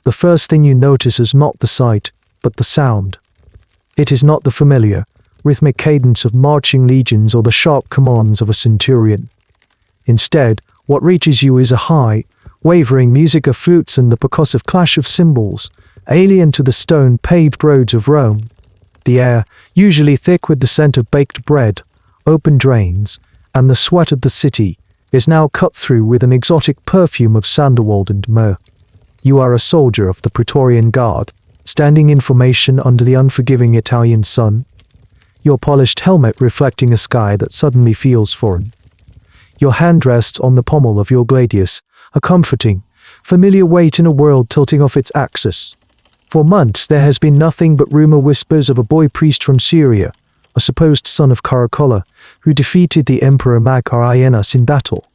the first thing you notice is not the sight, but the sound. It is not the familiar, rhythmic cadence of marching legions or the sharp commands of a centurion. Instead, what reaches you is a high, wavering music of flutes and the percussive clash of cymbals, alien to the stone-paved roads of Rome. The air, usually thick with the scent of baked bread, open drains, and the sweat of the city, is now cut through with an exotic perfume of sandalwood and myrrh. You are a soldier of the Praetorian Guard, standing in formation under the unforgiving Italian sun, your polished helmet reflecting a sky that suddenly feels foreign. Your hand rests on the pommel of your gladius, a comforting, familiar weight in a world tilting off its axis. For months there has been nothing but rumor whispers of a boy priest from Syria, a supposed son of Caracalla, who defeated the Emperor Macarianus in battle.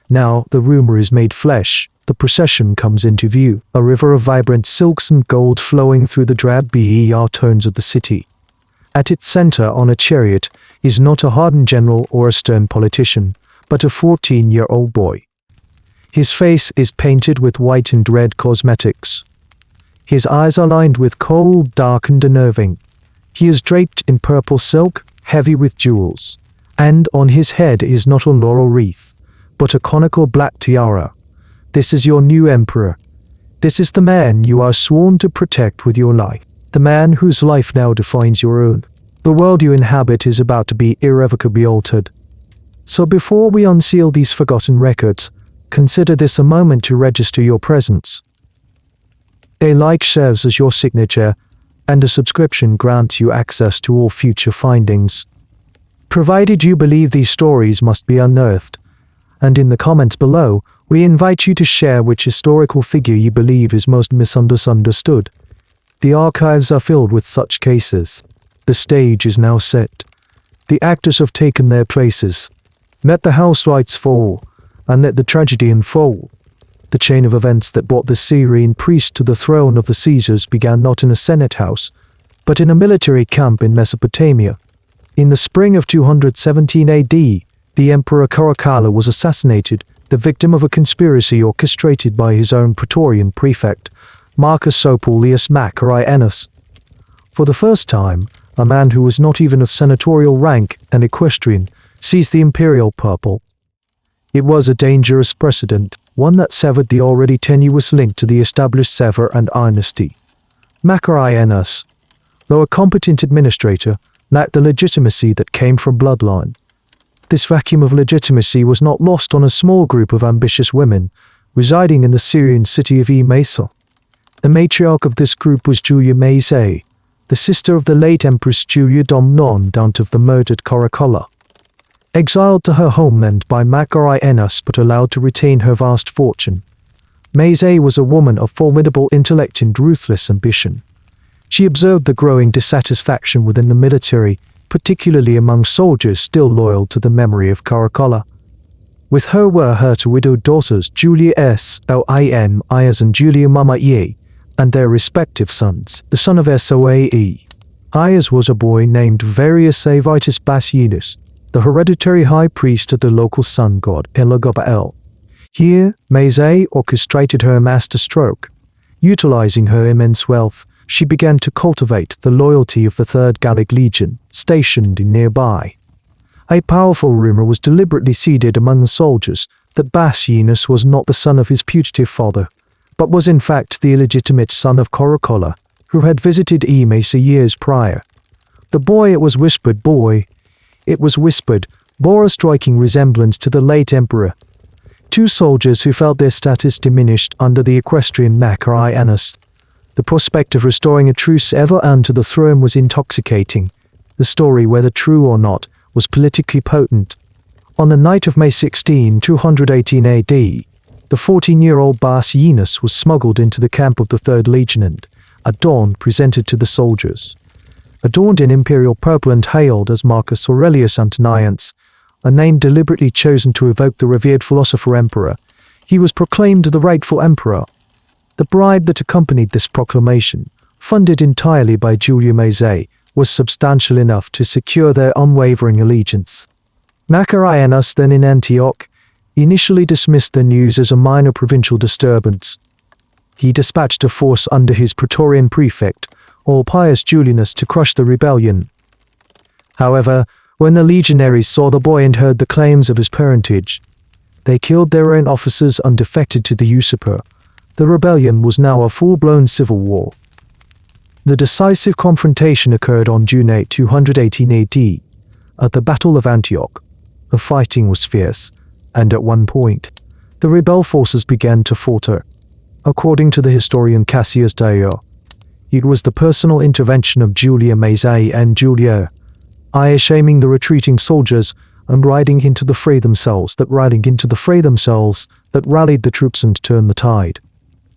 Now the rumor is made flesh. The procession comes into view, a river of vibrant silks and gold flowing through the drab ber tones of the city. At its center on a chariot is not a hardened general or a stern politician, but a 14-year-old boy. His face is painted with white and red cosmetics. His eyes are lined with cold, dark and unnerving. He is draped in purple silk, heavy with jewels, and on his head is not a laurel wreath, but a conical black tiara. This is your new emperor. This is the man you are sworn to protect with your life, the man whose life now defines your own. The world you inhabit is about to be irrevocably altered. So before we unseal these forgotten records, consider this a moment to register your presence. A like serves as your signature, and a subscription grants you access to all future findings. Provided you believe these stories must be unearthed, and in the comments below, we invite you to share which historical figure you believe is most misunderstood. The archives are filled with such cases. The stage is now set. The actors have taken their places. Let the house lights fall, and let the tragedy unfold. The chain of events that brought the Syrian priest to the throne of the Caesars began not in a senate house, but in a military camp in Mesopotamia. In the spring of 217 AD, the Emperor Caracalla was assassinated, the victim of a conspiracy orchestrated by his own Praetorian prefect, Marcus Opullius Macarianus. For the first time, a man who was not even of senatorial rank, an equestrian, seized the imperial purple. It was a dangerous precedent, one that severed the already tenuous link to the established Sever and dynasty. Macarianus, though a competent administrator, lacked the legitimacy that came from bloodline. This vacuum of legitimacy was not lost on a small group of ambitious women residing in the Syrian city of Emesa. The matriarch of this group was Julia Maesay, the sister of the late Empress Julia Domnonte of the murdered Caracalla. Exiled to her homeland by Macarianus but allowed to retain her vast fortune, Maesay was a woman of formidable intellect and ruthless ambition. She observed the growing dissatisfaction within the military, particularly among soldiers still loyal to the memory of Caracalla. With her were her two widowed daughters Julia Lin Ayas and Julia Mamaye, and their respective sons, the son of Soae. Ayas was a boy named Varius Avitus Basianus, the hereditary high priest of the local sun god Elagabalus. Here, Maesay orchestrated her masterstroke. Utilizing her immense wealth, she began to cultivate the loyalty of the 3rd Gallic Legion, stationed in nearby. A powerful rumor was deliberately seeded among the soldiers that Basianus was not the son of his putative father, but was in fact the illegitimate son of Caracalla, who had visited Emesa years prior. It was whispered, bore a striking resemblance to the late emperor. Two soldiers who felt their status diminished under the equestrian Macarianus. The prospect of restoring a true heir to the throne was intoxicating. The story, whether true or not, was politically potent. On the night of May 16, 218 AD, the 14-year-old Basianus was smuggled into the camp of the 3rd Legion and, at dawn, presented to the soldiers. Adorned in imperial purple and hailed as Marcus Aurelius Antonius, a name deliberately chosen to evoke the revered philosopher-emperor, he was proclaimed the rightful emperor. The bribe that accompanied this proclamation, funded entirely by Julia Maesay, was substantial enough to secure their unwavering allegiance. Macarianus, then in Antioch, initially dismissed the news as a minor provincial disturbance. He dispatched a force under his Praetorian prefect, Pius Julianus, to crush the rebellion. However, when the legionaries saw the boy and heard the claims of his parentage, they killed their own officers and defected to the usurper. The rebellion was now a full-blown civil war. The decisive confrontation occurred on June 8, 218 AD, at the Battle of Antioch. The fighting was fierce, and at one point, the rebel forces began to falter. According to the historian Cassius Dio, it was the personal intervention of Julia Maesai and Julia I, shaming the retreating soldiers and riding into the fray themselves that rallied the troops and turned the tide.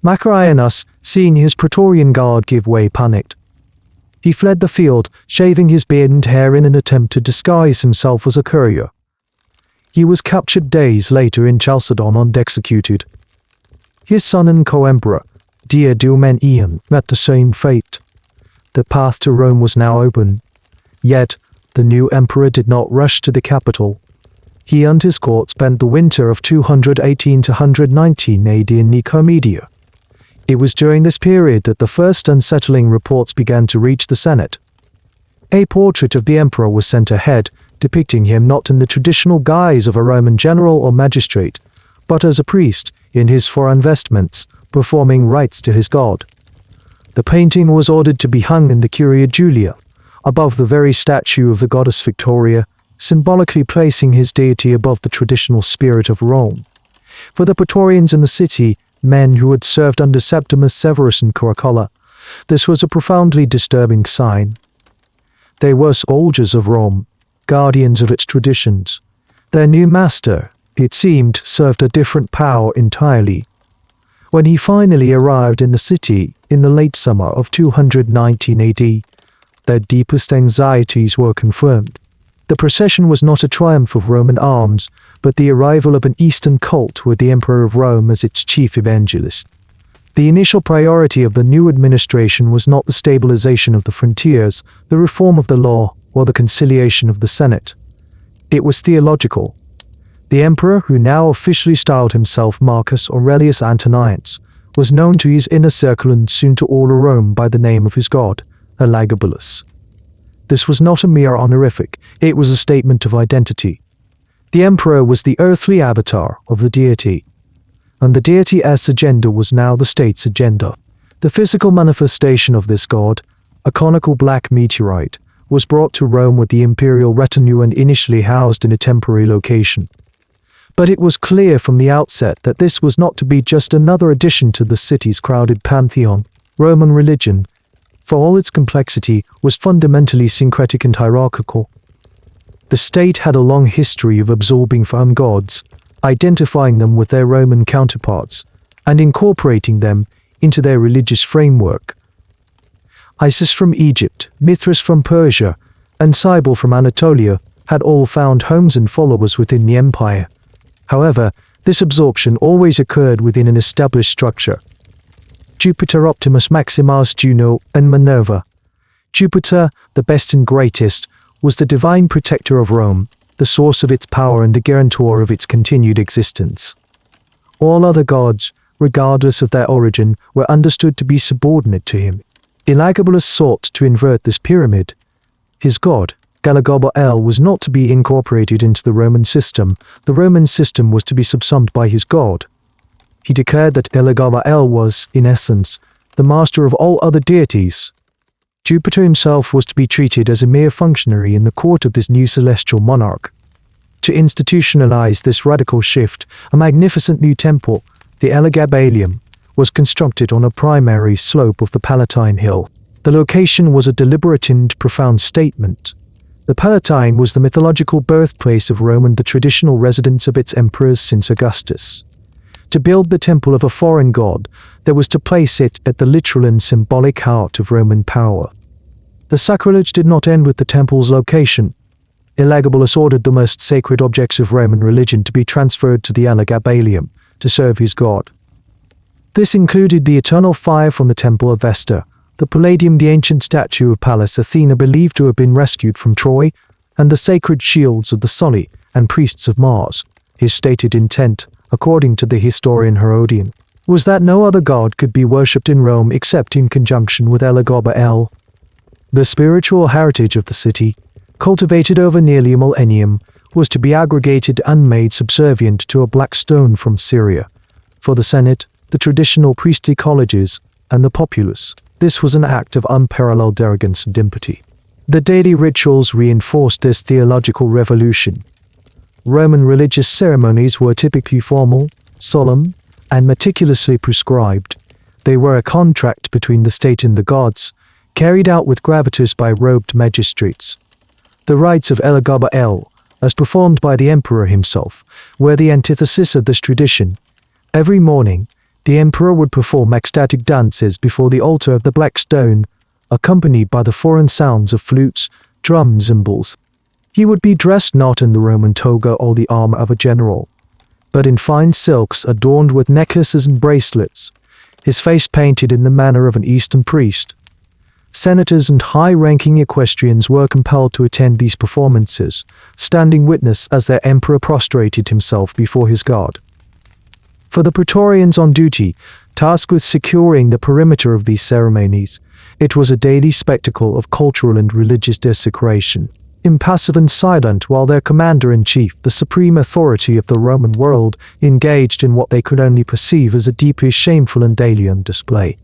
Macarianus, seeing his Praetorian Guard give way, panicked. He fled the field, shaving his beard and hair in an attempt to disguise himself as a courier. He was captured days later in Chalcedon and executed. His son and co-emperor, Diadumenian, met the same fate. The path to Rome was now open. Yet, the new emperor did not rush to the capital. He and his court spent the winter of 218 to 119 AD in Nicomedia. It was during this period that the first unsettling reports began to reach the Senate. A portrait of the emperor was sent ahead, depicting him not in the traditional guise of a Roman general or magistrate, but as a priest, in his foreign vestments, performing rites to his god. The painting was ordered to be hung in the Curia Julia, above the very statue of the goddess Victoria, symbolically placing his deity above the traditional spirit of Rome. For the Praetorians in the city, men who had served under Septimus Severus and Caracalla, this was a profoundly disturbing sign. They were soldiers of Rome, guardians of its traditions. Their new master, it seemed, served a different power entirely. When he finally arrived in the city in the late summer of 219 AD, their deepest anxieties were confirmed. The procession was not a triumph of Roman arms, but the arrival of an Eastern cult with the Emperor of Rome as its chief evangelist. The initial priority of the new administration was not the stabilization of the frontiers, the reform of the law, or the conciliation of the Senate. It was theological. The emperor, who now officially styled himself Marcus Aurelius Antonius, was known to his inner circle and soon to all of Rome by the name of his god, Elagabalus. This was not a mere honorific, it was a statement of identity. The emperor was the earthly avatar of the deity, and the deity's agenda was now the state's agenda. The physical manifestation of this god, a conical black meteorite, was brought to Rome with the imperial retinue and initially housed in a temporary location. But it was clear from the outset that this was not to be just another addition to the city's crowded pantheon. Roman religion, for all its complexity, was fundamentally syncretic and hierarchical. The state had a long history of absorbing foreign gods, identifying them with their Roman counterparts, and incorporating them into their religious framework. Isis from Egypt, Mithras from Persia, and Cybele from Anatolia had all found homes and followers within the empire. However, this absorption always occurred within an established structure. Jupiter, Optimus, Maximus, Juno, and Minerva. Jupiter, the best and greatest, was the divine protector of Rome, the source of its power and the guarantor of its continued existence. All other gods, regardless of their origin, were understood to be subordinate to him. Elagabalus sought to invert this pyramid. His god, Elagabalus, was not to be incorporated into the Roman system. The Roman system was to be subsumed by his god. He declared that Elagabalus was, in essence, the master of all other deities. Jupiter himself was to be treated as a mere functionary in the court of this new celestial monarch. To institutionalize this radical shift, a magnificent new temple, the Elagabalus, was constructed on a primary slope of the Palatine Hill. The location was a deliberate and profound statement. The Palatine was the mythological birthplace of Rome and the traditional residence of its emperors since Augustus. To build the temple of a foreign god, there was to place it at the literal and symbolic heart of Roman power. The sacrilege did not end with the temple's location. Elagabalus ordered the most sacred objects of Roman religion to be transferred to the Elagabalus to serve his god. This included the eternal fire from the temple of Vesta, the Palladium, the ancient statue of Pallas Athena believed to have been rescued from Troy, and the sacred shields of the Sully and priests of Mars. His stated intent, according to the historian Herodian, was that no other god could be worshipped in Rome except in conjunction with Elagabalus. The spiritual heritage of the city, cultivated over nearly a millennium, was to be aggregated and made subservient to a black stone from Syria. For the Senate, the traditional priestly colleges, and the populace, this was an act of unparalleled arrogance and impiety. The daily rituals reinforced this theological revolution. Roman religious ceremonies were typically formal, solemn, and meticulously prescribed. They were a contract between the state and the gods, carried out with gravitas by robed magistrates. The rites of Elagabalus, as performed by the emperor himself, were the antithesis of this tradition. Every morning, the emperor would perform ecstatic dances before the altar of the black stone, accompanied by the foreign sounds of flutes, drums, and cymbals. He would be dressed not in the Roman toga or the armor of a general, but in fine silks adorned with necklaces and bracelets, his face painted in the manner of an Eastern priest. Senators and high-ranking equestrians were compelled to attend these performances, standing witness as their emperor prostrated himself before his god. For the Praetorians on duty, tasked with securing the perimeter of these ceremonies, it was a daily spectacle of cultural and religious desecration. Impassive and silent while their commander-in-chief, the supreme authority of the Roman world, engaged in what they could only perceive as a deeply shameful and alien display.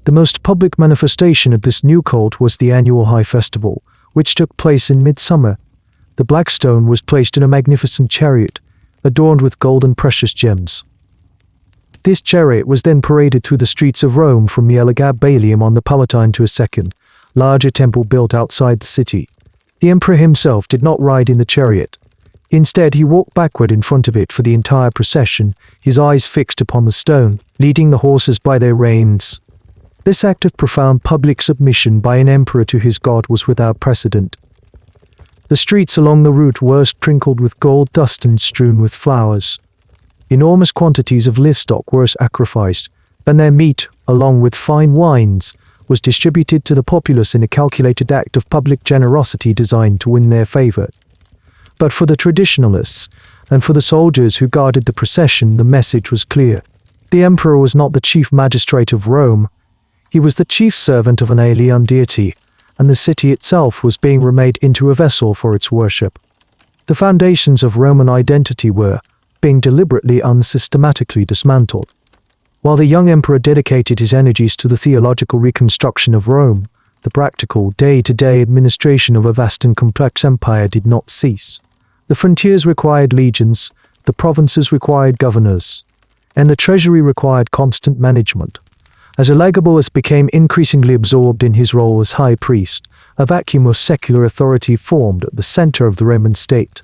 The most public manifestation of this new cult was the annual High Festival, which took place in midsummer. The black stone was placed in a magnificent chariot, adorned with gold and precious gems. This chariot was then paraded through the streets of Rome from the Elagabalus on the Palatine to a second, larger temple built outside the city. The emperor himself did not ride in the chariot. Instead, he walked backward in front of it for the entire procession, his eyes fixed upon the stone, leading the horses by their reins. This act of profound public submission by an emperor to his god was without precedent. The streets along the route were sprinkled with gold dust and strewn with flowers. Enormous quantities of livestock were sacrificed, and their meat, along with fine wines, was distributed to the populace in a calculated act of public generosity designed to win their favor. But for the traditionalists, and for the soldiers who guarded the procession, the message was clear. The emperor was not the chief magistrate of Rome. He was the chief servant of an alien deity, and the city itself was being remade into a vessel for its worship. The foundations of Roman identity were being deliberately unsystematically dismantled. While the young emperor dedicated his energies to the theological reconstruction of Rome, the practical, day-to-day administration of a vast and complex empire did not cease. The frontiers required legions, the provinces required governors, and the treasury required constant management. As Elagabalus became increasingly absorbed in his role as high priest, a vacuum of secular authority formed at the center of the Roman state.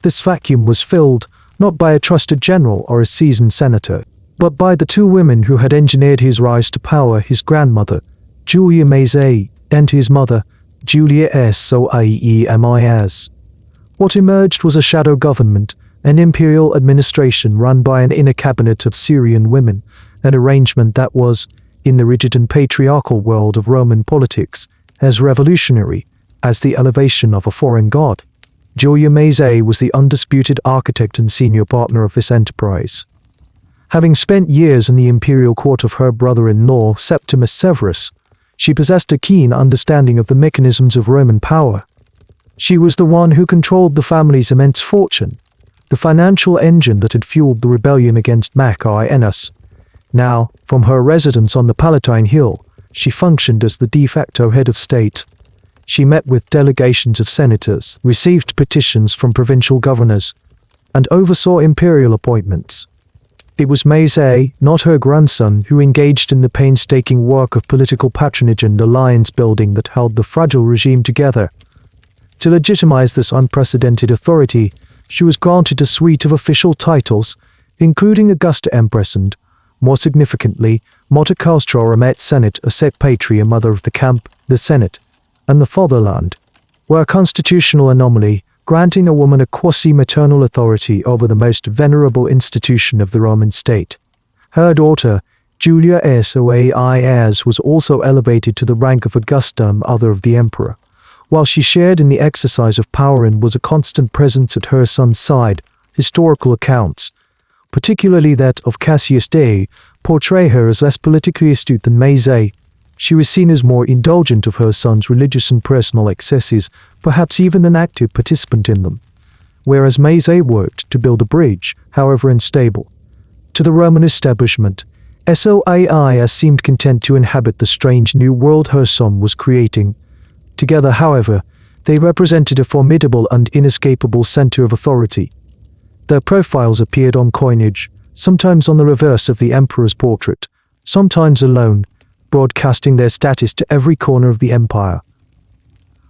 This vacuum was filled not by a trusted general or a seasoned senator, but by the two women who had engineered his rise to power, his grandmother, Julia Mazzei, and his mother, Julia Soiemis. What emerged was a shadow government, an imperial administration run by an inner cabinet of Syrian women, an arrangement that was, in the rigid and patriarchal world of Roman politics, as revolutionary as the elevation of a foreign god. Julia Mazzei was the undisputed architect and senior partner of this enterprise. Having spent years in the imperial court of her brother-in-law, Septimus Severus, she possessed a keen understanding of the mechanisms of Roman power. She was the one who controlled the family's immense fortune, the financial engine that had fueled the rebellion against Maccaeus. Now, from her residence on the Palatine Hill, she functioned as the de facto head of state. She met with delegations of senators, received petitions from provincial governors, and oversaw imperial appointments. It was Mazzei, not her grandson, who engaged in the painstaking work of political patronage and alliance building that held the fragile regime together. To legitimize this unprecedented authority, she was granted a suite of official titles, including Augusta Empress and, more significantly, Mater Castrorum et Senate, a set patria, mother of the camp, the Senate, and the fatherland, were a constitutional anomaly, granting a woman a quasi-maternal authority over the most venerable institution of the Roman state. Her daughter, Julia Soiemis, was also elevated to the rank of Augusta, mother of the emperor. While she shared in the exercise of power and was a constant presence at her son's side, historical accounts, particularly that of Cassius Dio, portray her as less politically astute than Mazae. She was seen as more indulgent of her son's religious and personal excesses, perhaps even an active participant in them, whereas Mazae worked to build a bridge, however unstable, to the Roman establishment. Soias seemed content to inhabit the strange new world her son was creating. Together, however, they represented a formidable and inescapable center of authority. Their profiles appeared on coinage, sometimes on the reverse of the emperor's portrait, sometimes alone, broadcasting their status to every corner of the empire.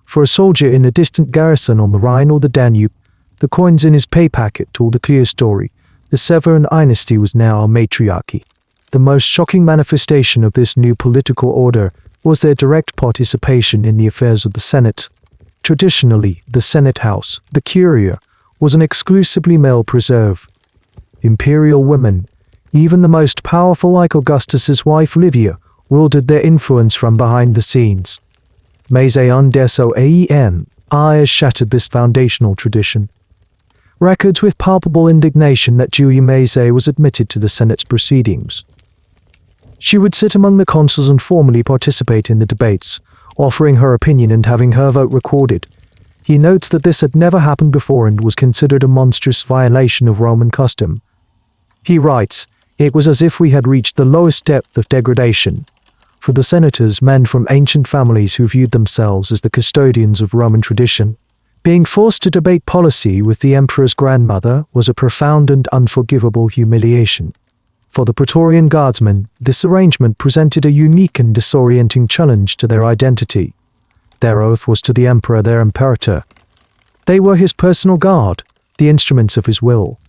For a soldier in a distant garrison on the Rhine or the Danube, the coins in his pay packet told a clear story. The Severan dynasty was now a matriarchy. The most shocking manifestation of this new political order was their direct participation in the affairs of the Senate. Traditionally, the Senate House, the Curia, was an exclusively male preserve. Imperial women, even the most powerful like Augustus's wife Livia, wielded their influence from behind the scenes. Mazae unsettling has shattered this foundational tradition. Records with palpable indignation that Julia Mazae was admitted to the Senate's proceedings. She would sit among the consuls and formally participate in the debates, offering her opinion and having her vote recorded. He notes that this had never happened before and was considered a monstrous violation of Roman custom. He writes, "It was as if we had reached the lowest depth of degradation." For the senators, men from ancient families who viewed themselves as the custodians of Roman tradition, being forced to debate policy with the emperor's grandmother was a profound and unforgivable humiliation. For the Praetorian Guardsmen, this arrangement presented a unique and disorienting challenge to their identity. Their oath was to the emperor, their imperator. They were his personal guard, the instruments of his will.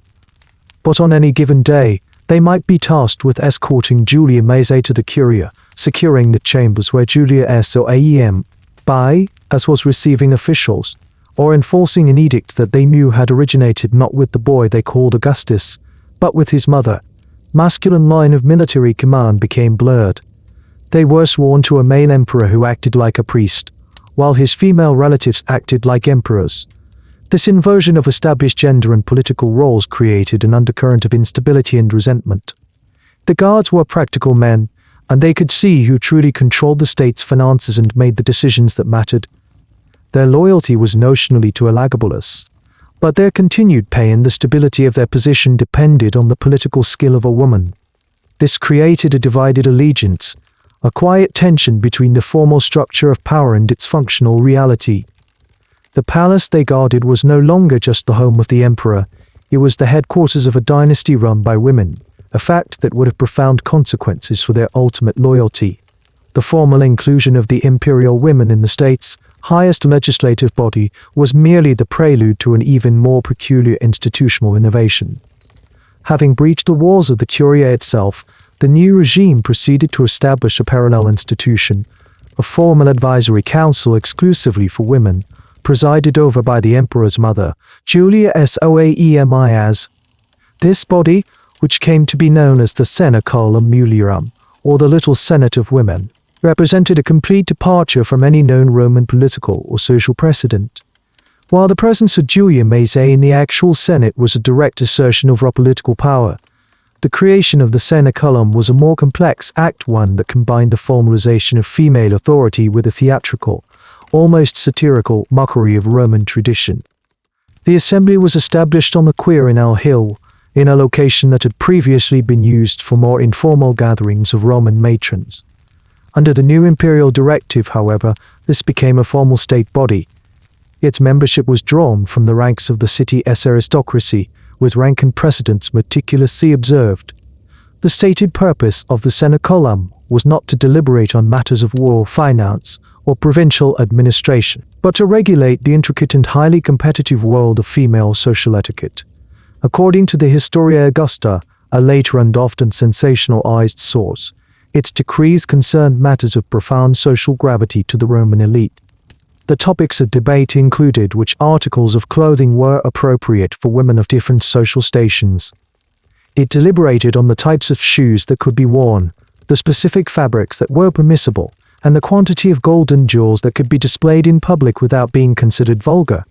But on any given day, they might be tasked with escorting Julia Mazae to the Curia, securing the chambers where Julia Soam by, as was receiving officials, or enforcing an edict that they knew had originated not with the boy they called Augustus, but with his mother. Masculine line of military command became blurred. They were sworn to a male emperor who acted like a priest, while his female relatives acted like emperors. This inversion of established gender and political roles created an undercurrent of instability and resentment. The guards were practical men, and they could see who truly controlled the state's finances and made the decisions that mattered. Their loyalty was notionally to Elagabalus, but their continued pay and the stability of their position depended on the political skill of a woman. This created a divided allegiance, a quiet tension between the formal structure of power and its functional reality. The palace they guarded was no longer just the home of the emperor, it was the headquarters of a dynasty run by women, a fact that would have profound consequences for their ultimate loyalty. The formal inclusion of the imperial women in the state's highest legislative body was merely the prelude to an even more peculiar institutional innovation. Having breached the walls of the Curia itself, the new regime proceeded to establish a parallel institution, a formal advisory council exclusively for women, presided over by the emperor's mother, Julia Soaemias. This body, which came to be known as the Senaculum Mulierum, or the Little Senate of Women, represented a complete departure from any known Roman political or social precedent. While the presence of Julia Mazae in the actual Senate was a direct assertion of her political power, the creation of the Senaculum was a more complex act, one that combined the formalization of female authority with a theatrical, almost satirical mockery of Roman tradition. The assembly was established on the Quirinal Hill, in a location that had previously been used for more informal gatherings of Roman matrons. Under the new imperial directive, however, this became a formal state body. Its membership was drawn from the ranks of the city's aristocracy, with rank and precedence meticulously observed. The stated purpose of the Senaculum was not to deliberate on matters of war, finance, or provincial administration, but to regulate the intricate and highly competitive world of female social etiquette. According to the Historia Augusta, a later and often sensationalized source, its decrees concerned matters of profound social gravity to the Roman elite. The topics of debate included which articles of clothing were appropriate for women of different social stations. It deliberated on the types of shoes that could be worn, the specific fabrics that were permissible, and the quantity of gold and jewels that could be displayed in public without being considered vulgar.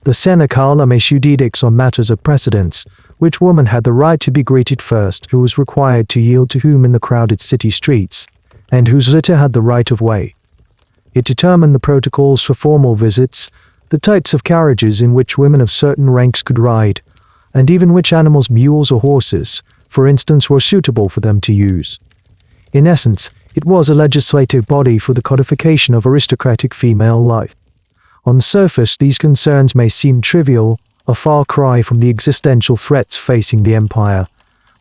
The Senaculum issued edicts on matters of precedence, which woman had the right to be greeted first, who was required to yield to whom in the crowded city streets, and whose litter had the right of way. It determined the protocols for formal visits, the types of carriages in which women of certain ranks could ride, and even which animals, mules or horses, for instance, were suitable for them to use. In essence, it was a legislative body for the codification of aristocratic female life. On the surface, these concerns may seem trivial, a far cry from the existential threats facing the empire,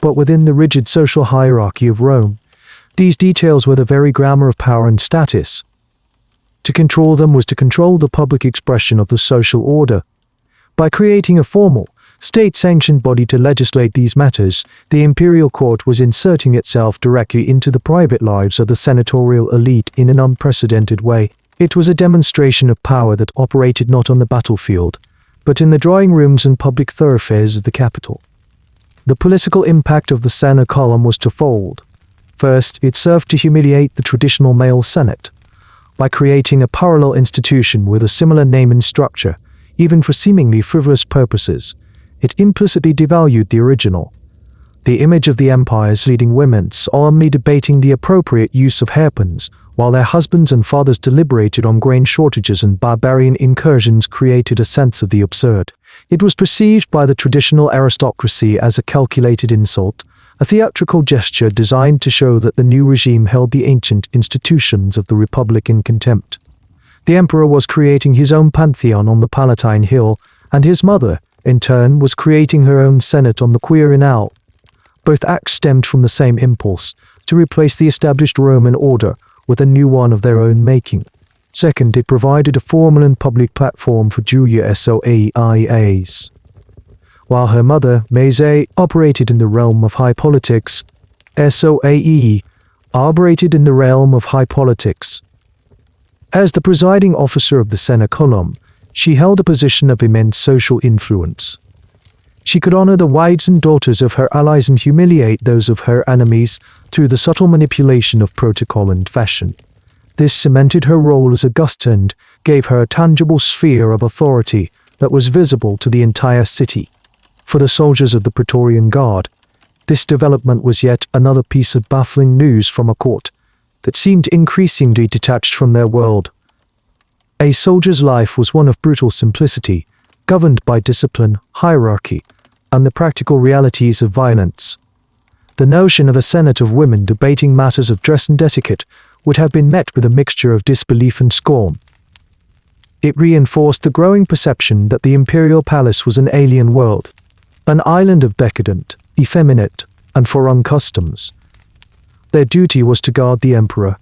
but within the rigid social hierarchy of Rome, these details were the very grammar of power and status. To control them was to control the public expression of the social order. By creating a formal, state-sanctioned body to legislate these matters, the imperial court was inserting itself directly into the private lives of the senatorial elite in an unprecedented way. It was a demonstration of power that operated not on the battlefield, but in the drawing rooms and public thoroughfares of the capital. The political impact of the Senate column was twofold. First, it served to humiliate the traditional male Senate. By creating a parallel institution with a similar name and structure, even for seemingly frivolous purposes, it implicitly devalued the original. The image of the empire's leading women solemnly debating the appropriate use of hairpins, while their husbands and fathers deliberated on grain shortages and barbarian incursions, created a sense of the absurd. It was perceived by the traditional aristocracy as a calculated insult, a theatrical gesture designed to show that the new regime held the ancient institutions of the Republic in contempt. The emperor was creating his own pantheon on the Palatine Hill, and his mother, in turn, was creating her own senate on the Quirinal. Both acts stemmed from the same impulse, to replace the established Roman order with a new one of their own making. Second, it provided a formal and public platform for Julia Soaias. While her mother, Maese, operated in the realm of high politics, Soae operated in the realm of high politics. As the presiding officer of the Senaculum, she held a position of immense social influence. She could honor the wives and daughters of her allies and humiliate those of her enemies through the subtle manipulation of protocol and fashion. This cemented her role as Augusta and gave her a tangible sphere of authority that was visible to the entire city. For the soldiers of the Praetorian Guard, this development was yet another piece of baffling news from a court that seemed increasingly detached from their world. A soldier's life was one of brutal simplicity, governed by discipline, hierarchy, and the practical realities of violence. The notion of a senate of women debating matters of dress and etiquette would have been met with a mixture of disbelief and scorn. It reinforced the growing perception that the imperial palace was an alien world, an island of decadent, effeminate, and foreign customs. Their duty was to guard the emperor,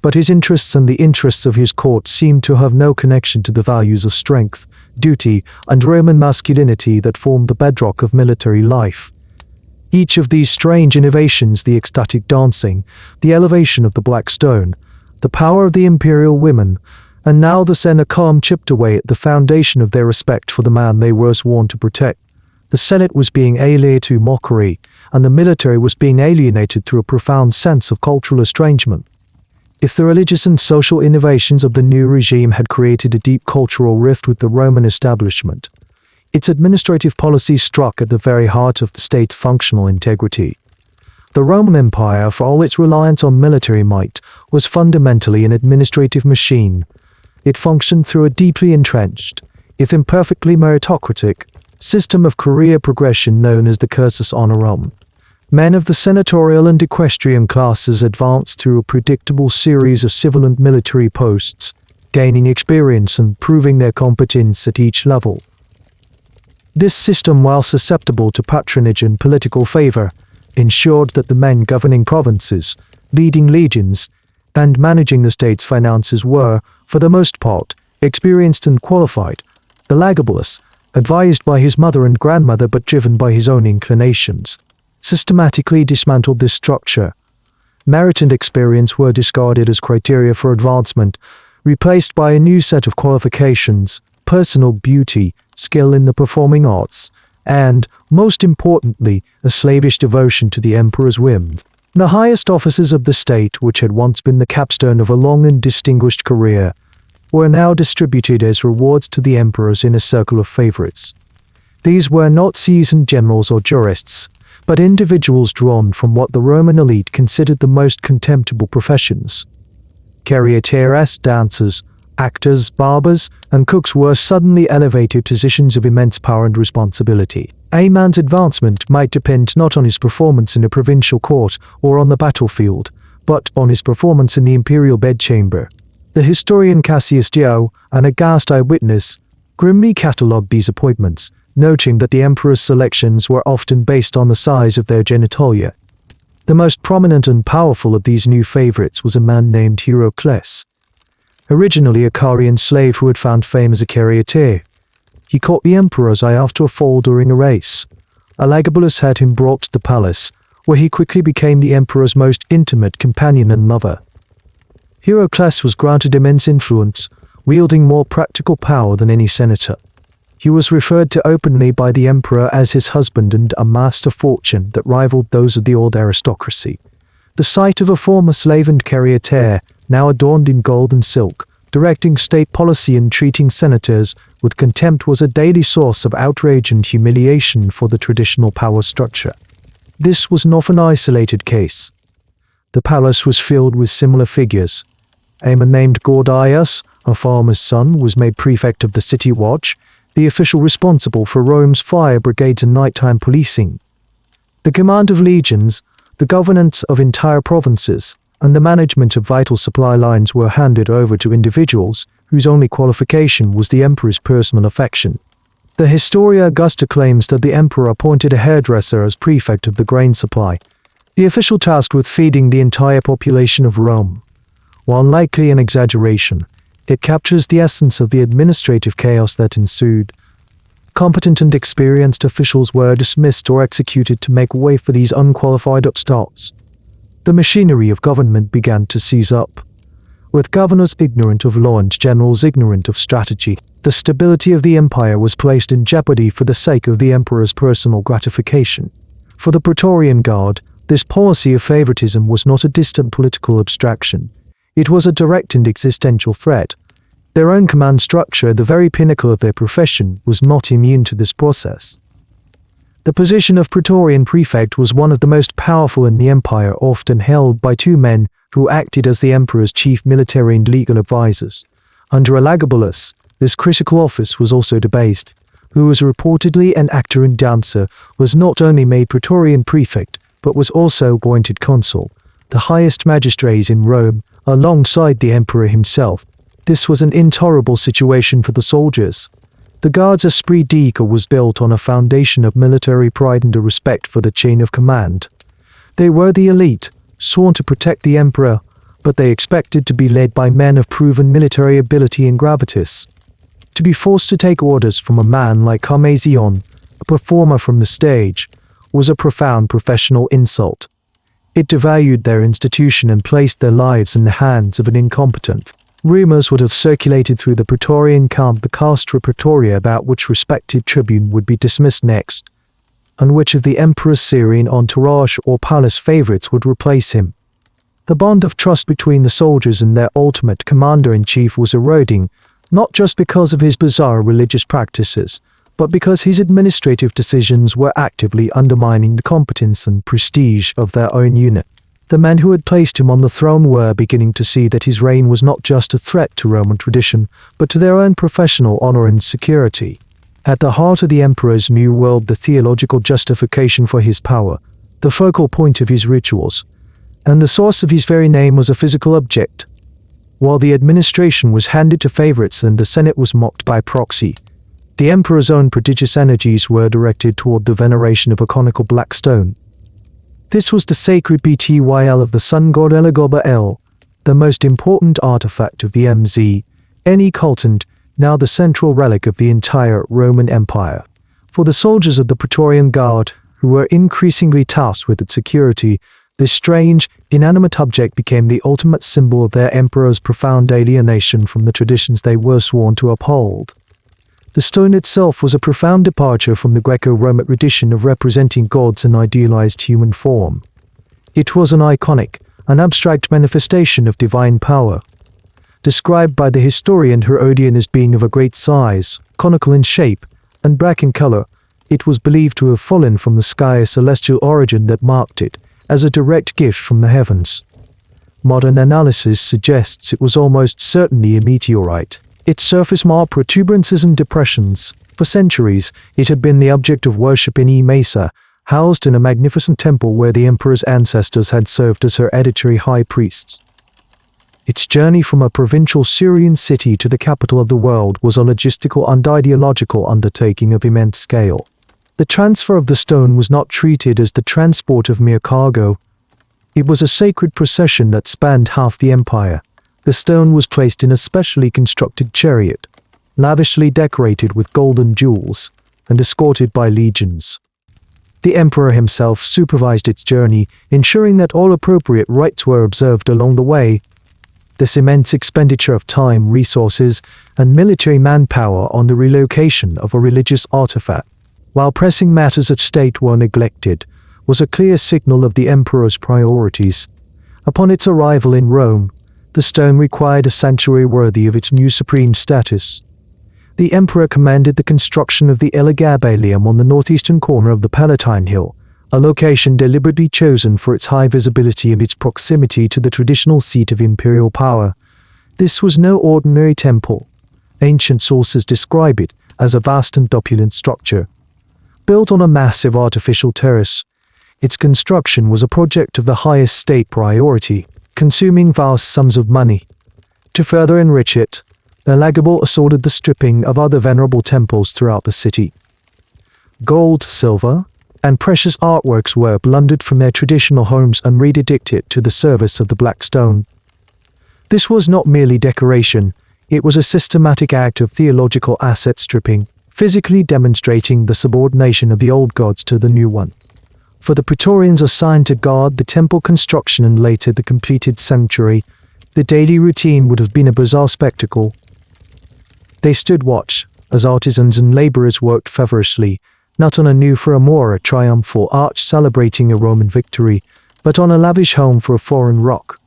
but his interests and the interests of his court seemed to have no connection to the values of strength, duty, and Roman masculinity that formed the bedrock of military life. Each of these strange innovations, the ecstatic dancing, the elevation of the black stone, the power of the imperial women, and now the Senaculum, chipped away at the foundation of their respect for the man they were sworn to protect. The Senate was being alienated to mockery, and the military was being alienated through a profound sense of cultural estrangement. If the religious and social innovations of the new regime had created a deep cultural rift with the Roman establishment, its administrative policies struck at the very heart of the state's functional integrity. The Roman Empire, for all its reliance on military might, was fundamentally an administrative machine. It functioned through a deeply entrenched, if imperfectly meritocratic, system of career progression known as the cursus honorum. Men of the senatorial and equestrian classes advanced through a predictable series of civil and military posts, gaining experience and proving their competence at each level. This system, while susceptible to patronage and political favor, ensured that the men governing provinces, leading legions, and managing the state's finances were, for the most part, experienced and qualified. Elagabalus, advised by his mother and grandmother but driven by his own inclinations, systematically dismantled this structure. Merit and experience were discarded as criteria for advancement, replaced by a new set of qualifications: personal beauty, skill in the performing arts, and, most importantly, a slavish devotion to the emperor's whims. The highest offices of the state, which had once been the capstone of a long and distinguished career, were now distributed as rewards to the emperor's inner circle of favorites. These were not seasoned generals or jurists, but individuals drawn from what the Roman elite considered the most contemptible professions. Charioteers, dancers, actors, barbers, and cooks were suddenly elevated to positions of immense power and responsibility. A man's advancement might depend not on his performance in a provincial court or on the battlefield, but on his performance in the imperial bedchamber. The historian Cassius Dio, an aghast eyewitness, grimly catalogued these appointments, noting that the emperor's selections were often based on the size of their genitalia. The most prominent and powerful of these new favorites was a man named Heracles, originally a Carian slave who had found fame as a charioteer. He caught the emperor's eye after a fall during a race. Elagabalus had him brought to the palace, where he quickly became the emperor's most intimate companion and lover. Heracles was granted immense influence, wielding more practical power than any senator. He was referred to openly by the emperor as his husband and amassed a fortune that rivaled those of the old aristocracy. The sight of a former slave and charioteer, now adorned in gold and silk, directing state policy and treating senators with contempt was a daily source of outrage and humiliation for the traditional power structure. This was not an isolated case. The palace was filled with similar figures. A man named Gordius, a farmer's son, was made prefect of the city watch, the official responsible for Rome's fire brigades and nighttime policing. The command of legions, the governance of entire provinces, and the management of vital supply lines were handed over to individuals whose only qualification was the emperor's personal affection. The Historia Augusta claims that the emperor appointed a hairdresser as prefect of the grain supply, the official tasked with feeding the entire population of Rome. While likely an exaggeration, it captures the essence of the administrative chaos that ensued. Competent and experienced officials were dismissed or executed to make way for these unqualified upstarts. The machinery of government began to seize up. With governors ignorant of law and generals ignorant of strategy, the stability of the empire was placed in jeopardy for the sake of the emperor's personal gratification. For the Praetorian Guard, this policy of favoritism was not a distant political abstraction. It was a direct and existential threat. Their own command structure, the very pinnacle of their profession, was not immune to this process. The position of Praetorian prefect was one of the most powerful in the empire, often held by two men who acted as the emperor's chief military and legal advisors. Under Elagabalus, this critical office was also debased. Who was reportedly an actor and dancer, was not only made Praetorian prefect, but was also appointed consul, the highest magistrates in Rome, alongside the emperor himself. This was an intolerable situation for the soldiers. The Guard's esprit de corps was built on a foundation of military pride and a respect for the chain of command. They were the elite, sworn to protect the emperor, but they expected to be led by men of proven military ability and gravitas. To be forced to take orders from a man like Carmazion, a performer from the stage, was a profound professional insult. It devalued their institution and placed their lives in the hands of an incompetent. Rumors would have circulated through the Praetorian camp, the Castra Praetoria, about which respected tribune would be dismissed next, and which of the emperor's Syrian entourage or palace favorites would replace him. The bond of trust between the soldiers and their ultimate commander-in-chief was eroding, not just because of his bizarre religious practices, but because his administrative decisions were actively undermining the competence and prestige of their own unit. The men who had placed him on the throne were beginning to see that his reign was not just a threat to Roman tradition, but to their own professional honor and security. At the heart of the emperor's new world, the theological justification for his power, the focal point of his rituals, and the source of his very name was a physical object. While the administration was handed to favorites and the Senate was mocked by proxy, the emperor's own prodigious energies were directed toward the veneration of a conical black stone. This was the sacred betyl of the sun god Elagabalus, the most important artifact of the MZ, cult and now the central relic of the entire Roman Empire. For the soldiers of the Praetorian Guard, who were increasingly tasked with its security, this strange, inanimate object became the ultimate symbol of their emperor's profound alienation from the traditions they were sworn to uphold. The stone itself was a profound departure from the Greco-Roman tradition of representing gods in idealized human form. It was an iconic, an abstract manifestation of divine power. Described by the historian Herodian as being of a great size, conical in shape, and black in color, It was believed to have fallen from the sky, a celestial origin that marked it as a direct gift from the heavens. Modern analysis suggests it was almost certainly a meteorite. Its surface marked protuberances and depressions. For centuries, it had been the object of worship in Mesa, housed in a magnificent temple where the emperor's ancestors had served as hereditary high priests. Its journey from a provincial Syrian city to the capital of the world was a logistical and ideological undertaking of immense scale. The transfer of the stone was not treated as the transport of mere cargo. It was a sacred procession that spanned half the empire. The stone was placed in a specially constructed chariot, lavishly decorated with golden jewels, and escorted by legions. The emperor himself supervised its journey, ensuring that all appropriate rites were observed along the way. This immense expenditure of time, resources, and military manpower on the relocation of a religious artifact, while pressing matters of state were neglected, was a clear signal of the emperor's priorities. Upon its arrival in Rome, the stone required a sanctuary worthy of its new supreme status. The emperor commanded the construction of the Elagabalus on the northeastern corner of the Palatine Hill, a location deliberately chosen for its high visibility and its proximity to the traditional seat of imperial power. This was no ordinary temple. Ancient sources describe it as a vast and opulent structure, built on a massive artificial terrace. Its construction was a project of the highest state priority, consuming vast sums of money. To further enrich it, Elagabalus ordered the stripping of other venerable temples throughout the city. Gold, silver, and precious artworks were plundered from their traditional homes and rededicated to the service of the Black Stone. This was not merely decoration, it was a systematic act of theological asset stripping, physically demonstrating the subordination of the old gods to the new one. For the Praetorians assigned to guard the temple construction and later the completed sanctuary, the daily routine would have been a bizarre spectacle. They stood watch as artisans and laborers worked feverishly, not on a new forum or a triumphal arch celebrating a Roman victory, but on a lavish home for a foreign rock.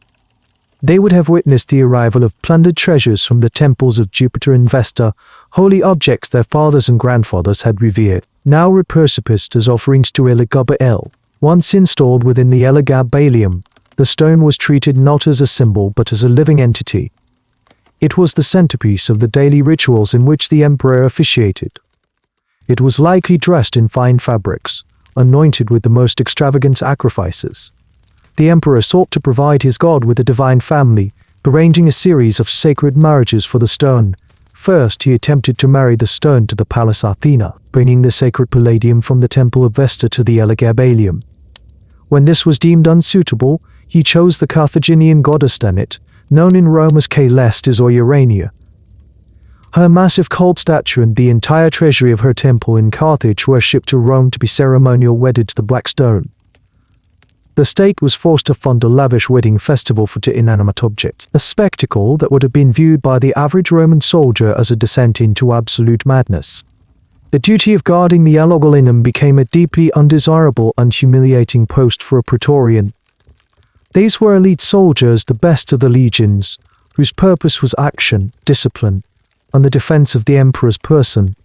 They would have witnessed the arrival of plundered treasures from the temples of Jupiter and Vesta, holy objects their fathers and grandfathers had revered, now repurposed as offerings to Elagabalus. Once installed within the Elagabalus, the stone was treated not as a symbol but as a living entity. It was the centerpiece of the daily rituals in which the emperor officiated. It was likely dressed in fine fabrics, anointed with the most extravagant sacrifices. The emperor sought to provide his god with a divine family, arranging a series of sacred marriages for the stone. First, he attempted to marry the stone to the Pallas Athena, bringing the sacred palladium from the temple of Vesta to the Elagabalus. When this was deemed unsuitable, he chose the Carthaginian goddess Demeter, known in Rome as Caelestis or Urania. Her massive cold statue and the entire treasury of her temple in Carthage were shipped to Rome to be ceremonially wedded to the Black Stone. The state was forced to fund a lavish wedding festival for the inanimate object, a spectacle that would have been viewed by the average Roman soldier as a descent into absolute madness. The duty of guarding the Elagabalus became a deeply undesirable and humiliating post for a Praetorian. These were elite soldiers, the best of the legions, whose purpose was action, discipline, and the defense of the emperor's person.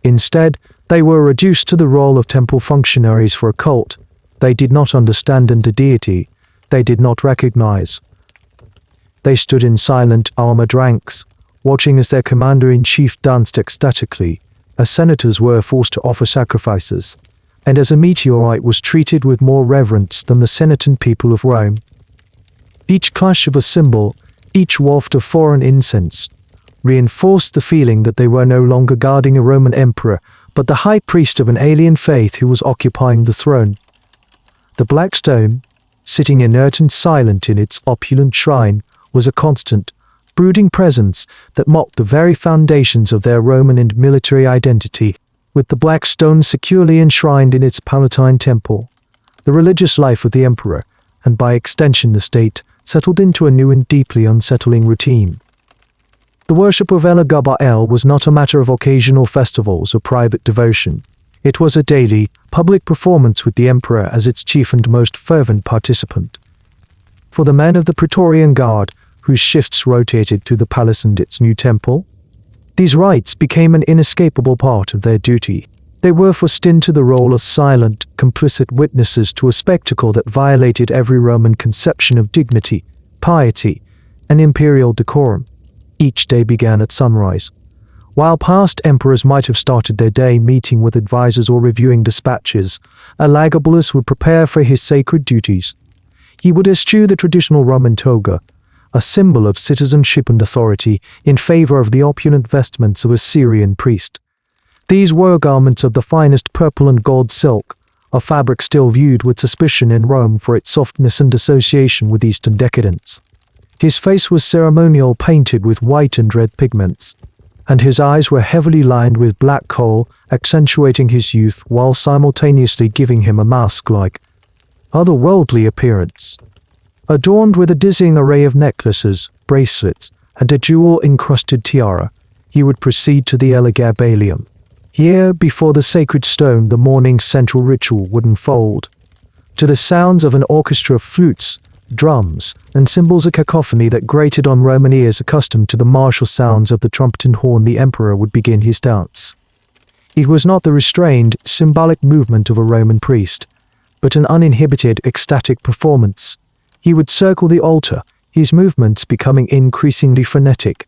Instead, they were reduced to the role of temple functionaries for a cult they did not understand and a deity they did not recognize. They stood in silent, armored ranks, watching as their commander-in-chief danced ecstatically, as senators were forced to offer sacrifices, and as a meteorite was treated with more reverence than the Senate and people of Rome. Each clash of a cymbal, each waft of foreign incense, reinforced the feeling that they were no longer guarding a Roman emperor, but the high priest of an alien faith who was occupying the throne. The Black Stone, sitting inert and silent in its opulent shrine, was a constant, brooding presence that mocked the very foundations of their Roman and military identity. With the Black Stone securely enshrined in its Palatine temple, the religious life of the emperor, and by extension the state, settled into a new and deeply unsettling routine. The worship of Elagabalus was not a matter of occasional festivals or private devotion. It was a daily, public performance with the emperor as its chief and most fervent participant. For the men of the Praetorian Guard, whose shifts rotated to the palace and its new temple, these rites became an inescapable part of their duty. They were forced into the role of silent, complicit witnesses to a spectacle that violated every Roman conception of dignity, piety, and imperial decorum. Each day began at sunrise. While past emperors might have started their day meeting with advisors or reviewing dispatches, Elagabalus would prepare for his sacred duties. He would eschew the traditional Roman toga, a symbol of citizenship and authority, in favor of the opulent vestments of a Syrian priest. These were garments of the finest purple and gold silk, a fabric still viewed with suspicion in Rome for its softness and association with Eastern decadence. His face was ceremonial, painted with white and red pigments, and his eyes were heavily lined with black kohl, accentuating his youth while simultaneously giving him a mask-like, otherworldly appearance. Adorned with a dizzying array of necklaces, bracelets, and a jewel-encrusted tiara, he would proceed to the Elagabalus. Here, before the sacred stone, the morning's central ritual would unfold. To the sounds of an orchestra of flutes, drums, and cymbals, a cacophony that grated on Roman ears accustomed to the martial sounds of the trumpet and horn, the emperor would begin his dance. It was not the restrained, symbolic movement of a Roman priest, but an uninhibited, ecstatic performance. He would circle the altar, his movements becoming increasingly frenetic,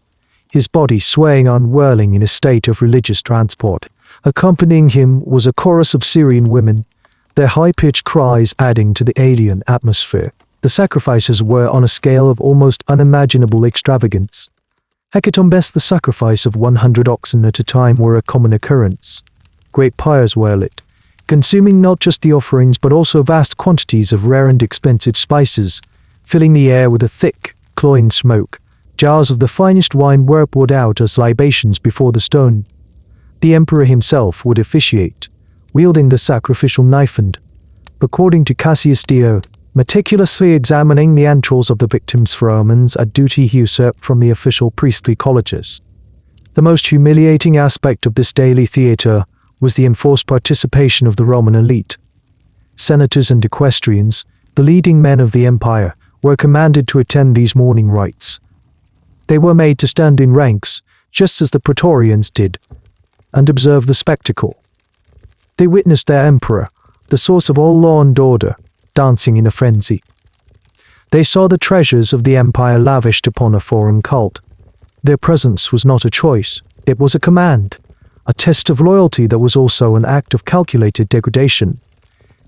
his body swaying and whirling in a state of religious transport. Accompanying him was a chorus of Syrian women, their high-pitched cries adding to the alien atmosphere. The sacrifices were on a scale of almost unimaginable extravagance. Hecatombes, the sacrifice of 100 oxen at a time, were a common occurrence. Great pyres were lit, consuming not just the offerings but also vast quantities of rare and expensive spices, filling the air with a thick, cloying smoke. Jars of the finest wine were poured out as libations before the stone. The emperor himself would officiate, wielding the sacrificial knife and, according to Cassius Dio, meticulously examining the entrails of the victims for omens, a duty he usurped from the official priestly colleges. The most humiliating aspect of this daily theatre was the enforced participation of the Roman elite. Senators and equestrians, the leading men of the empire, were commanded to attend these morning rites. They were made to stand in ranks, just as the Praetorians did, and observe the spectacle. They witnessed their emperor, the source of all law and order, dancing in a frenzy. They saw the treasures of the empire lavished upon a foreign cult. Their presence was not a choice, it was a command, a test of loyalty that was also an act of calculated degradation.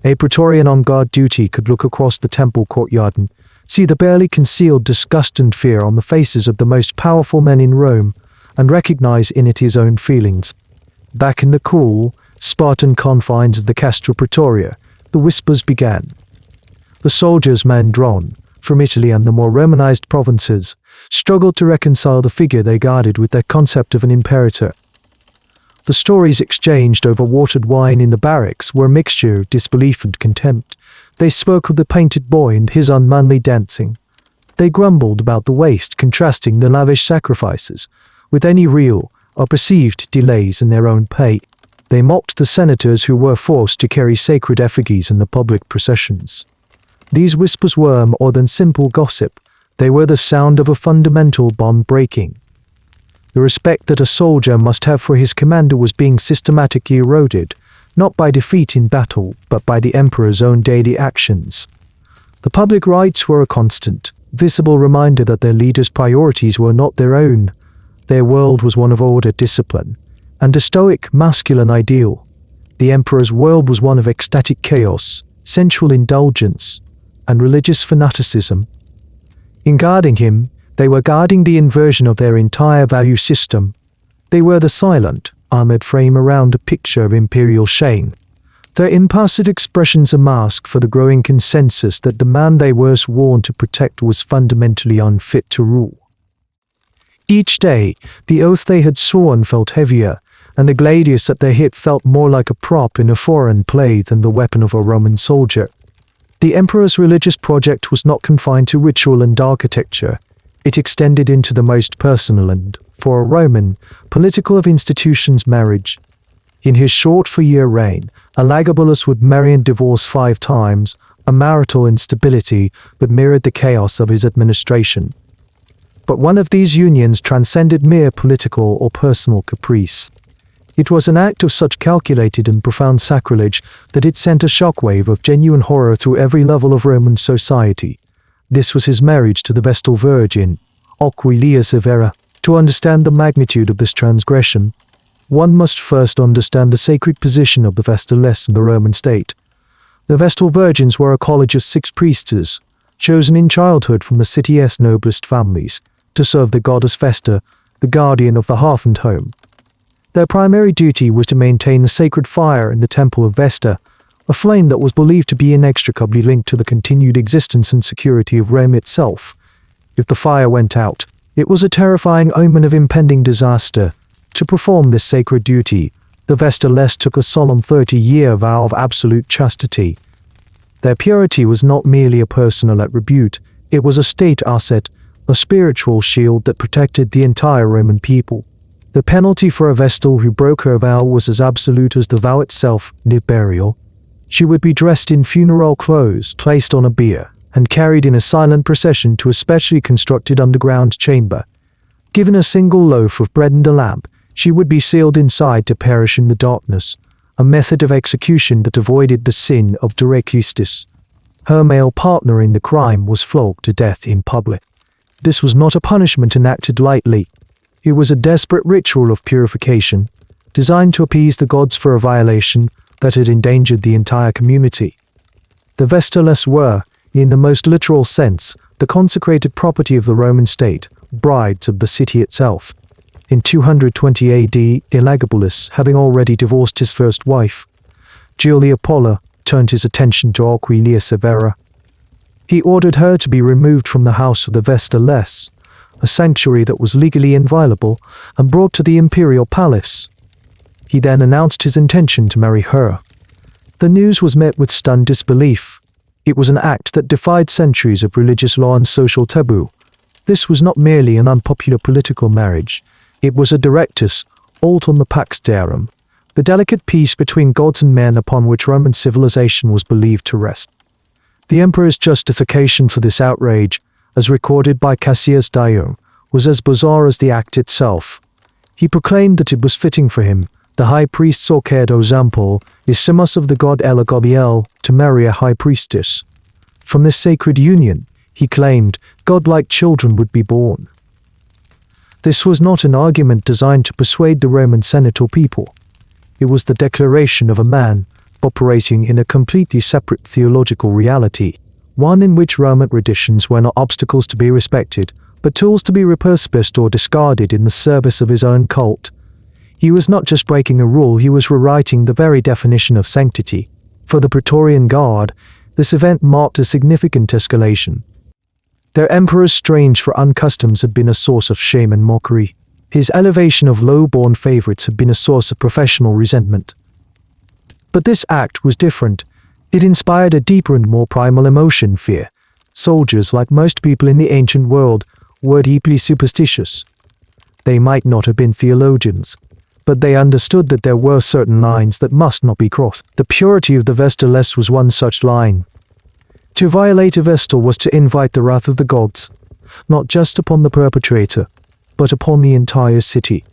A Praetorian on guard duty could look across the temple courtyard and see the barely concealed disgust and fear on the faces of the most powerful men in Rome, and recognize in it his own feelings. Back in the cool, Spartan confines of the Castra Praetoria, the whispers began. The soldiers, men drawn from Italy and the more Romanized provinces, struggled to reconcile the figure they guarded with their concept of an imperator. The stories exchanged over watered wine in the barracks were a mixture of disbelief and contempt. They spoke of the painted boy and his unmanly dancing. They grumbled about the waste, contrasting the lavish sacrifices with any real or perceived delays in their own pay. They mocked the senators who were forced to carry sacred effigies in the public processions. These whispers were more than simple gossip. They were the sound of a fundamental bond breaking. The respect that a soldier must have for his commander was being systematically eroded, not by defeat in battle, but by the emperor's own daily actions. The public rites were a constant, visible reminder that their leaders' priorities were not their own. Their world was one of order, discipline, and a stoic, masculine ideal. The emperor's world was one of ecstatic chaos, sensual indulgence, and religious fanaticism. In guarding him, they were guarding the inversion of their entire value system. They were the silent, armored frame around a picture of imperial shame. Their impassive expressions a mask for the growing consensus that the man they were sworn to protect was fundamentally unfit to rule. Each day, the oath they had sworn felt heavier, and the gladius at their hip felt more like a prop in a foreign play than the weapon of a Roman soldier. The emperor's religious project was not confined to ritual and architecture. It extended into the most personal and, for a Roman, political of institutions, marriage. In his short 4-year reign, Elagabalus would marry and divorce 5 times, a marital instability that mirrored the chaos of his administration. But one of these unions transcended mere political or personal caprice. It was an act of such calculated and profound sacrilege that it sent a shockwave of genuine horror through every level of Roman society. This was his marriage to the Vestal Virgin, Aquilia Severa. To understand the magnitude of this transgression, one must first understand the sacred position of the Vestales in the Roman state. The Vestal Virgins were a college of 6 priestesses, chosen in childhood from the city's noblest families, to serve the goddess Vesta, the guardian of the hearth and home. Their primary duty was to maintain the sacred fire in the temple of Vesta, a flame that was believed to be inextricably linked to the continued existence and security of Rome itself. If the fire went out, it was a terrifying omen of impending disaster. To perform this sacred duty, the Vestales took a solemn 30-year vow of absolute chastity. Their purity was not merely a personal attribute, it was a state asset, a spiritual shield that protected the entire Roman people. The penalty for a Vestal who broke her vow was as absolute as the vow itself, imperial. She would be dressed in funeral clothes, placed on a bier, and carried in a silent procession to a specially constructed underground chamber. Given a single loaf of bread and a lamp, she would be sealed inside to perish in the darkness, a method of execution that avoided the sin of direct justice. Her male partner in the crime was flogged to death in public. This was not a punishment enacted lightly. It was a desperate ritual of purification, designed to appease the gods for a violation that had endangered the entire community. The Vestales were, in the most literal sense, the consecrated property of the Roman state, brides of the city itself. In 220 AD, Elagabalus, having already divorced his first wife, Julia Polla, turned his attention to Aquilia Severa. He ordered her to be removed from the house of the Vestales, a sanctuary that was legally inviolable, and brought to the imperial palace. He then announced his intention to marry her. The news was met with stunned disbelief. It was an act that defied centuries of religious law and social taboo. This was not merely an unpopular political marriage. It was a directus, alt on the pax terram, the delicate peace between gods and men upon which Roman civilization was believed to rest. The emperor's justification for this outrage, as recorded by Cassius Dio, was as bizarre as the act itself. He proclaimed that it was fitting for him, the high priest Sorcedo Zampol, Isimus of the god Elagabalus, to marry a high priestess. From this sacred union, he claimed, godlike children would be born. This was not an argument designed to persuade the Roman Senate or people. It was the declaration of a man operating in a completely separate theological reality, one in which Roman traditions were not obstacles to be respected, but tools to be repurposed or discarded in the service of his own cult. He was not just breaking a rule, he was rewriting the very definition of sanctity. For the Praetorian Guard, this event marked a significant escalation. Their emperor's strange for uncustoms had been a source of shame and mockery. His elevation of low-born favorites had been a source of professional resentment. But this act was different. It inspired a deeper and more primal emotion, fear. Soldiers, like most people in the ancient world, were deeply superstitious. They might not have been theologians, but they understood that there were certain lines that must not be crossed. The purity of the Vestales was one such line. To violate a Vestal was to invite the wrath of the gods, not just upon the perpetrator, but upon the entire city.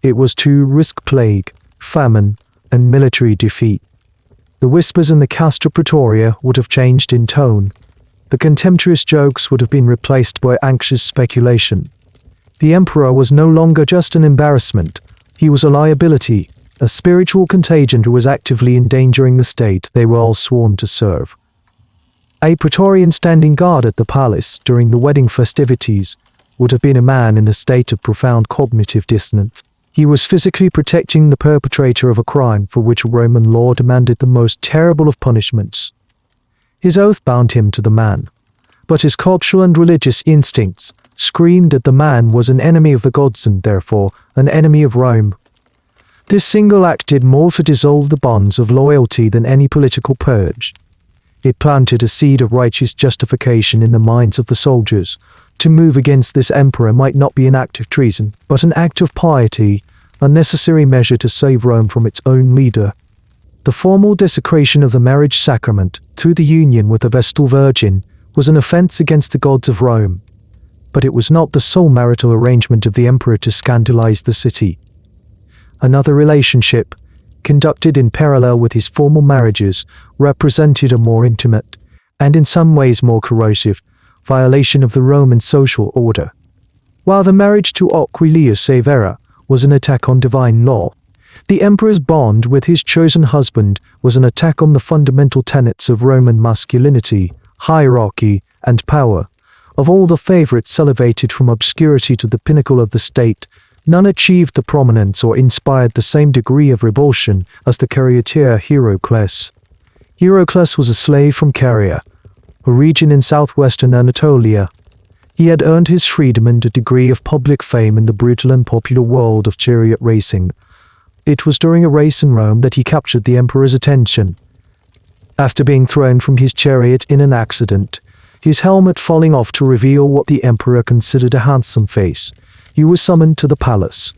It was to risk plague, famine, and military defeat. The whispers in the Castra Praetoria would have changed in tone. The contemptuous jokes would have been replaced by anxious speculation. The emperor was no longer just an embarrassment. He was a liability, a spiritual contagion who was actively endangering the state they were all sworn to serve. A Praetorian standing guard at the palace during the wedding festivities would have been a man in a state of profound cognitive dissonance. He was physically protecting the perpetrator of a crime for which Roman law demanded the most terrible of punishments. His oath bound him to the man, but his cultural and religious instincts screamed that the man was an enemy of the gods and therefore an enemy of Rome. This single act did more to dissolve the bonds of loyalty than any political purge. It planted a seed of righteous justification in the minds of the soldiers. To move against this emperor might not be an act of treason, but an act of piety, a necessary measure to save Rome from its own leader. The formal desecration of the marriage sacrament, through the union with the Vestal Virgin, was an offense against the gods of Rome. But it was not the sole marital arrangement of the emperor to scandalize the city. Another relationship, conducted in parallel with his formal marriages, represented a more intimate, and in some ways more corrosive, violation of the Roman social order. While the marriage to Aquileia Severa was an attack on divine law, the emperor's bond with his chosen husband was an attack on the fundamental tenets of Roman masculinity, hierarchy, and power. Of all the favorites elevated from obscurity to the pinnacle of the state, none achieved the prominence or inspired the same degree of revulsion as the charioteer Heracles. Heracles was a slave from Caria, a region in southwestern Anatolia. He had earned his freedom and a degree of public fame in the brutal and popular world of chariot racing. It was during a race in Rome that he captured the emperor's attention. After being thrown from his chariot in an accident, his helmet falling off to reveal what the emperor considered a handsome face, he was summoned to the palace.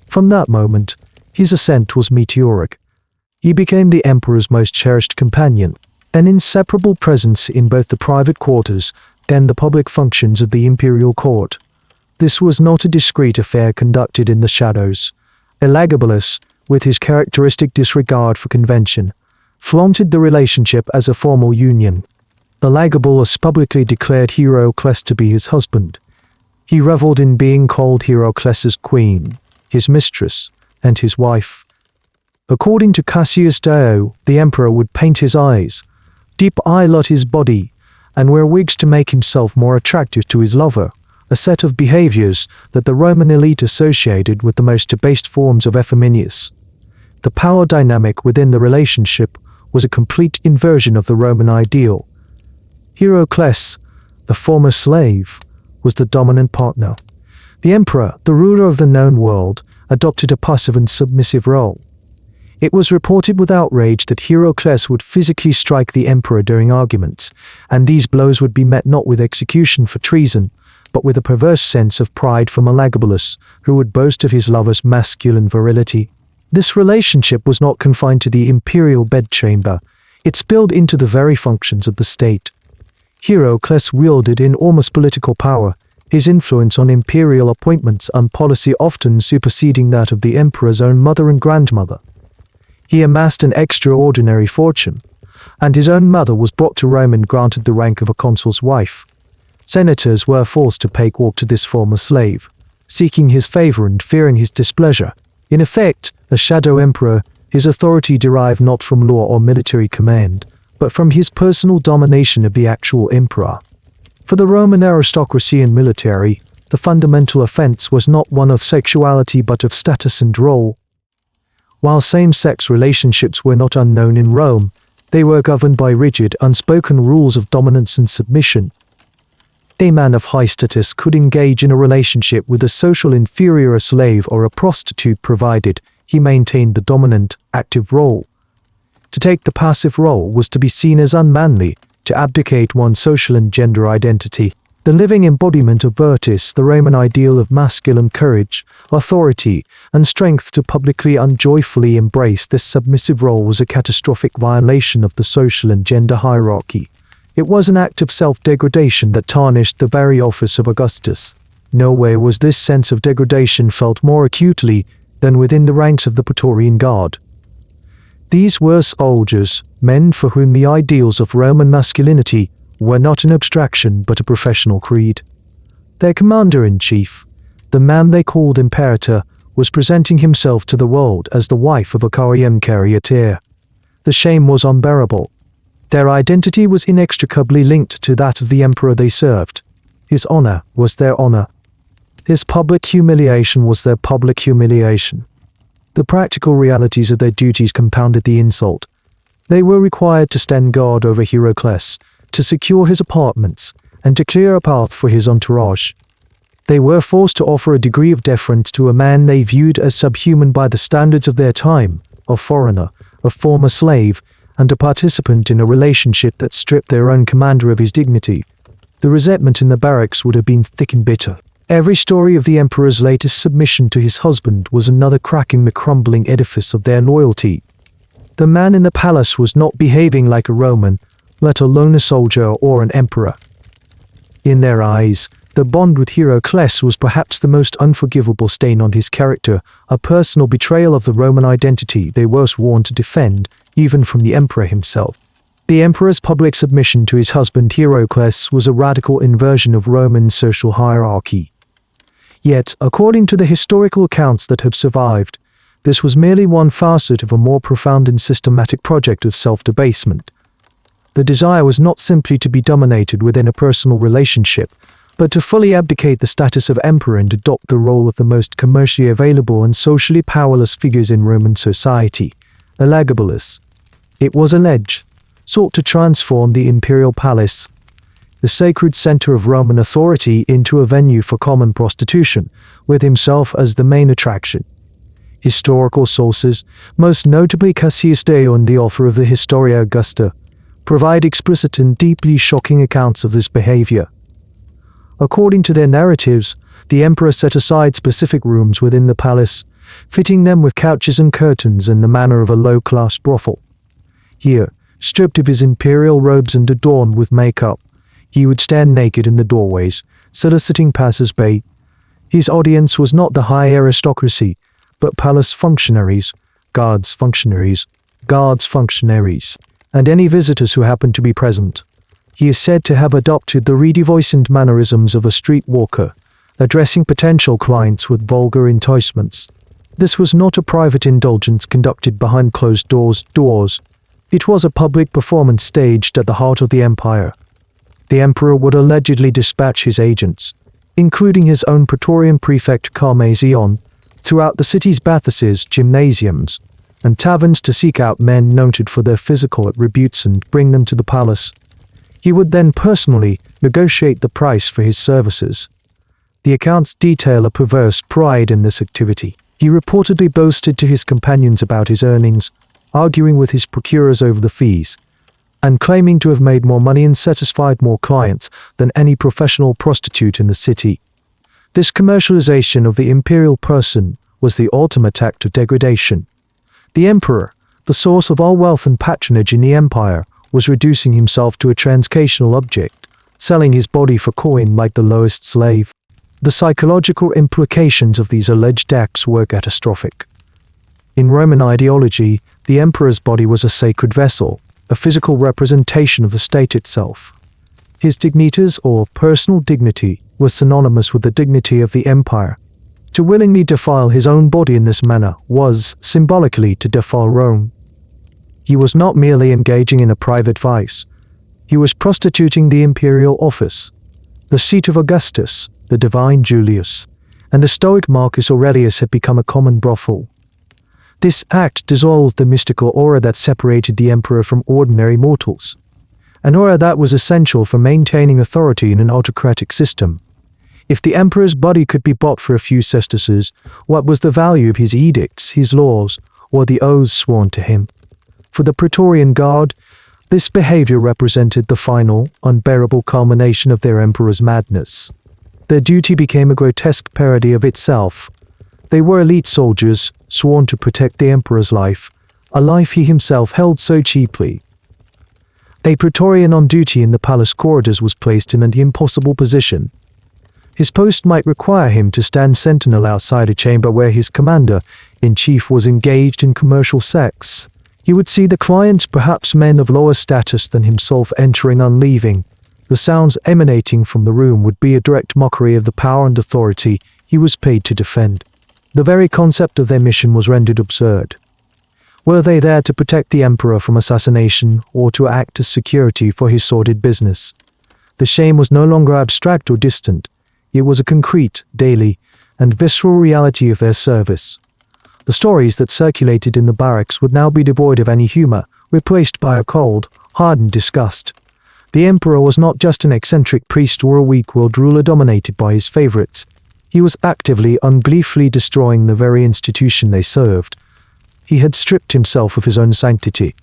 From that moment, his ascent was meteoric. He became the emperor's most cherished companion, an inseparable presence in both the private quarters and the public functions of the imperial court. This was not a discreet affair conducted in the shadows. Elagabalus, with his characteristic disregard for convention, flaunted the relationship as a formal union. Elagabalus publicly declared Heracles to be his husband. He reveled in being called Heracles's queen, his mistress, and his wife. According to Cassius Dio, the emperor would paint his eyes, deep eyelot his body, and wear wigs to make himself more attractive to his lover, a set of behaviors that the Roman elite associated with the most debased forms of effeminacy. The power dynamic within the relationship was a complete inversion of the Roman ideal. Heracles, the former slave, was the dominant partner. The emperor, the ruler of the known world, adopted a passive and submissive role. It was reported with outrage that Heracles would physically strike the emperor during arguments, and these blows would be met not with execution for treason, but with a perverse sense of pride from Elagabalus, who would boast of his lover's masculine virility. This relationship was not confined to the imperial bedchamber. It spilled into the very functions of the state. Heracles wielded enormous political power, his influence on imperial appointments and policy often superseding that of the emperor's own mother and grandmother. He amassed an extraordinary fortune, and his own mother was brought to Rome and granted the rank of a consul's wife. Senators were forced to pay court to this former slave, seeking his favor and fearing his displeasure. In effect, a shadow emperor, his authority derived not from law or military command, but from his personal domination of the actual emperor. For the Roman aristocracy and military, the fundamental offense was not one of sexuality but of status and role. While same-sex relationships were not unknown in Rome, they were governed by rigid, unspoken rules of dominance and submission. A man of high status could engage in a relationship with a social inferior, a slave or a prostitute, provided he maintained the dominant, active role. To take the passive role was to be seen as unmanly, to abdicate one's social and gender identity. The living embodiment of virtus, the Roman ideal of masculine courage, authority, and strength to publicly and joyfully embrace this submissive role was a catastrophic violation of the social and gender hierarchy. It was an act of self-degradation that tarnished the very office of Augustus. Nowhere was this sense of degradation felt more acutely than within the ranks of the Praetorian Guard. These were soldiers, men for whom the ideals of Roman masculinity were not an abstraction but a professional creed. Their commander-in-chief, the man they called imperator, was presenting himself to the world as the wife of a Carian charioteer. The shame was unbearable. Their identity was inextricably linked to that of the emperor they served. His honor was their honor. His public humiliation was their public humiliation. The practical realities of their duties compounded the insult. They were required to stand guard over Heracles, to secure his apartments, and to clear a path for his entourage. They were forced to offer a degree of deference to a man they viewed as subhuman by the standards of their time, a foreigner, a former slave, and a participant in a relationship that stripped their own commander of his dignity. The resentment in the barracks would have been thick and bitter. Every story of the emperor's latest submission to his husband was another crack in the crumbling edifice of their loyalty. The man in the palace was not behaving like a Roman, let alone a soldier or an emperor. In their eyes, The bond with Heracles was perhaps the most unforgivable stain on his character, a personal betrayal of the Roman identity they were sworn to defend, even from the emperor himself. The emperor's public submission to his husband Heracles was a radical inversion of Roman social hierarchy. Yet, according to the historical accounts that have survived, this was merely one facet of a more profound and systematic project of self-debasement. The desire was not simply to be dominated within a personal relationship, but to fully abdicate the status of emperor and adopt the role of the most commercially available and socially powerless figures in Roman society. Elagabalus, it was alleged, sought to transform the imperial palace, the sacred center of Roman authority, into a venue for common prostitution, with himself as the main attraction. Historical sources, most notably Cassius Dio and the author of the Historia Augusta, provide explicit and deeply shocking accounts of this behavior. According to their narratives, the emperor set aside specific rooms within the palace, fitting them with couches and curtains in the manner of a low-class brothel. Here, stripped of his imperial robes and adorned with makeup, he would stand naked in the doorways, soliciting passers-by. His audience was not the high aristocracy, but palace functionaries, guards, and any visitors who happened to be present. He is said to have adopted the reedy voice and mannerisms of a street walker, addressing potential clients with vulgar enticements. This was not a private indulgence conducted behind closed doors. It was a public performance staged at the heart of the empire. The emperor would allegedly dispatch his agents, including his own Praetorian prefect Carmazion, throughout the city's bathhouses, gymnasiums, and taverns to seek out men noted for their physical attributes and bring them to the palace. He would then personally negotiate the price for his services. The accounts detail a perverse pride in this activity. He reportedly boasted to his companions about his earnings, arguing with his procurers over the fees, and claiming to have made more money and satisfied more clients than any professional prostitute in the city. This commercialization of the imperial person was the ultimate act of degradation. The emperor, the source of all wealth and patronage in the empire, was reducing himself to a transactional object, selling his body for coin like the lowest slave. The psychological implications of these alleged acts were catastrophic. In Roman ideology, the emperor's body was a sacred vessel, a physical representation of the state itself. His dignitas, or personal dignity, was synonymous with the dignity of the empire. To willingly defile his own body in this manner was, symbolically, to defile Rome. He was not merely engaging in a private vice. He was prostituting the imperial office, the seat of Augustus, the divine Julius, and the stoic Marcus Aurelius had become a common brothel. This act dissolved the mystical aura that separated the emperor from ordinary mortals, an aura that was essential for maintaining authority in an autocratic system. If the emperor's body could be bought for a few sesterces, what was the value of his edicts, his laws, or the oaths sworn to him? For the Praetorian Guard, this behavior represented the final, unbearable culmination of their emperor's madness. Their duty became a grotesque parody of itself. They were elite soldiers, sworn to protect the emperor's life, a life he himself held so cheaply. A Praetorian on duty in the palace corridors was placed in an impossible position. His post might require him to stand sentinel outside a chamber where his commander-in-chief was engaged in commercial sex. He would see the clients, perhaps men of lower status than himself, entering and leaving. The sounds emanating from the room would be a direct mockery of the power and authority he was paid to defend. The very concept of their mission was rendered absurd. Were they there to protect the emperor from assassination or to act as security for his sordid business? The shame was no longer abstract or distant. It was a concrete, daily, and visceral reality of their service. The stories that circulated in the barracks would now be devoid of any humor, replaced by a cold, hardened disgust. The emperor was not just an eccentric priest or a weak-willed ruler dominated by his favorites. He was actively, ungleefully destroying the very institution they served. He had stripped himself of his own sanctity.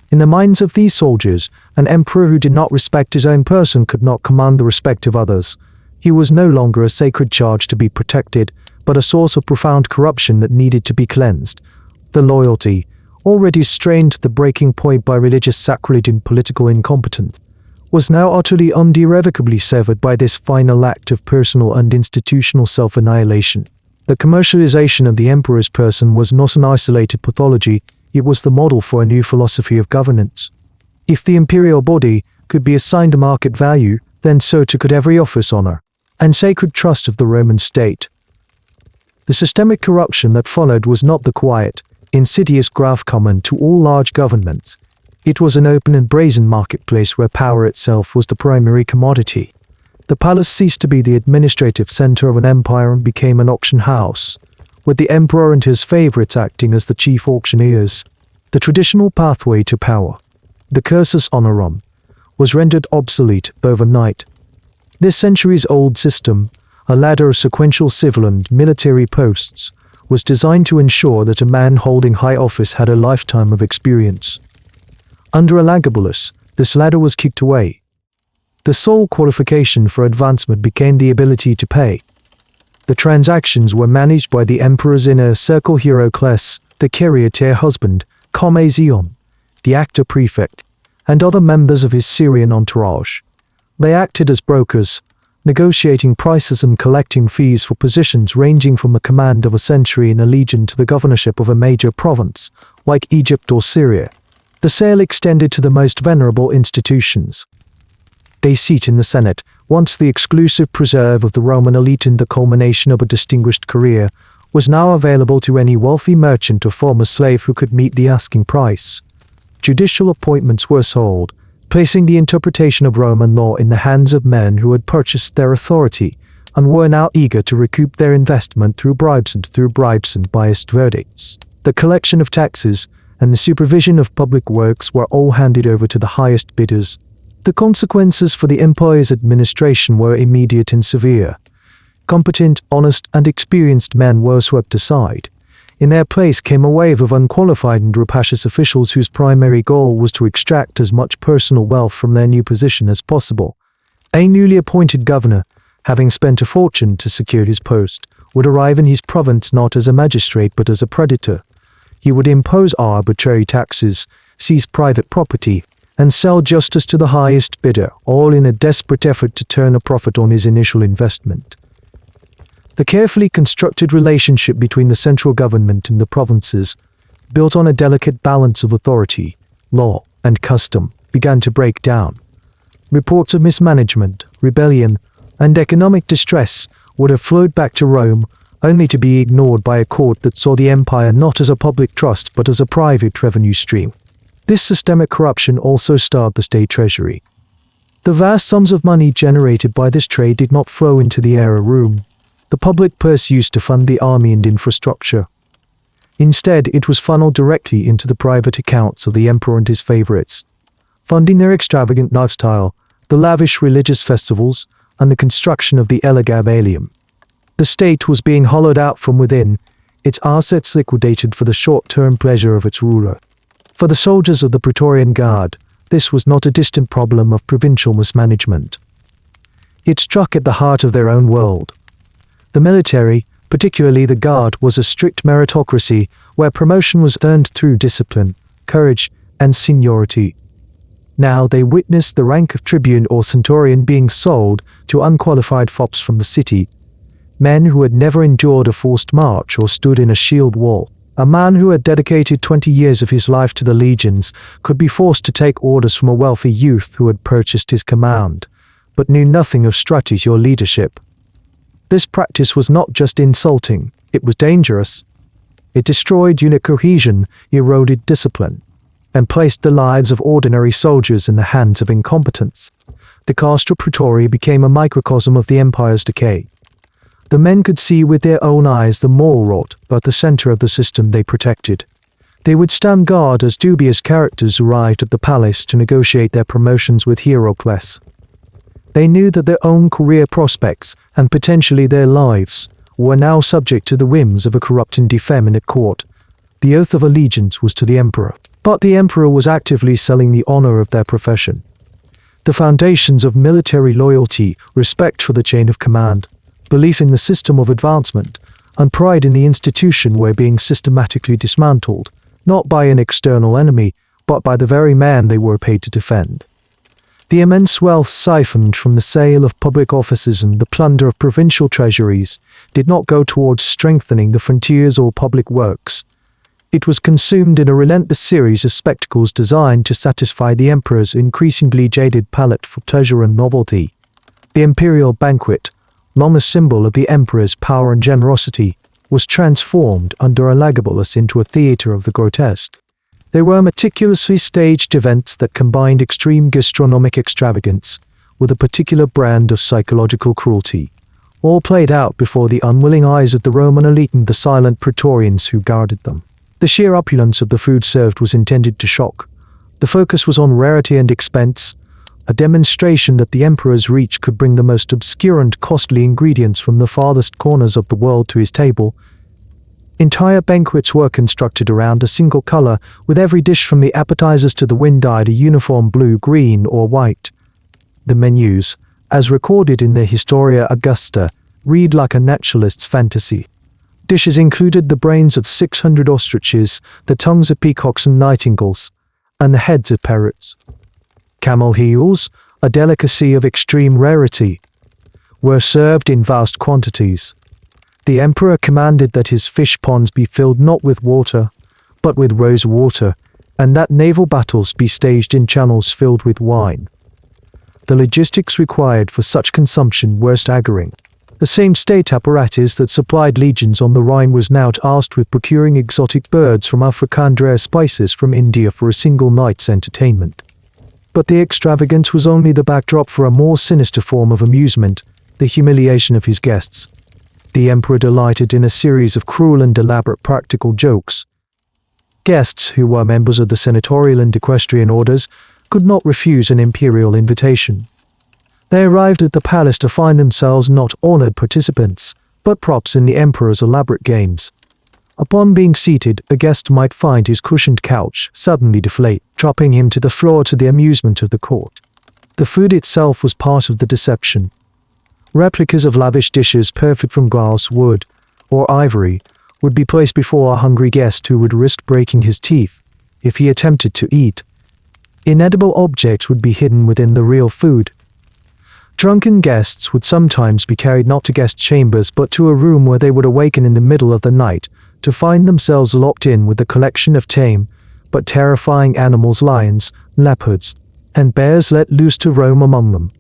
In the minds of these soldiers, an emperor who did not respect his own person could not command the respect of others. He was no longer a sacred charge to be protected, but a source of profound corruption that needed to be cleansed. The loyalty, already strained to the breaking point by religious sacrilege and political incompetence, was now utterly irrevocably severed by this final act of personal and institutional self-annihilation. The commercialization of the emperor's person was not an isolated pathology, it was the model for a new philosophy of governance. If the imperial body could be assigned a market value, then so too could every office, honor, and sacred trust of the Roman state. The systemic corruption that followed was not the quiet, insidious graft common to all large governments. It was an open and brazen marketplace where power itself was the primary commodity. The palace ceased to be the administrative center of an empire and became an auction house, with the emperor and his favorites acting as the chief auctioneers. The traditional pathway to power, the cursus honorum, was rendered obsolete overnight. This centuries-old system, a ladder of sequential civil and military posts, was designed to ensure that a man holding high office had a lifetime of experience. Under Elagabalus, this ladder was kicked away. The sole qualification for advancement became the ability to pay. The transactions were managed by the emperor's inner circle Heracles, the charioteer husband, Zion, the actor prefect, and other members of his Syrian entourage. They acted as brokers, negotiating prices and collecting fees for positions ranging from the command of a century in a legion to the governorship of a major province, like Egypt or Syria. The sale extended to the most venerable institutions. A seat in the Senate, once the exclusive preserve of the Roman elite and the culmination of a distinguished career, was now available to any wealthy merchant or former slave who could meet the asking price. Judicial appointments were sold, placing the interpretation of Roman law in the hands of men who had purchased their authority and were now eager to recoup their investment through bribes and biased verdicts. The collection of taxes and the supervision of public works were all handed over to the highest bidders. The consequences for the empire's administration were immediate and severe. Competent, honest, and experienced men were swept aside. In their place came a wave of unqualified and rapacious officials whose primary goal was to extract as much personal wealth from their new position as possible. A newly appointed governor, having spent a fortune to secure his post, would arrive in his province not as a magistrate but as a predator. He would impose arbitrary taxes, seize private property, and sell justice to the highest bidder, all in a desperate effort to turn a profit on his initial investment. The carefully constructed relationship between the central government and the provinces, built on a delicate balance of authority, law, and custom, began to break down. Reports of mismanagement, rebellion, and economic distress would have flowed back to Rome, only to be ignored by a court that saw the empire not as a public trust but as a private revenue stream. This systemic corruption also starred the state treasury. The vast sums of money generated by this trade did not flow into the era room, the public purse used to fund the army and infrastructure. Instead, it was funneled directly into the private accounts of the emperor and his favorites, funding their extravagant lifestyle, the lavish religious festivals, and the construction of the Elagabalus. The state was being hollowed out from within, its assets liquidated for the short-term pleasure of its ruler. For the soldiers of the Praetorian Guard, this was not a distant problem of provincial mismanagement. It struck at the heart of their own world. The military, particularly the Guard, was a strict meritocracy where promotion was earned through discipline, courage, and seniority. Now they witnessed the rank of tribune or centurion being sold to unqualified fops from the city, men who had never endured a forced march or stood in a shield wall. A man who had dedicated 20 years of his life to the legions could be forced to take orders from a wealthy youth who had purchased his command, but knew nothing of strategy or leadership. This practice was not just insulting, it was dangerous. It destroyed unit cohesion, eroded discipline, and placed the lives of ordinary soldiers in the hands of incompetents. The Castra Praetoria became a microcosm of the empire's decay. The men could see with their own eyes the moral rot at the center of the system they protected. They would stand guard as dubious characters arrived at the palace to negotiate their promotions with Heracles. They knew that their own career prospects, and potentially their lives, were now subject to the whims of a corrupt and effeminate court. The oath of allegiance was to the emperor, but the emperor was actively selling the honor of their profession. The foundations of military loyalty, respect for the chain of command, belief in the system of advancement, and pride in the institution were being systematically dismantled, not by an external enemy, but by the very man they were paid to defend. The immense wealth siphoned from the sale of public offices and the plunder of provincial treasuries did not go towards strengthening the frontiers or public works. It was consumed in a relentless series of spectacles designed to satisfy the emperor's increasingly jaded palate for pleasure and novelty. The imperial banquet, long a symbol of the emperor's power and generosity, was transformed under Elagabalus into a theatre of the grotesque. They were meticulously staged events that combined extreme gastronomic extravagance with a particular brand of psychological cruelty, all played out before the unwilling eyes of the Roman elite and the silent Praetorians who guarded them. The sheer opulence of the food served was intended to shock. The focus was on rarity and expense, a demonstration that the emperor's reach could bring the most obscure and costly ingredients from the farthest corners of the world to his table. Entire banquets were constructed around a single color, with every dish from the appetizers to the wind dyed a uniform blue, green, or white. The menus, as recorded in the Historia Augusta, read like a naturalist's fantasy. Dishes included the brains of 600 ostriches, the tongues of peacocks and nightingales, and the heads of parrots. Camel heels, a delicacy of extreme rarity, were served in vast quantities. The emperor commanded that his fish ponds be filled not with water, but with rose water, and that naval battles be staged in channels filled with wine. The logistics required for such consumption were staggering. The same state apparatus that supplied legions on the Rhine was now tasked with procuring exotic birds from Africa and rare spices from India for a single night's entertainment. But the extravagance was only the backdrop for a more sinister form of amusement, the humiliation of his guests. The emperor delighted in a series of cruel and elaborate practical jokes. Guests who were members of the senatorial and equestrian orders could not refuse an imperial invitation. They arrived at the palace to find themselves not honored participants, but props in the emperor's elaborate games. Upon being seated, a guest might find his cushioned couch suddenly deflate, dropping him to the floor to the amusement of the court. The food itself was part of the deception. Replicas of lavish dishes perfect from glass, wood, or ivory would be placed before a hungry guest who would risk breaking his teeth if he attempted to eat. Inedible objects would be hidden within the real food. Drunken guests would sometimes be carried not to guest chambers but to a room where they would awaken in the middle of the night to find themselves locked in with a collection of tame but terrifying animals, lions, leopards, and bears let loose to roam among them.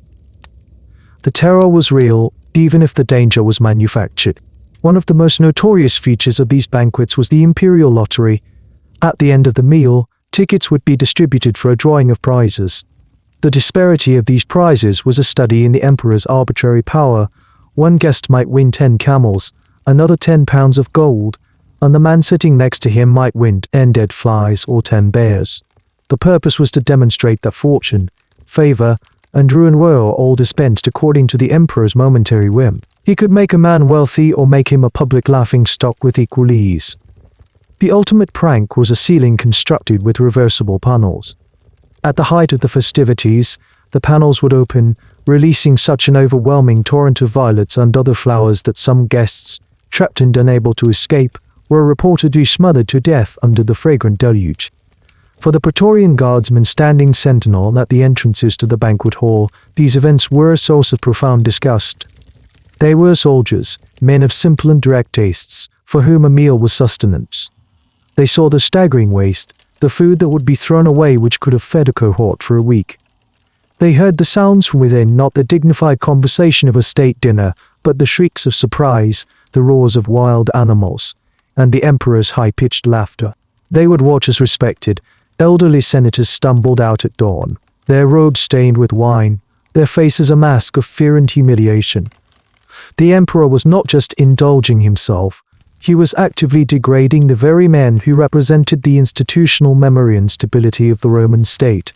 The terror was real, even if the danger was manufactured. One of the most notorious features of these banquets was the imperial lottery. At the end of the meal, tickets would be distributed for a drawing of prizes. The disparity of these prizes was a study in the emperor's arbitrary power. One guest might win 10 camels, another 10 pounds of gold, and the man sitting next to him might win 10 dead flies or 10 bears. The purpose was to demonstrate that fortune, favor, and ruin were all dispensed according to the emperor's momentary whim. He could make a man wealthy or make him a public laughing-stock with equal ease. The ultimate prank was a ceiling constructed with reversible panels. At the height of the festivities, the panels would open, releasing such an overwhelming torrent of violets and other flowers that some guests, trapped and unable to escape, were reportedly smothered to death under the fragrant deluge. For the Praetorian Guardsmen standing sentinel at the entrances to the banquet hall, these events were a source of profound disgust. They were soldiers, men of simple and direct tastes, for whom a meal was sustenance. They saw the staggering waste, the food that would be thrown away which could have fed a cohort for a week. They heard the sounds from within, not the dignified conversation of a state dinner, but the shrieks of surprise, the roars of wild animals, and the emperor's high-pitched laughter. They would watch as respected, elderly senators stumbled out at dawn, their robes stained with wine, their faces a mask of fear and humiliation. The emperor was not just indulging himself, he was actively degrading the very men who represented the institutional memory and stability of the Roman state.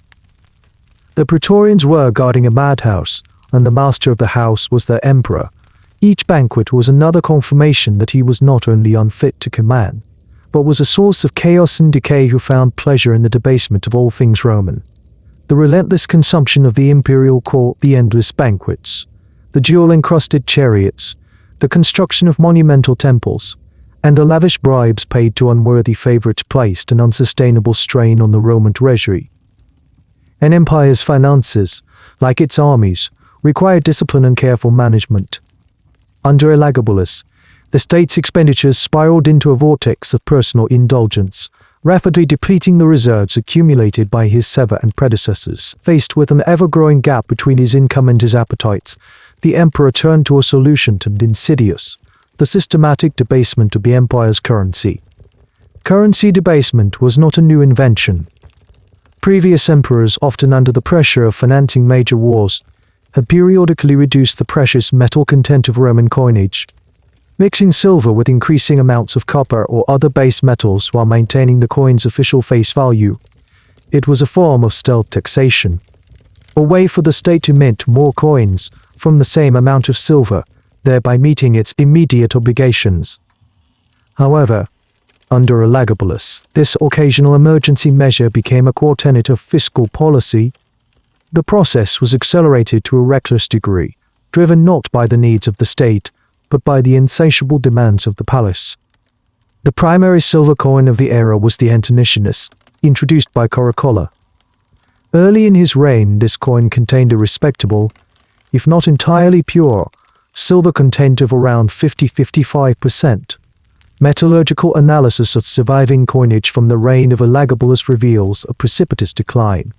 The Praetorians were guarding a madhouse, and the master of the house was their emperor. Each banquet was another confirmation that he was not only unfit to command, but was a source of chaos and decay who found pleasure in the debasement of all things Roman. The relentless consumption of the imperial court, the endless banquets, the jewel-encrusted chariots, the construction of monumental temples, and the lavish bribes paid to unworthy favorites placed an unsustainable strain on the Roman treasury. An empire's finances, like its armies, required discipline and careful management. Under Elagabalus, the state's expenditures spiraled into a vortex of personal indulgence, rapidly depleting the reserves accumulated by his Sever predecessors. Faced with an ever-growing gap between his income and his appetites, the emperor turned to a solution to the insidious, the systematic debasement of the empire's currency. Currency debasement was not a new invention. Previous emperors, often under the pressure of financing major wars, had periodically reduced the precious metal content of Roman coinage, mixing silver with increasing amounts of copper or other base metals while maintaining the coin's official face value. It was a form of stealth taxation, a way for the state to mint more coins from the same amount of silver, thereby meeting its immediate obligations. However, under Elagabalus, this occasional emergency measure became a core tenet of fiscal policy. The process was accelerated to a reckless degree, driven not by the needs of the state, but by the insatiable demands of the palace. The primary silver coin of the era was the Antoninus, introduced by Chronicles. Early in his reign, this coin contained a respectable, if not entirely pure, silver content of around 50–55%. Metallurgical analysis of surviving coinage from the reign of Elagabalus reveals a precipitous decline.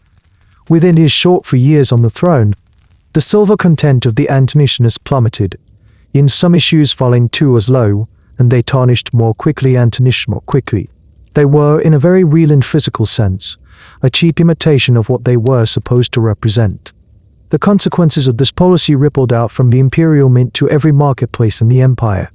Within his short 4 years on the throne, the silver content of the Antoninus plummeted, in some issues falling to as low, and they tarnished more quickly. More quickly. They were, in a very real and physical sense, a cheap imitation of what they were supposed to represent. The consequences of this policy rippled out from the imperial mint to every marketplace in the empire.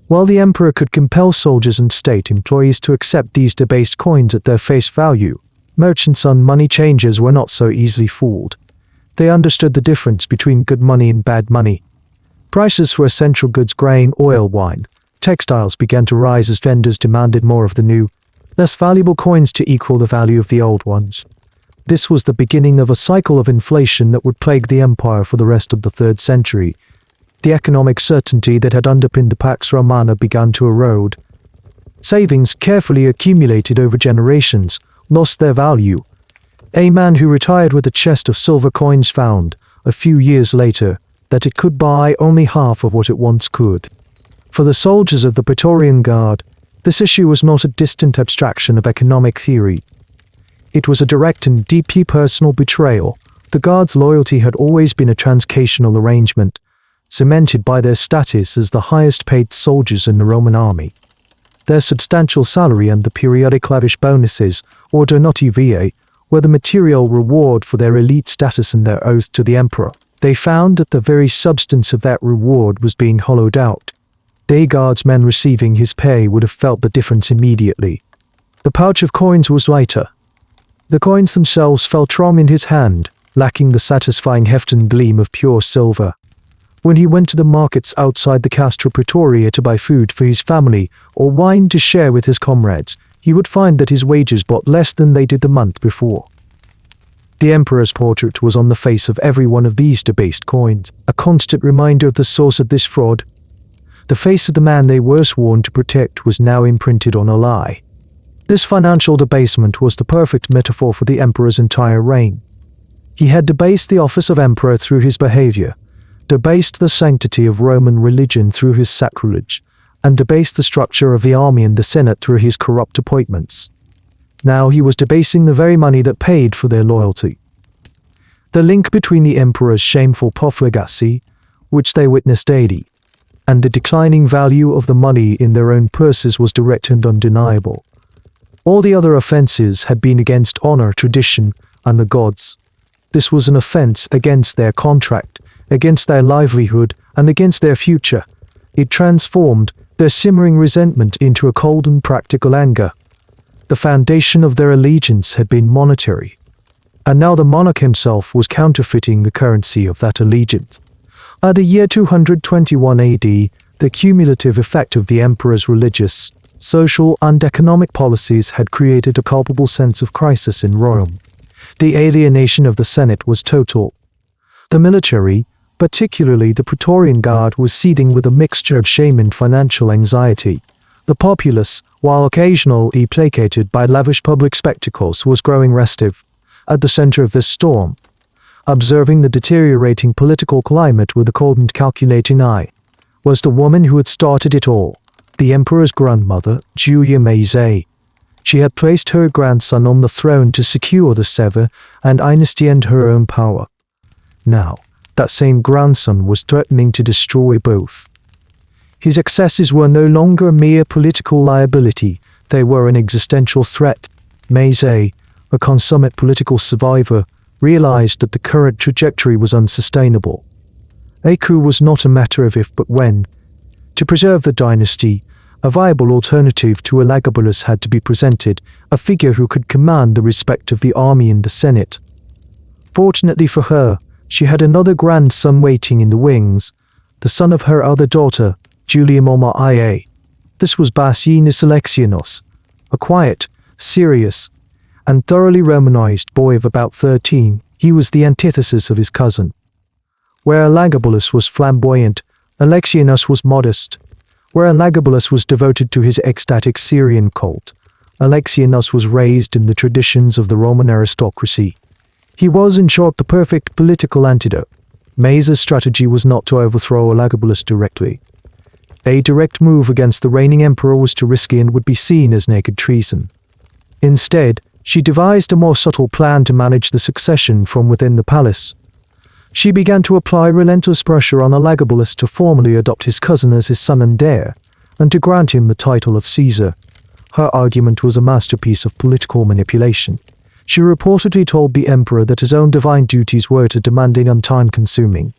While the emperor could compel soldiers and state employees to accept these debased coins at their face value, merchants and money changers were not so easily fooled. They understood the difference between good money and bad money. Prices for essential goods, grain, oil, wine, textiles began to rise as vendors demanded more of the new, less valuable coins to equal the value of the old ones. This was the beginning of a cycle of inflation that would plague the empire for the rest of the 3rd century. The economic certainty that had underpinned the Pax Romana began to erode. Savings, carefully accumulated over generations, lost their value. A man who retired with a chest of silver coins found, a few years later, that it could buy only half of what it once could. For the soldiers of the Praetorian Guard, this issue was not a distant abstraction of economic theory. It was a direct and deeply personal betrayal. The Guard's loyalty had always been a transactional arrangement, cemented by their status as the highest-paid soldiers in the Roman army. Their substantial salary and the periodic lavish bonuses, or donati viae, were the material reward for their elite status and their oath to the emperor. They found that the very substance of that reward was being hollowed out. The guardsman receiving his pay would have felt the difference immediately. The pouch of coins was lighter. The coins themselves felt firm in his hand, lacking the satisfying heft and gleam of pure silver. When he went to the markets outside the Castra Praetoria to buy food for his family or wine to share with his comrades, he would find that his wages bought less than they did the month before. The emperor's portrait was on the face of every one of these debased coins, a constant reminder of the source of this fraud. The face of the man they were sworn to protect was now imprinted on a lie. This financial debasement was the perfect metaphor for the emperor's entire reign. He had debased the office of emperor through his behavior, debased the sanctity of Roman religion through his sacrilege, and debased the structure of the army and the Senate through his corrupt appointments. Now he was debasing the very money that paid for their loyalty. The link between the emperor's shameful profligacy, which they witnessed daily, and the declining value of the money in their own purses was direct and undeniable. All the other offenses had been against honor, tradition, and the gods. This was an offense against their contract, against their livelihood, and against their future. It transformed their simmering resentment into a cold and practical anger. The foundation of their allegiance had been monetary, and now the monarch himself was counterfeiting the currency of that allegiance. At the year 221 AD, the cumulative effect of the emperor's religious, social, and economic policies had created a palpable sense of crisis in Rome. The alienation of the Senate was total. The military, particularly the Praetorian Guard, was seething with a mixture of shame and financial anxiety. The populace, while occasionally placated by lavish public spectacles, was growing restive. At the center of this storm, observing the deteriorating political climate with a cold and calculating eye, was the woman who had started it all, the emperor's grandmother, Julia Maizei. She had placed her grandson on the throne to secure the Sever and dynasty and her own power. Now, that same grandson was threatening to destroy both. His excesses were no longer a mere political liability, they were an existential threat. Maizei, a consummate political survivor, realized that the current trajectory was unsustainable. A coup was not a matter of if but when. To preserve the dynasty, a viable alternative to Elagabalus had to be presented, a figure who could command the respect of the army and the Senate. Fortunately for her, she had another grandson waiting in the wings, the son of her other daughter, Julia Mama Ia. This was Bassianus Alexianos, a quiet, serious, and thoroughly Romanized boy of about 13. He was the antithesis of his cousin. Where Elagabalus was flamboyant, Alexianos was modest. Where Elagabalus was devoted to his ecstatic Syrian cult, Alexianos was raised in the traditions of the Roman aristocracy. He was, in short, the perfect political antidote. Maizei's strategy was not to overthrow Elagabalus directly. A direct move against the reigning emperor was too risky and would be seen as naked treason. Instead, she devised a more subtle plan to manage the succession from within the palace. She began to apply relentless pressure on Elagabalus to formally adopt his cousin as his son and heir, and to grant him the title of Caesar. Her argument was a masterpiece of political manipulation. She reportedly told the emperor that his own divine duties were too demanding and time-consuming.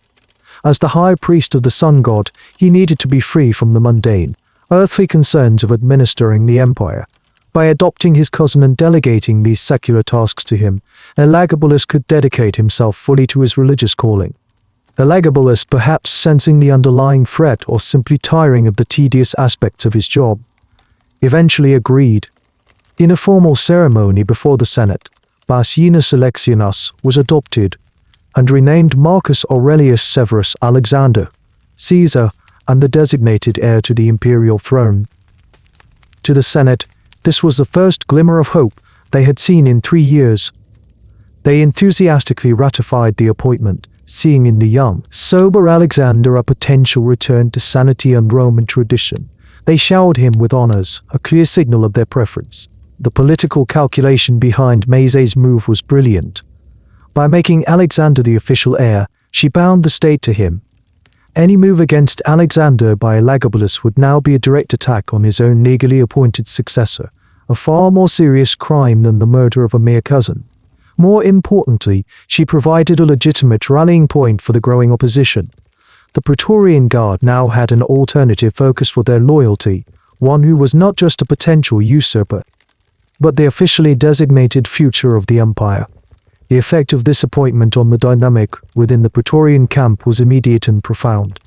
As the high priest of the sun god, he needed to be free from the mundane, earthly concerns of administering the empire. By adopting his cousin and delegating these secular tasks to him, Elagabalus could dedicate himself fully to his religious calling. Elagabalus, perhaps sensing the underlying threat or simply tiring of the tedious aspects of his job, eventually agreed. In a formal ceremony before the Senate, Bassianus Alexianos was adopted and renamed Marcus Aurelius Severus Alexander, Caesar, and the designated heir to the imperial throne. To the Senate, this was the first glimmer of hope they had seen in 3 years. They enthusiastically ratified the appointment, seeing in the young, sober Alexander a potential return to sanity and Roman tradition. They showered him with honors, a clear signal of their preference. The political calculation behind Maizei's move was brilliant. By making Alexander the official heir, she bound the state to him. Any move against Alexander by Elagabalus would now be a direct attack on his own legally appointed successor, a far more serious crime than the murder of a mere cousin. More importantly, she provided a legitimate rallying point for the growing opposition. The Praetorian Guard now had an alternative focus for their loyalty, one who was not just a potential usurper, but the officially designated future of the empire. The effect of this appointment on the dynamic within the Praetorian camp was immediate and profound.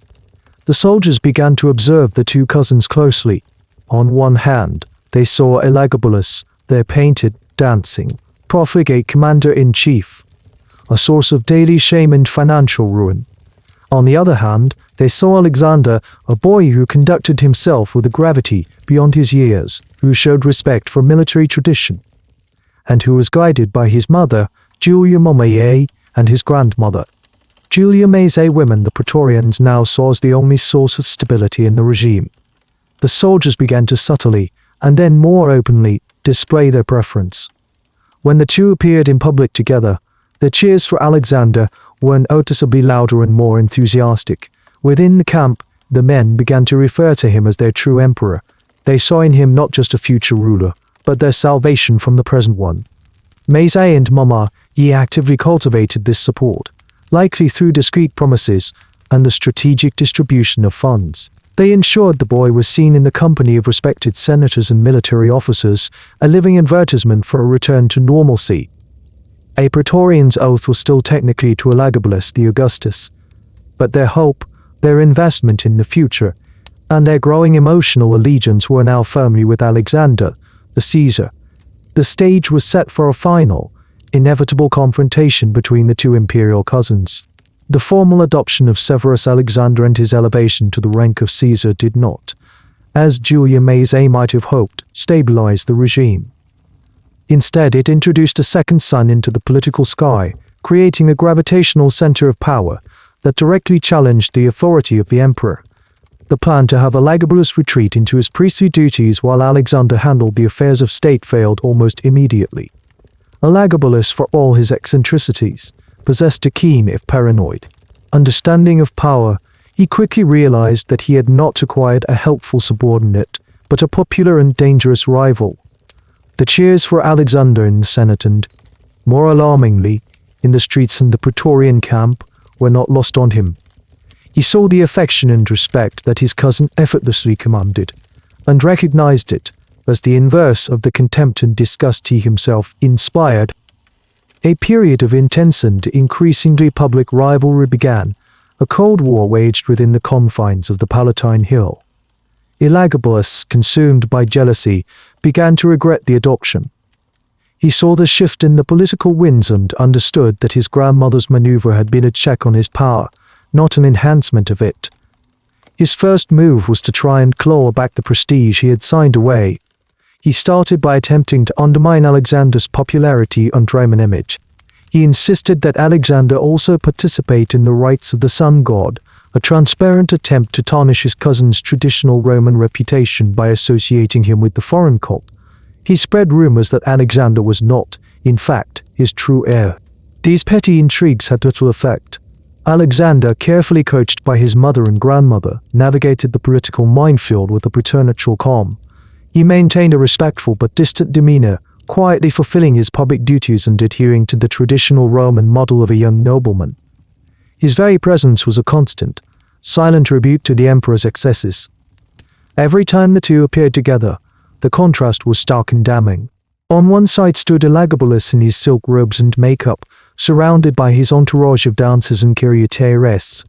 The soldiers began to observe the two cousins closely. On one hand, they saw Elagabalus, their painted, dancing, profligate commander-in-chief, a source of daily shame and financial ruin. On the other hand, they saw Alexander, a boy who conducted himself with a gravity beyond his years, who showed respect for military tradition, and who was guided by his mother, Julia Maizei, and his grandmother. Julia Maizei women the Praetorians now saw as the only source of stability in the regime. The soldiers began to subtly, and then more openly, display their preference. When the two appeared in public together, the cheers for Alexander were noticeably louder and more enthusiastic. Within the camp, the men began to refer to him as their true emperor. They saw in him not just a future ruler, but their salvation from the present one. Maizei and Mama Yi actively cultivated this support, likely through discreet promises and the strategic distribution of funds. They ensured the boy was seen in the company of respected senators and military officers, a living advertisement for a return to normalcy. A Praetorian's oath was still technically to Elagabalus the Augustus, but their hope, their investment in the future, and their growing emotional allegiance were now firmly with Alexander, the Caesar. The stage was set for a final, inevitable confrontation between the two imperial cousins. The formal adoption of Severus Alexander and his elevation to the rank of Caesar did not, as Julia Maizei might have hoped, stabilize the regime. Instead, it introduced a second son into the political sky, creating a gravitational center of power that directly challenged the authority of the emperor. The plan to have Elagabalus retreat into his priestly duties while Alexander handled the affairs of state failed almost immediately. Elagabalus, for all his eccentricities, possessed a keen, if paranoid, understanding of power. He quickly realized that he had not acquired a helpful subordinate, but a popular and dangerous rival. The cheers for Alexander in the Senate and, more alarmingly, in the streets and the Praetorian camp were not lost on him. He saw the affection and respect that his cousin effortlessly commanded, and recognized it as the inverse of the contempt and disgust he himself inspired. A period of intense and increasingly public rivalry began, a cold war waged within the confines of the Palatine Hill. Elagabalus, consumed by jealousy, began to regret the adoption. He saw the shift in the political winds and understood that his grandmother's maneuver had been a check on his power, not an enhancement of it. His first move was to try and claw back the prestige he had signed away. He started by attempting to undermine Alexander's popularity and Roman image. He insisted that Alexander also participate in the rites of the sun god, a transparent attempt to tarnish his cousin's traditional Roman reputation by associating him with the foreign cult. He spread rumors that Alexander was not, in fact, his true heir. These petty intrigues had little effect. Alexander, carefully coached by his mother and grandmother, navigated the political minefield with a preternatural calm. He maintained a respectful but distant demeanor, quietly fulfilling his public duties and adhering to the traditional Roman model of a young nobleman. His very presence was a constant, silent tribute to the emperor's excesses. Every time the two appeared together, the contrast was stark and damning. On one side stood Elagabalus in his silk robes and makeup, surrounded by his entourage of dancers and charioteers.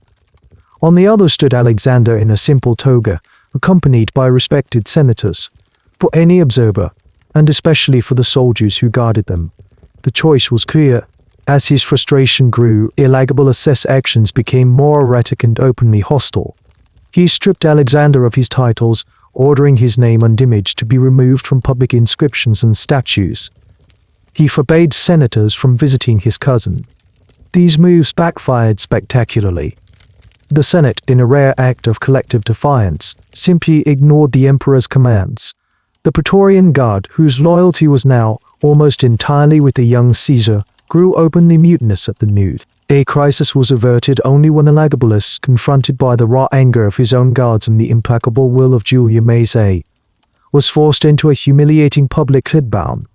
On the other stood Alexander in a simple toga, accompanied by respected senators. For any observer, and especially for the soldiers who guarded them, the choice was clear. As his frustration grew, Elagabalus' actions became more erratic and openly hostile. He stripped Alexander of his titles, ordering his name and image to be removed from public inscriptions and statues. He forbade senators from visiting his cousin. These moves backfired spectacularly. The Senate, in a rare act of collective defiance, simply ignored the emperor's commands. The Praetorian Guard, whose loyalty was now almost entirely with the young Caesar, grew openly mutinous at the news. A crisis was averted only when Elagabalus, confronted by the raw anger of his own guards and the implacable will of Julia Mazae, was forced into a humiliating public hitbound.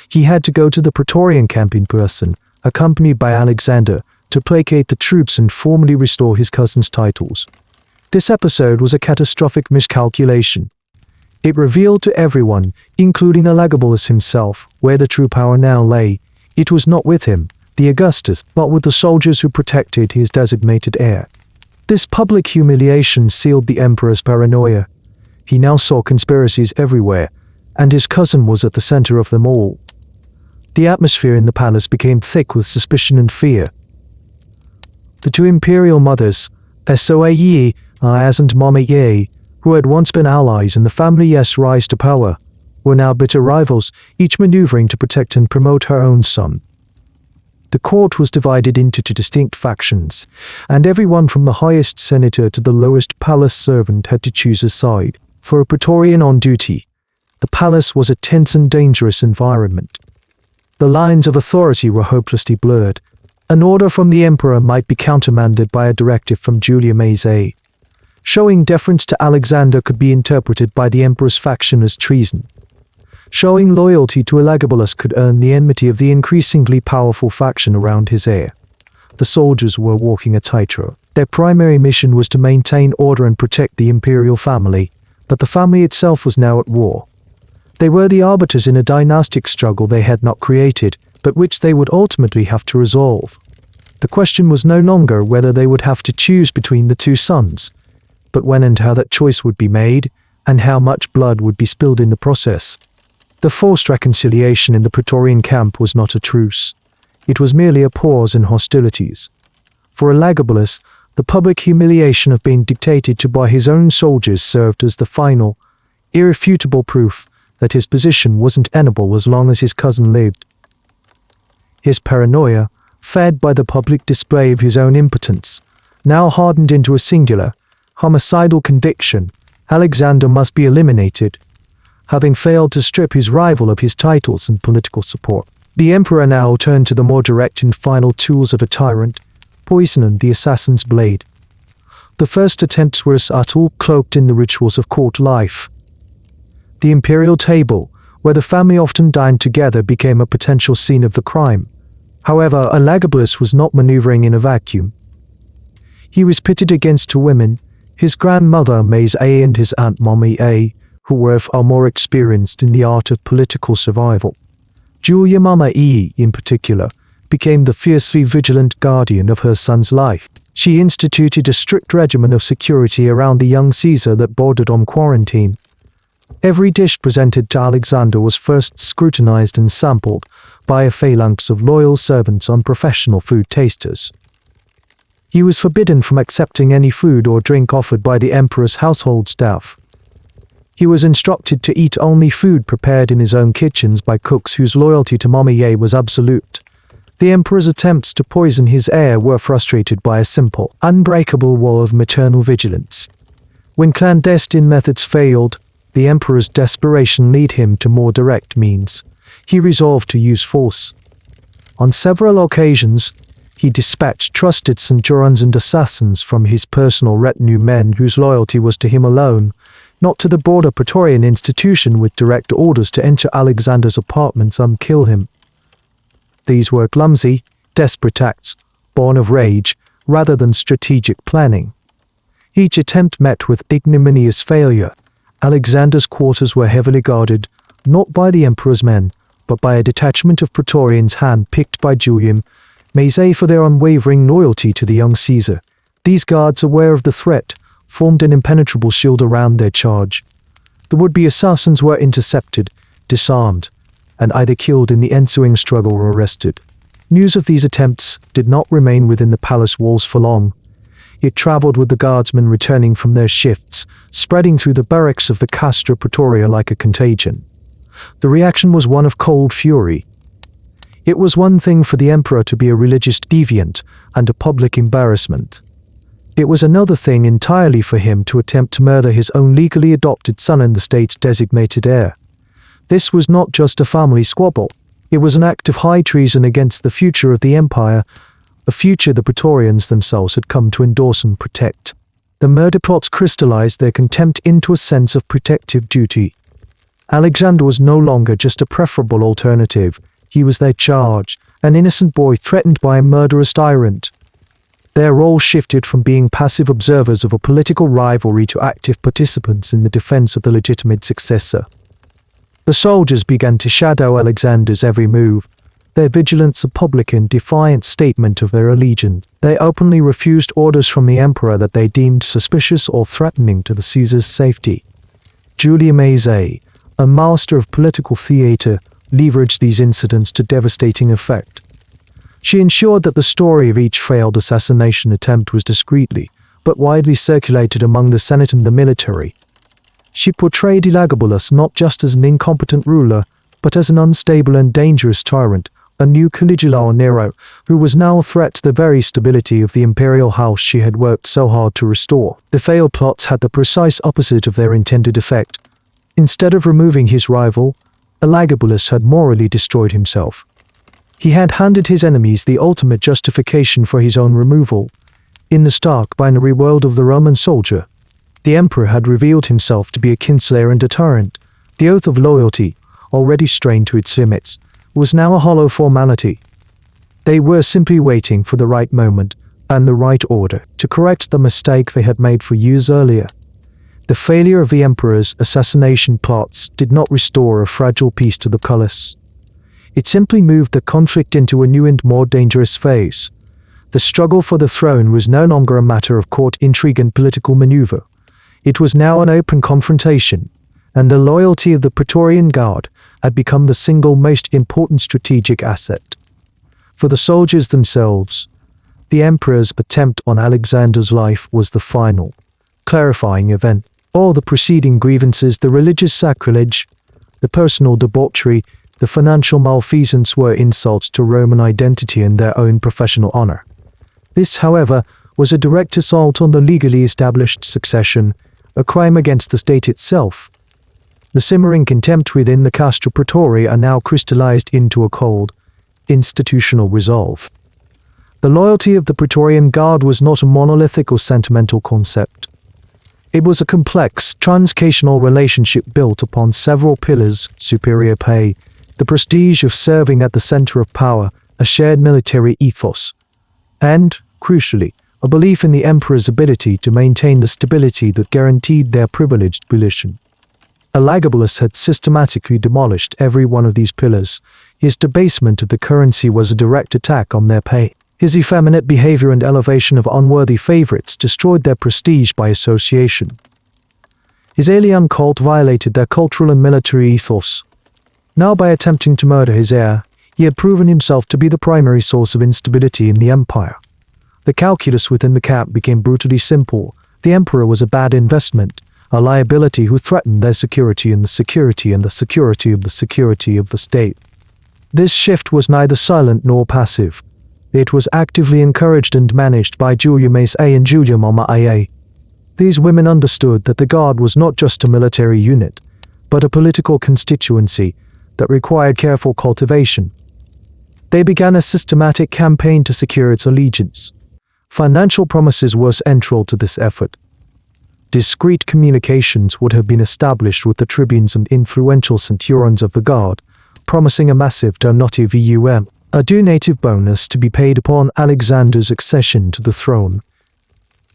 He had to go to the Praetorian camp in person, accompanied by Alexander, to placate the troops and formally restore his cousin's titles. This episode was a catastrophic miscalculation. It revealed to everyone, including Elagabalus himself, where the true power now lay. It was not with him, the Augustus, but with the soldiers who protected his designated heir. This public humiliation sealed the emperor's paranoia. He now saw conspiracies everywhere, and his cousin was at the center of them all. The atmosphere in the palace became thick with suspicion and fear. The two imperial mothers, Soae and Mamae, who had once been allies in the family's rise to power, were now bitter rivals, each maneuvering to protect and promote her own son. The court was divided into two distinct factions, and everyone from the highest senator to the lowest palace servant had to choose a side. For a Praetorian on duty, the palace was a tense and dangerous environment. The lines of authority were hopelessly blurred. An order from the emperor might be countermanded by a directive from Julia Mazae. Showing deference to Alexander could be interpreted by the emperor's faction as treason. Showing loyalty to Elagabalus could earn the enmity of the increasingly powerful faction around his heir. The soldiers were walking a tightrope. Their primary mission was to maintain order and protect the imperial family, but the family itself was now at war. They were the arbiters in a dynastic struggle they had not created, but which they would ultimately have to resolve. The question was no longer whether they would have to choose between the two sons, but when and how that choice would be made, and how much blood would be spilled in the process. The forced reconciliation in the Praetorian camp was not a truce. It was merely a pause in hostilities. For Elagabalus, the public humiliation of being dictated to by his own soldiers served as the final, irrefutable proof that his position wasn't tenable as long as his cousin lived. His paranoia, fed by the public display of his own impotence, now hardened into a singular, homicidal conviction: Alexander must be eliminated. Having failed to strip his rival of his titles and political support, the emperor now turned to the more direct and final tools of a tyrant: poison and the assassin's blade. The first attempts were subtle, cloaked in the rituals of court life. The imperial table, where the family often dined together, became a potential scene of the crime. However, Elagabalus was not maneuvering in a vacuum. He was pitted against two women, his grandmother Maze A and his aunt Mommy A, who were far more experienced in the art of political survival. Julia Mama E, in particular, became the fiercely vigilant guardian of her son's life. She instituted a strict regimen of security around the young Caesar that bordered on quarantine. Every dish presented to Alexander was first scrutinized and sampled by a phalanx of loyal servants and professional food tasters. He was forbidden from accepting any food or drink offered by the emperor's household staff. He was instructed to eat only food prepared in his own kitchens by cooks whose loyalty to Mommy A was absolute. The emperor's attempts to poison his heir were frustrated by a simple, unbreakable wall of maternal vigilance. When clandestine methods failed, the emperor's desperation led him to more direct means. He resolved to use force. On several occasions, he dispatched trusted centurions and assassins from his personal retinue, men whose loyalty was to him alone, not to the broader Praetorian institution, with direct orders to enter Alexander's apartments and kill him. These were clumsy, desperate acts, born of rage, rather than strategic planning. Each attempt met with ignominious failure. Alexander's quarters were heavily guarded, not by the emperor's men, but by a detachment of Praetorians hand-picked by Julian Maze for their unwavering loyalty to the young Caesar. These guards, aware of the threat, formed an impenetrable shield around their charge. The would-be assassins were intercepted, disarmed, and either killed in the ensuing struggle or arrested. News of these attempts did not remain within the palace walls for long. It traveled with the guardsmen returning from their shifts, spreading through the barracks of the Castra Praetoria like a contagion. The reaction was one of cold fury. It was one thing for the emperor to be a religious deviant and a public embarrassment. It was another thing entirely for him to attempt to murder his own legally adopted son and the state's designated heir. This was not just a family squabble. It was an act of high treason against the future of the empire, a future the Praetorians themselves had come to endorse and protect. The murder plots crystallized their contempt into a sense of protective duty. Alexander was no longer just a preferable alternative. He was their charge, an innocent boy threatened by a murderous tyrant. Their role shifted from being passive observers of a political rivalry to active participants in the defense of the legitimate successor. The soldiers began to shadow Alexander's every move, their vigilance a public and defiant statement of their allegiance. They openly refused orders from the emperor that they deemed suspicious or threatening to the Caesar's safety. Julia Maze, a master of political theater, leveraged these incidents to devastating effect. She ensured that the story of each failed assassination attempt was discreetly, but widely circulated among the Senate and the military. She portrayed Elagabalus not just as an incompetent ruler, but as an unstable and dangerous tyrant, a new Caligula or Nero, who was now a threat to the very stability of the imperial house she had worked so hard to restore. The failed plots had the precise opposite of their intended effect. Instead of removing his rival, Elagabalus had morally destroyed himself. He had handed his enemies the ultimate justification for his own removal. In the stark binary world of the Roman soldier, the emperor had revealed himself to be a kinslayer and a tyrant. The oath of loyalty, already strained to its limits, was now a hollow formality. They were simply waiting for the right moment and the right order to correct the mistake they had made for years earlier. The failure of the emperor's assassination plots did not restore a fragile peace to the palace. It simply moved the conflict into a new and more dangerous phase. The struggle for the throne was no longer a matter of court intrigue and political maneuver. It was now an open confrontation, and the loyalty of the Praetorian Guard had become the single most important strategic asset. For the soldiers themselves, the emperor's attempt on Alexander's life was the final, clarifying event. All the preceding grievances, the religious sacrilege, the personal debauchery, The financial malfeasance were insults to Roman identity and their own professional honor. This, however, was a direct assault on the legally established succession, a crime against the state itself. The simmering contempt within the Castra Praetoria are now crystallized into a cold, institutional resolve. The loyalty of the Praetorian Guard was not a monolithic or sentimental concept. It was a complex, transactional relationship built upon several pillars: superior pay, the prestige of serving at the center of power, a shared military ethos, and, crucially, a belief in the emperor's ability to maintain the stability that guaranteed their privileged position. Elagabalus had systematically demolished every one of these pillars. His debasement of the currency was a direct attack on their pay. His effeminate behavior and elevation of unworthy favorites destroyed their prestige by association. His alien cult violated their cultural and military ethos. Now, by attempting to murder his heir, he had proven himself to be the primary source of instability in the empire. The calculus within the camp became brutally simple. The emperor was a bad investment, a liability who threatened their security and the security of the state. This shift was neither silent nor passive. It was actively encouraged and managed by Julia Mace A and Julia Mama IA. These women understood that the Guard was not just a military unit, but a political constituency that required careful cultivation. They began a systematic campaign to secure its allegiance. Financial promises were central to this effort. Discreet communications would have been established with the tribunes and influential centurions of the Guard, promising a massive donative a donative bonus to be paid upon Alexander's accession to the throne.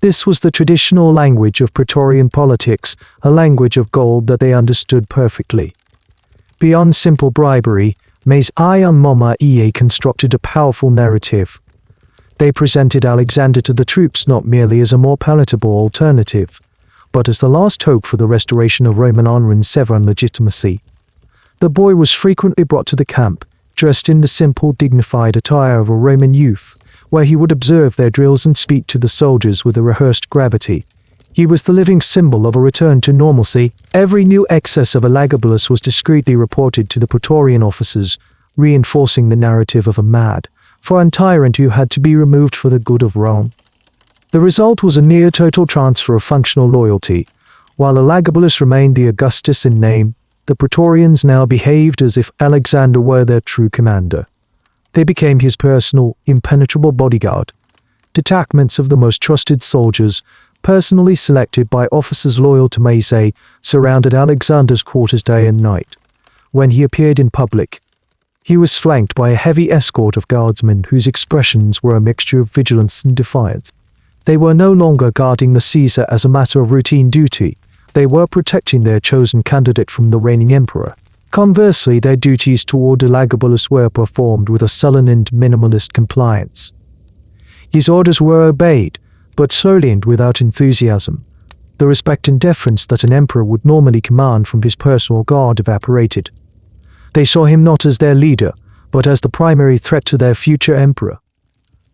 This was the traditional language of Praetorian politics, a language of gold that they understood perfectly. Beyond simple bribery, Mace I and Mama EA constructed a powerful narrative. They presented Alexander to the troops not merely as a more palatable alternative, but as the last hope for the restoration of Roman honor and sovereign legitimacy. The boy was frequently brought to the camp, dressed in the simple, dignified attire of a Roman youth, where he would observe their drills and speak to the soldiers with a rehearsed gravity. He was the living symbol of a return to normalcy. Every new excess of Elagabalus was discreetly reported to the Praetorian officers, reinforcing the narrative of a mad, foreign tyrant who had to be removed for the good of Rome. The result was a near-total transfer of functional loyalty. While Elagabalus remained the Augustus in name, the Praetorians now behaved as if Alexander were their true commander. They became his personal, impenetrable bodyguard. Detachments of the most trusted soldiers, personally selected by officers loyal to Mace, surrounded Alexander's quarters day and night. When he appeared in public, he was flanked by a heavy escort of guardsmen whose expressions were a mixture of vigilance and defiance. They were no longer guarding the Caesar as a matter of routine duty. They were protecting their chosen candidate from the reigning emperor. Conversely, their duties toward Elagabalus were performed with a sullen and minimalist compliance. His orders were obeyed, but slowly and without enthusiasm. The respect and deference that an emperor would normally command from his personal guard evaporated. They saw him not as their leader, but as the primary threat to their future emperor.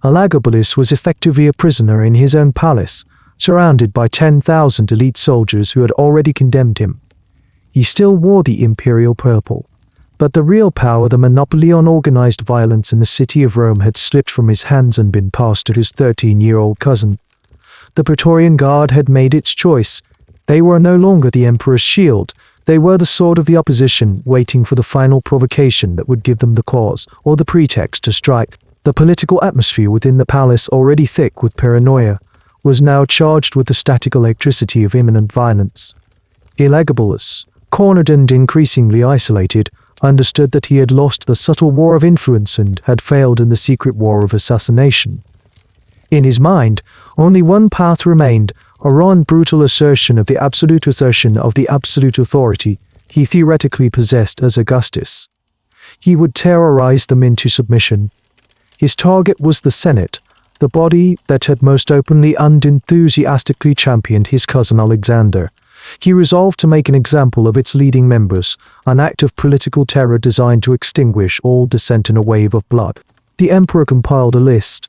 Elagabalus was effectively a prisoner in his own palace, surrounded by 10,000 elite soldiers who had already condemned him. He still wore the imperial purple, but the real power, the monopoly on organized violence in the city of Rome, had slipped from his hands and been passed to his 13-year-old cousin. The Praetorian Guard had made its choice. They were no longer the emperor's shield. They were the sword of the opposition, waiting for the final provocation that would give them the cause or the pretext to strike. The political atmosphere within the palace, already thick with paranoia, was now charged with the static electricity of imminent violence. Elagabalus, cornered and increasingly isolated, understood that he had lost the subtle war of influence and had failed in the secret war of assassination. In his mind, only one path remained, a raw and brutal assertion of the absolute authority he theoretically possessed as Augustus. He would terrorize them into submission. His target was the Senate, the body that had most openly and enthusiastically championed his cousin Alexander. He resolved to make an example of its leading members, an act of political terror designed to extinguish all dissent in a wave of blood. The emperor compiled a list.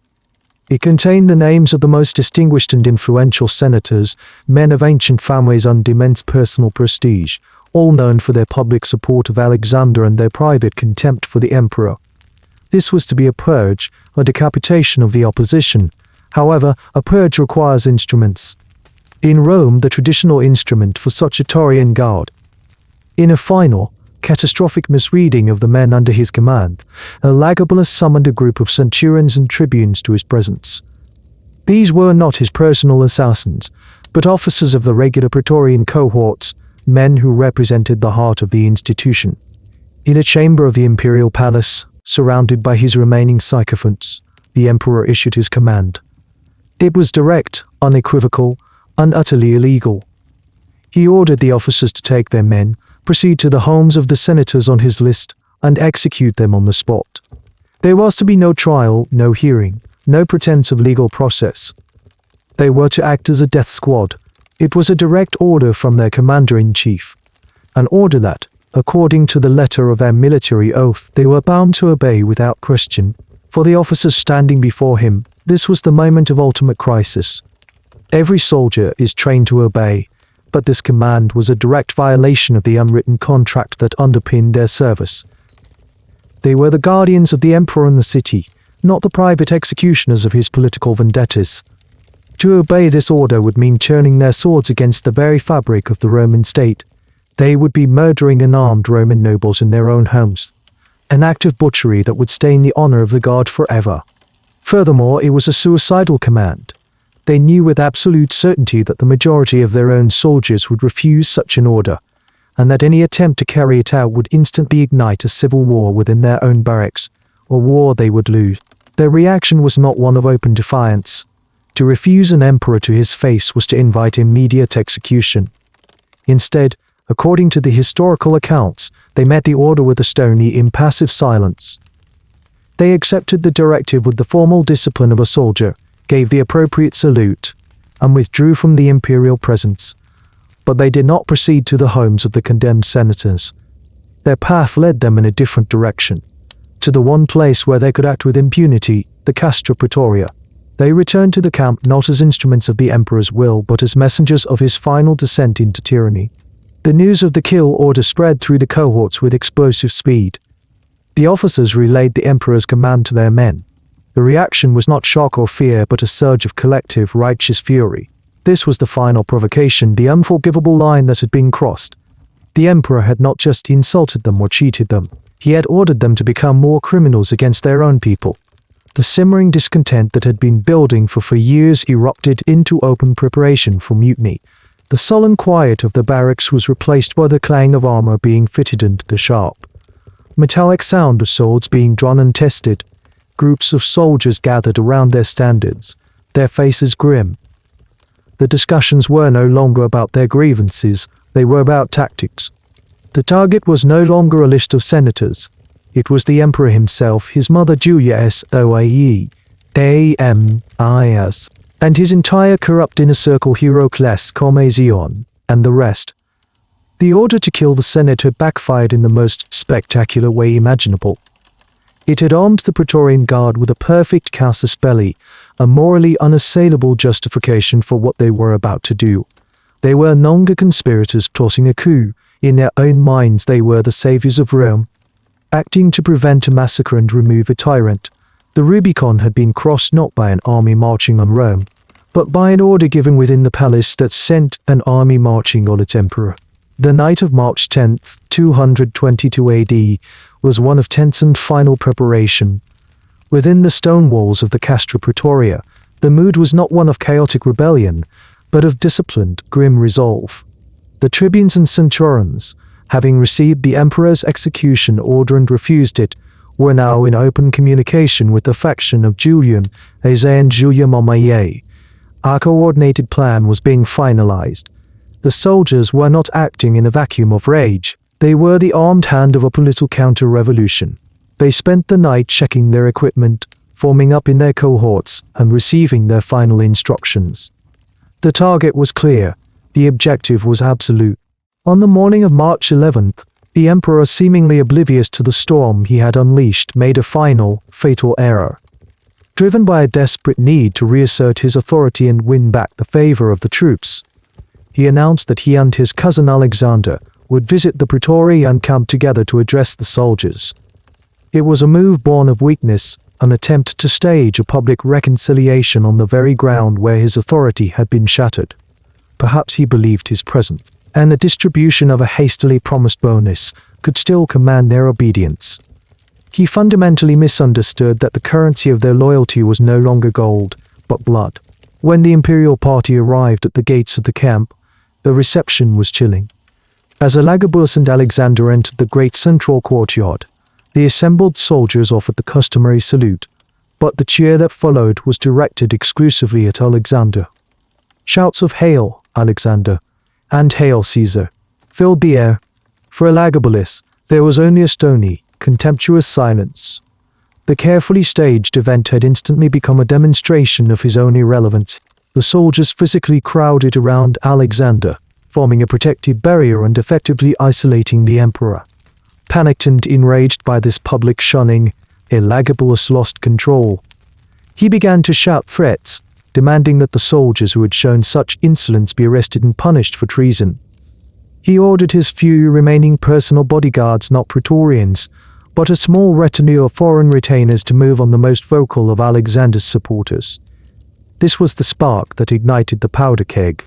It contained the names of the most distinguished and influential senators, men of ancient families and immense personal prestige, all known for their public support of Alexander and their private contempt for the emperor. This was to be a purge, a decapitation of the opposition. However, a purge requires instruments. In Rome, the traditional instrument for such a Praetorian Guard. In a final, catastrophic misreading of the men under his command, Elagabalus summoned a group of centurions and tribunes to his presence. These were not his personal assassins, but officers of the regular Praetorian cohorts, men who represented the heart of the institution. In a chamber of the imperial palace, surrounded by his remaining sycophants, the emperor issued his command. It was direct, unequivocal, and utterly illegal. He ordered the officers to take their men, proceed to the homes of the senators on his list, and execute them on the spot. There was to be no trial, no hearing, no pretense of legal process. They were to act as a death squad. It was a direct order from their commander-in-chief, an order that, according to the letter of their military oath, they were bound to obey without question. For the officers standing before him, this was the moment of ultimate crisis. Every soldier is trained to obey, but this command was a direct violation of the unwritten contract that underpinned their service. They were the guardians of the emperor and the city, not the private executioners of his political vendettas. To obey this order would mean turning their swords against the very fabric of the Roman state. They would be murdering unarmed Roman nobles in their own homes, an act of butchery that would stain the honor of the guard forever. Furthermore, it was a suicidal command. They knew with absolute certainty that the majority of their own soldiers would refuse such an order, and that any attempt to carry it out would instantly ignite a civil war within their own barracks, a war they would lose. Their reaction was not one of open defiance. To refuse an emperor to his face was to invite immediate execution. Instead, according to the historical accounts, they met the order with a stony, impassive silence. They accepted the directive with the formal discipline of a soldier, gave the appropriate salute, and withdrew from the imperial presence. But they did not proceed to the homes of the condemned senators. Their path led them in a different direction, to the one place where they could act with impunity, the Castra Praetoria. They returned to the camp not as instruments of the emperor's will, but as messengers of his final descent into tyranny. The news of the kill order spread through the cohorts with explosive speed. The officers relayed the emperor's command to their men. The reaction was not shock or fear, but a surge of collective, righteous fury. This was the final provocation, the unforgivable line that had been crossed. The emperor had not just insulted them or cheated them. He had ordered them to become more criminals against their own people. The simmering discontent that had been building for years erupted into open preparation for mutiny. The sullen quiet of the barracks was replaced by the clang of armor being fitted into the sharp, metallic sound of swords being drawn and tested. Groups of soldiers gathered around their standards, their faces grim. The discussions were no longer about their grievances, they were about tactics. The target was no longer a list of senators. It was the emperor himself, his mother Julia Soae, Amias, and his entire corrupt inner circle Heracles Comasión, and the rest. The order to kill the Senate had backfired in the most spectacular way imaginable. It had armed the Praetorian Guard with a perfect casus belli, a morally unassailable justification for what they were about to do. They were no longer conspirators plotting a coup. In their own minds they were the saviors of Rome, acting to prevent a massacre and remove a tyrant. The Rubicon had been crossed not by an army marching on Rome, but by an order given within the palace that sent an army marching on its emperor. The night of March 10, 222 AD, was one of tense and final preparation. Within the stone walls of the Castra Praetoria, the mood was not one of chaotic rebellion, but of disciplined, grim resolve. The tribunes and centurions, having received the emperor's execution order and refused it, were now in open communication with the faction of Julian, and Julia Mamaye. A coordinated plan was being finalized. The soldiers were not acting in a vacuum of rage. They were the armed hand of a political counter-revolution. They spent the night checking their equipment, forming up in their cohorts, and receiving their final instructions. The target was clear. The objective was absolute. On the morning of March 11th, the emperor, seemingly oblivious to the storm he had unleashed, made a final, fatal error. Driven by a desperate need to reassert his authority and win back the favor of the troops, he announced that he and his cousin Alexander would visit the Praetorian camp together to address the soldiers. It was a move born of weakness, an attempt to stage a public reconciliation on the very ground where his authority had been shattered. Perhaps he believed his presence, and the distribution of a hastily promised bonus, could still command their obedience. He fundamentally misunderstood that the currency of their loyalty was no longer gold, but blood. When the imperial party arrived at the gates of the camp, the reception was chilling. As Elagabalus and Alexander entered the great central courtyard, the assembled soldiers offered the customary salute, but the cheer that followed was directed exclusively at Alexander. Shouts of "Hail, Alexander!" and "Hail, Caesar!" filled the air. For Elagabalus, there was only a stony, contemptuous silence. The carefully staged event had instantly become a demonstration of his own irrelevance. The soldiers physically crowded around Alexander, forming a protective barrier and effectively isolating the emperor. Panicked and enraged by this public shunning, Elagabalus lost control. He began to shout threats, demanding that the soldiers who had shown such insolence be arrested and punished for treason. He ordered his few remaining personal bodyguards, not Praetorians, but a small retinue of foreign retainers, to move on the most vocal of Alexander's supporters. This was the spark that ignited the powder keg.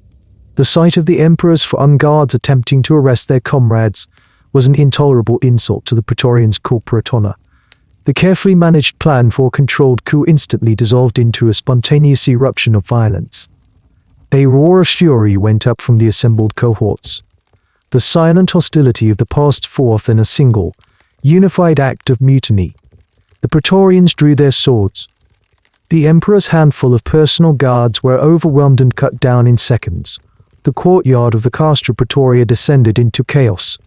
The sight of the emperor's foreign guards attempting to arrest their comrades was an intolerable insult to the Praetorians' corporate honor. The carefully managed plan for a controlled coup instantly dissolved into a spontaneous eruption of violence. A roar of fury went up from the assembled cohorts. The silent hostility of the past forth in a single, unified act of mutiny. The Praetorians drew their swords. The emperor's handful of personal guards were overwhelmed and cut down in seconds. The courtyard of the Castra Praetoria descended into chaos.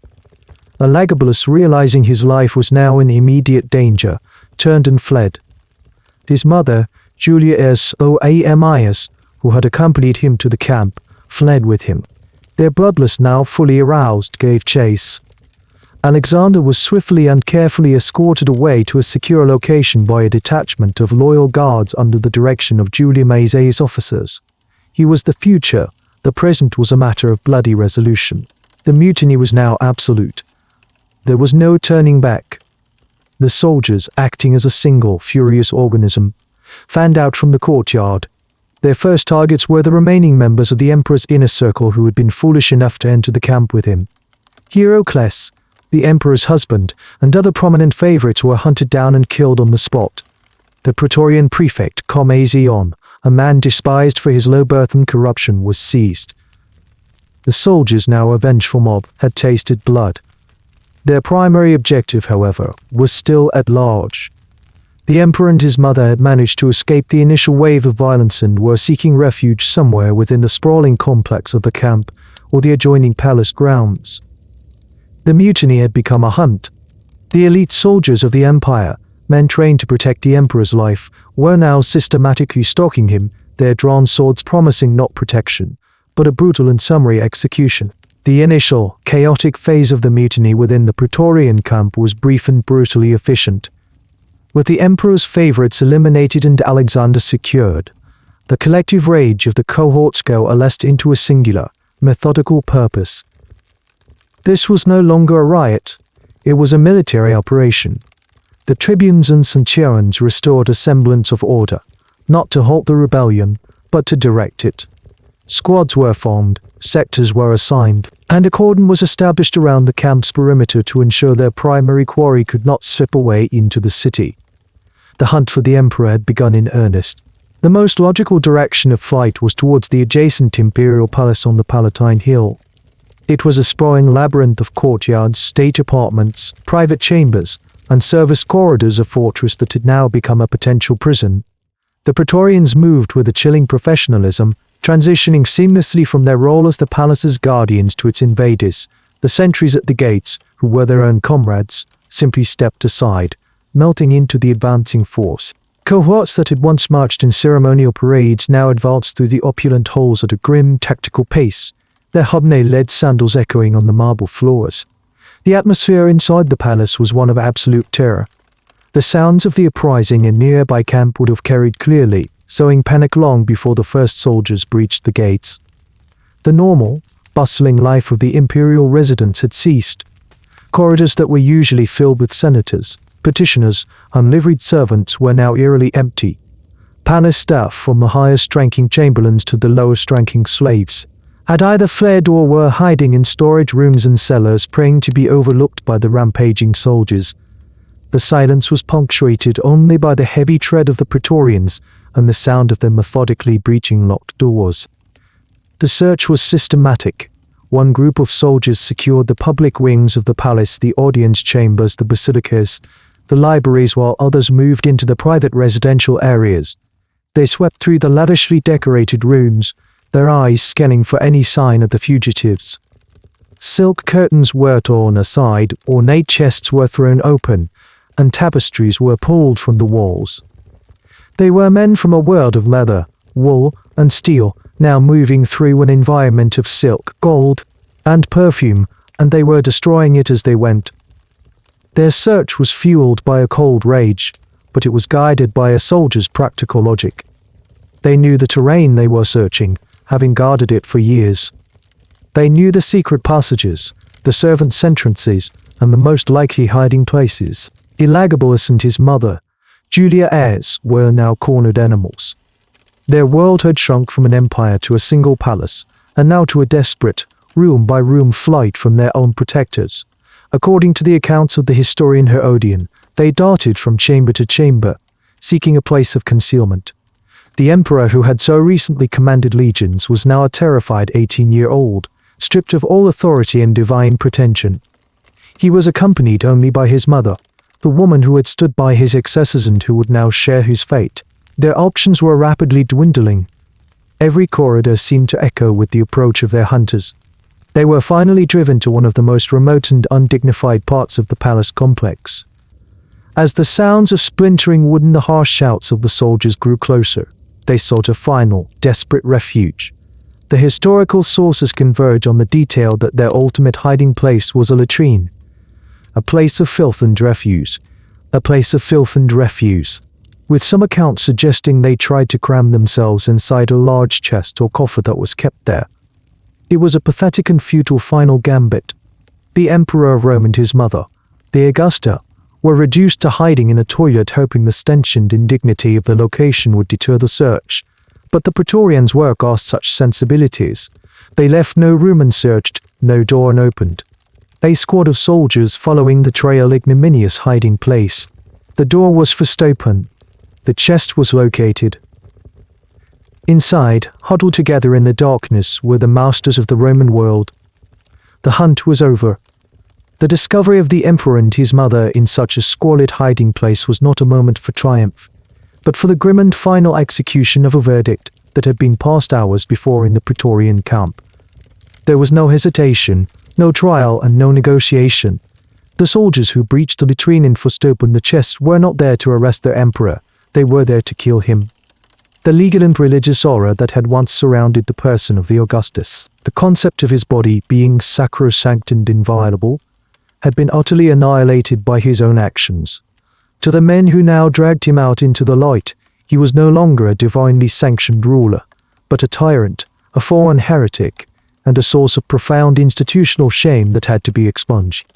Elagabalus, realizing his life was now in immediate danger, turned and fled. His mother, Julia Soamias, who had accompanied him to the camp, fled with him. Their bloodlust, now fully aroused, gave chase. Alexander was swiftly and carefully escorted away to a secure location by a detachment of loyal guards under the direction of Julia Mazae's officers. He was the future, the present was a matter of bloody resolution. The mutiny was now absolute. There was no turning back. The soldiers, acting as a single, furious organism, fanned out from the courtyard. Their first targets were the remaining members of the emperor's inner circle who had been foolish enough to enter the camp with him. Heracles, the emperor's husband, and other prominent favorites were hunted down and killed on the spot. The Praetorian prefect, Comazion, a man despised for his low birth and corruption, was seized. The soldiers, now a vengeful mob, had tasted blood. Their primary objective, however, was still at large. The emperor and his mother had managed to escape the initial wave of violence and were seeking refuge somewhere within the sprawling complex of the camp or the adjoining palace grounds. The mutiny had become a hunt. The elite soldiers of the empire, men trained to protect the emperor's life, were now systematically stalking him, their drawn swords promising not protection, but a brutal and summary execution. The initial, chaotic phase of the mutiny within the Praetorian camp was brief and brutally efficient. With the emperor's favorites eliminated and Alexander secured, the collective rage of the cohorts coalesced into a singular, methodical purpose. This was no longer a riot, it was a military operation. The tribunes and centurions restored a semblance of order, not to halt the rebellion, but to direct it. Squads were formed, sectors were assigned, and a cordon was established around the camp's perimeter to ensure their primary quarry could not slip away into the city. The hunt for the emperor had begun in earnest. The most logical direction of flight was towards the adjacent imperial palace on the Palatine Hill. It was a sprawling labyrinth of courtyards, state apartments, private chambers, and service corridors, a fortress that had now become a potential prison. The Praetorians moved with a chilling professionalism, transitioning seamlessly from their role as the palace's guardians to its invaders. The sentries at the gates, who were their own comrades, simply stepped aside, melting into the advancing force. Cohorts that had once marched in ceremonial parades now advanced through the opulent halls at a grim, tactical pace, their hobnail-led sandals echoing on the marble floors. The atmosphere inside the palace was one of absolute terror. The sounds of the uprising in nearby camp would have carried clearly, sowing panic long before the first soldiers breached the gates. The normal, bustling life of the imperial residence had ceased. Corridors that were usually filled with senators, petitioners, and liveried servants were now eerily empty. Palace staff, from the highest-ranking chamberlains to the lowest-ranking slaves, had either fled or were hiding in storage rooms and cellars, praying to be overlooked by the rampaging soldiers. The silence was punctuated only by the heavy tread of the Praetorians and the sound of them methodically breaching locked doors. The search was systematic. One group of soldiers secured the public wings of the palace, the audience chambers, the basilicas, the libraries, while others moved into the private residential areas. They swept through the lavishly decorated rooms, their eyes scanning for any sign of the fugitives. Silk curtains were torn aside, ornate chests were thrown open, and tapestries were pulled from the walls. They were men from a world of leather, wool, and steel, now moving through an environment of silk, gold, and perfume, and they were destroying it as they went. Their search was fueled by a cold rage, but it was guided by a soldier's practical logic. They knew the terrain they were searching, having guarded it for years. They knew the secret passages, the servants' entrances, and the most likely hiding places. Elagabalus and his mother, Julia Ayres, were now cornered animals. Their world had shrunk from an empire to a single palace, and now to a desperate, room-by-room flight from their own protectors. According to the accounts of the historian Herodian, they darted from chamber to chamber, seeking a place of concealment. The emperor who had so recently commanded legions was now a terrified 18-year-old, stripped of all authority and divine pretension. He was accompanied only by his mother, the woman who had stood by his excesses and who would now share his fate. Their options were rapidly dwindling. Every corridor seemed to echo with the approach of their hunters. They were finally driven to one of the most remote and undignified parts of the palace complex. As the sounds of splintering wood and the harsh shouts of the soldiers grew closer, they sought a final, desperate refuge. The historical sources converge on the detail that their ultimate hiding place was a latrine. A place of filth and refuse. A place of filth and refuse. With some accounts suggesting they tried to cram themselves inside a large chest or coffer that was kept there. It was a pathetic and futile final gambit. The Emperor of Rome and his mother, the Augusta, were reduced to hiding in a toilet, hoping the stench and indignity of the location would deter the search. But the Praetorians were past such sensibilities. They left no room unsearched, no door unopened. A squad of soldiers following the trail ignominious hiding place. The door was forced open. The chest was located. Inside, huddled together in the darkness, were the masters of the Roman world. The hunt was over. The discovery of the emperor and his mother in such a squalid hiding place was not a moment for triumph, but for the grim and final execution of a verdict that had been passed hours before in the Praetorian camp. There was no hesitation, no trial, and no negotiation. The soldiers who breached the latrine and forced open the chest were not there to arrest their emperor, they were there to kill him. The legal and religious aura that had once surrounded the person of the Augustus, the concept of his body being sacrosanct and inviolable, had been utterly annihilated by his own actions. To the men who now dragged him out into the light, he was no longer a divinely sanctioned ruler, but a tyrant, a foreign heretic, and a source of profound institutional shame that had to be expunged.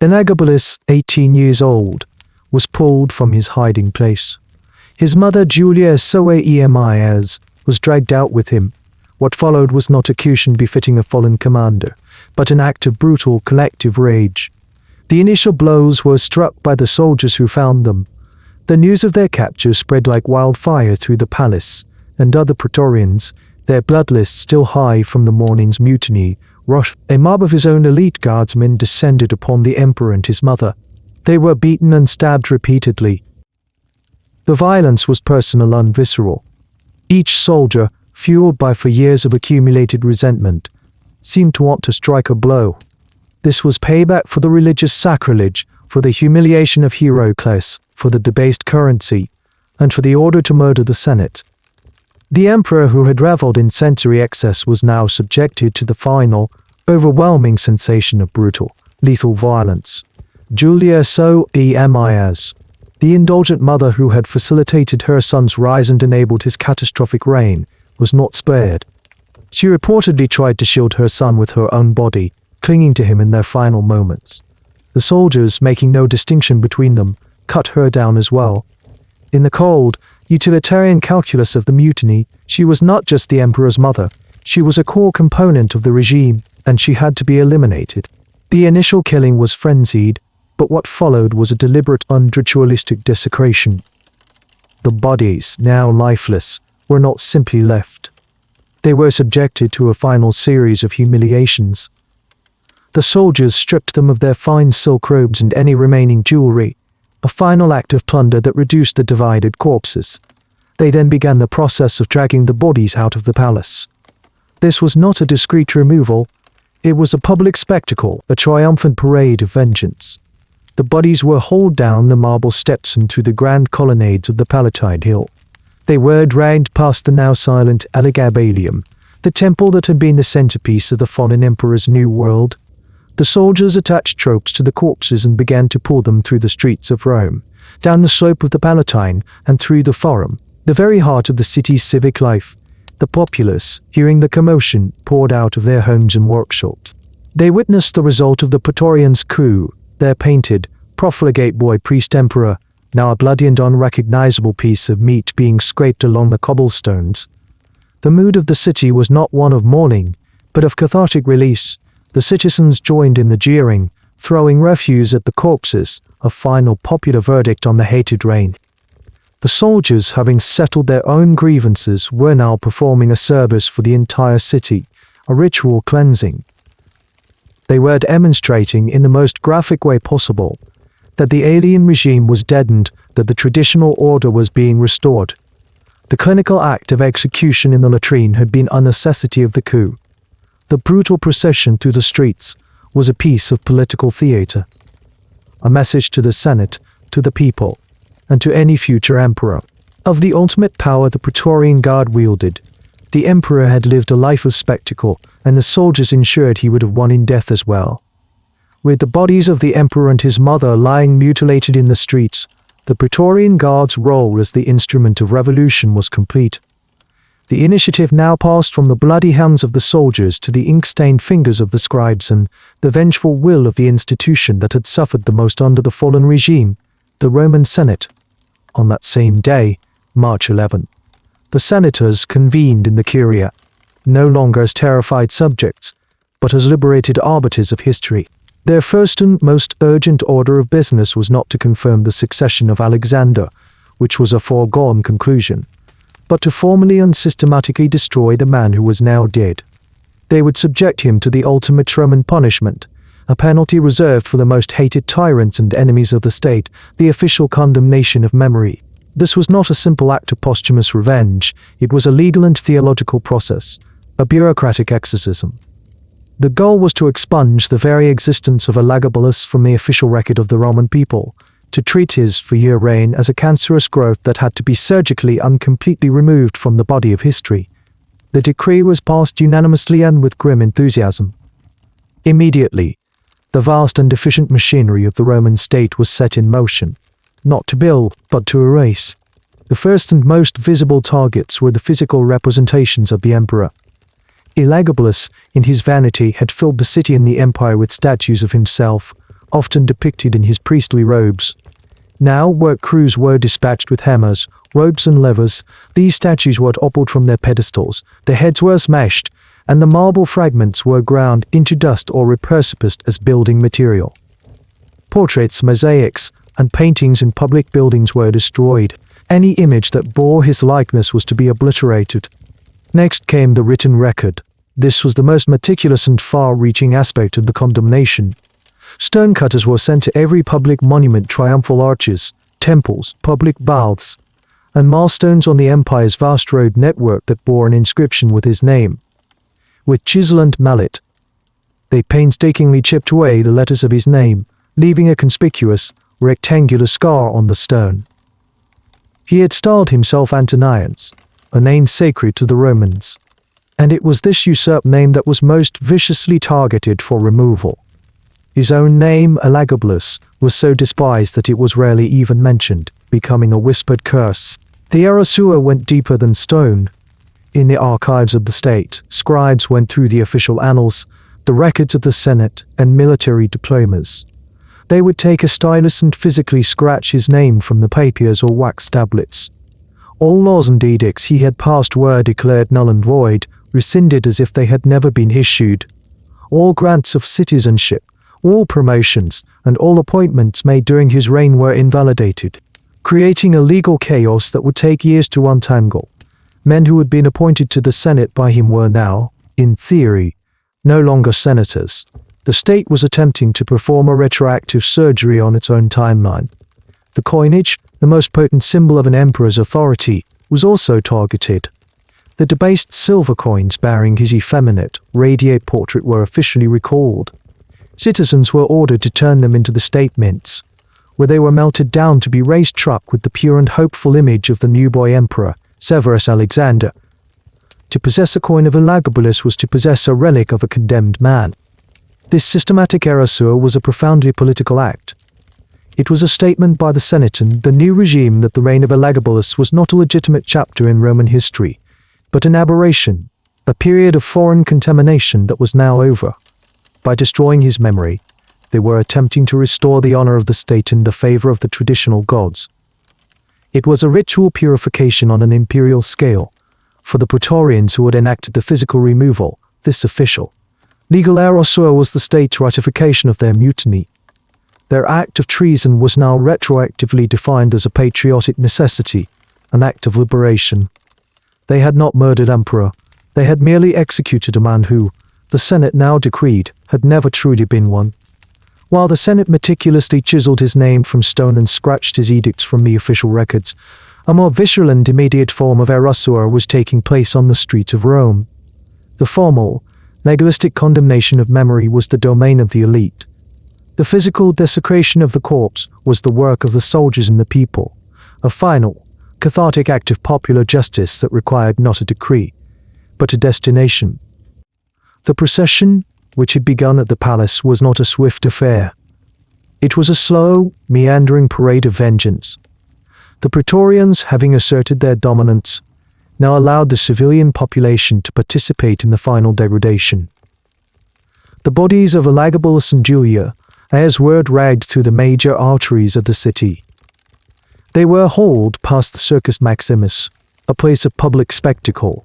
Elagabalus, 18 years old, was pulled from his hiding place. His mother, Julia Ayres, was dragged out with him. What followed was not execution befitting a fallen commander, but an act of brutal collective rage. The initial blows were struck by the soldiers who found them. The news of their capture spread like wildfire through the palace, and other Praetorians, their bloodlust still high from the morning's mutiny, rushed. A mob of his own elite guardsmen descended upon the emperor and his mother. They were beaten and stabbed repeatedly. The violence was personal and visceral. Each soldier, fueled by 4 years of accumulated resentment, seemed to want to strike a blow. This was payback for the religious sacrilege, for the humiliation of Heracles, for the debased currency, and for the order to murder the Senate. The emperor who had reveled in sensory excess was now subjected to the final, overwhelming sensation of brutal, lethal violence. Julia Ayres, the indulgent mother who had facilitated her son's rise and enabled his catastrophic reign, was not spared. She reportedly tried to shield her son with her own body, clinging to him in their final moments. The soldiers, making no distinction between them, cut her down as well. In the cold, utilitarian calculus of the mutiny, she was not just the emperor's mother, she was a core component of the regime, and she had to be eliminated. The initial killing was frenzied, but what followed was a deliberate unritualistic desecration. The bodies, now lifeless, were not simply left. They were subjected to a final series of humiliations. The soldiers stripped them of their fine silk robes and any remaining jewelry, a final act of plunder that reduced the divided corpses. They then began the process of dragging the bodies out of the palace. This was not a discreet removal, it was a public spectacle, a triumphant parade of vengeance. The bodies were hauled down the marble steps into the grand colonnades of the Palatine Hill. They were dragged past the now silent Elagabalus, the temple that had been the centerpiece of the fallen emperor's new world. The soldiers attached tropes to the corpses and began to pull them through the streets of Rome, down the slope of the Palatine, and through the Forum, the very heart of the city's civic life. The populace, hearing the commotion, poured out of their homes and workshops. They witnessed the result of the Praetorians' coup, their painted, profligate boy priest-emperor, now a bloody and unrecognizable piece of meat being scraped along the cobblestones. The mood of the city was not one of mourning, but of cathartic release. The citizens joined in the jeering, throwing refuse at the corpses, a final popular verdict on the hated reign. The soldiers, having settled their own grievances, were now performing a service for the entire city, a ritual cleansing. They were demonstrating in the most graphic way possible that the alien regime was deadened, that the traditional order was being restored. The clinical act of execution in the latrine had been a necessity of the coup. The brutal procession through the streets was a piece of political theater, a message to the Senate, to the people, and to any future emperor, of the ultimate power the Praetorian Guard wielded. The emperor had lived a life of spectacle, and the soldiers ensured he would have won in death as well. With the bodies of the emperor and his mother lying mutilated in the streets, the Praetorian Guard's role as the instrument of revolution was complete. The initiative now passed from the bloody hands of the soldiers to the ink-stained fingers of the scribes and the vengeful will of the institution that had suffered the most under the fallen regime, the Roman Senate. On that same day, March 11, the senators convened in the Curia, no longer as terrified subjects, but as liberated arbiters of history. Their first and most urgent order of business was not to confirm the succession of Alexander, which was a foregone conclusion, but to formally and systematically destroy the man who was now dead. They would subject him to the ultimate Roman punishment, a penalty reserved for the most hated tyrants and enemies of the state, the official condemnation of memory. This was not a simple act of posthumous revenge, it was a legal and theological process, a bureaucratic exorcism. The goal was to expunge the very existence of Elagabalus from the official record of the Roman people, to treat his 4-year reign as a cancerous growth that had to be surgically and completely removed from the body of history. The decree was passed unanimously and with grim enthusiasm. Immediately, the vast and efficient machinery of the Roman state was set in motion, not to build, but to erase. The first and most visible targets were the physical representations of the emperor. Elagabalus, in his vanity, had filled the city and the empire with statues of himself, often depicted in his priestly robes. Now work crews were dispatched with hammers, ropes and levers. These statues were toppled from their pedestals, their heads were smashed, and the marble fragments were ground into dust or repurposed as building material. Portraits, mosaics, and paintings in public buildings were destroyed. Any image that bore his likeness was to be obliterated. Next came the written record. This was the most meticulous and far-reaching aspect of the condemnation. Stonecutters were sent to every public monument, triumphal arches, temples, public baths, and milestones on the empire's vast road network that bore an inscription with his name. With chisel and mallet, they painstakingly chipped away the letters of his name, leaving a conspicuous, rectangular scar on the stone. He had styled himself Antonius, a name sacred to the Romans, and it was this usurped name that was most viciously targeted for removal. His own name, Elagabalus, was so despised that it was rarely even mentioned, becoming a whispered curse. The error went deeper than stone. In the archives of the state, scribes went through the official annals, the records of the Senate, and military diplomas. They would take a stylus and physically scratch his name from the papyrus or wax tablets. All laws and edicts he had passed were declared null and void, rescinded as if they had never been issued. All grants of citizenship, all promotions, and all appointments made during his reign were invalidated, creating a legal chaos that would take years to untangle. Men who had been appointed to the Senate by him were now, in theory, no longer senators. The state was attempting to perform a retroactive surgery on its own timeline. The coinage, the most potent symbol of an emperor's authority, was also targeted. The debased silver coins bearing his effeminate, radiate portrait were officially recalled. Citizens were ordered to turn them into the state mints, where they were melted down to be raised truck with the pure and hopeful image of the new boy emperor, Severus Alexander. To possess a coin of Elagabalus was to possess a relic of a condemned man. This systematic erasure was a profoundly political act. It was a statement by the Senate and the new regime that the reign of Elagabalus was not a legitimate chapter in Roman history, but an aberration, a period of foreign contamination that was now over. By destroying his memory, they were attempting to restore the honor of the state in the favor of the traditional gods. It was a ritual purification on an imperial scale. For the Praetorians who had enacted the physical removal, this official, legal erasure was the state's ratification of their mutiny. Their act of treason was now retroactively defined as a patriotic necessity, an act of liberation. They had not murdered emperor, they had merely executed a man who, the Senate now decreed, had never truly been one. While the Senate meticulously chiseled his name from stone and scratched his edicts from the official records, a more visceral and immediate form of erasure was taking place on the streets of Rome. The formal, legalistic condemnation of memory was the domain of the elite. The physical desecration of the corpse was the work of the soldiers and the people, a final, cathartic act of popular justice that required not a decree, but a destination. The procession, which had begun at the palace, was not a swift affair. It was a slow, meandering parade of vengeance. The Praetorians, having asserted their dominance, now allowed the civilian population to participate in the final degradation. The bodies of Elagabalus and Julia, as were dragged through the major arteries of the city. They were hauled past the Circus Maximus, a place of public spectacle,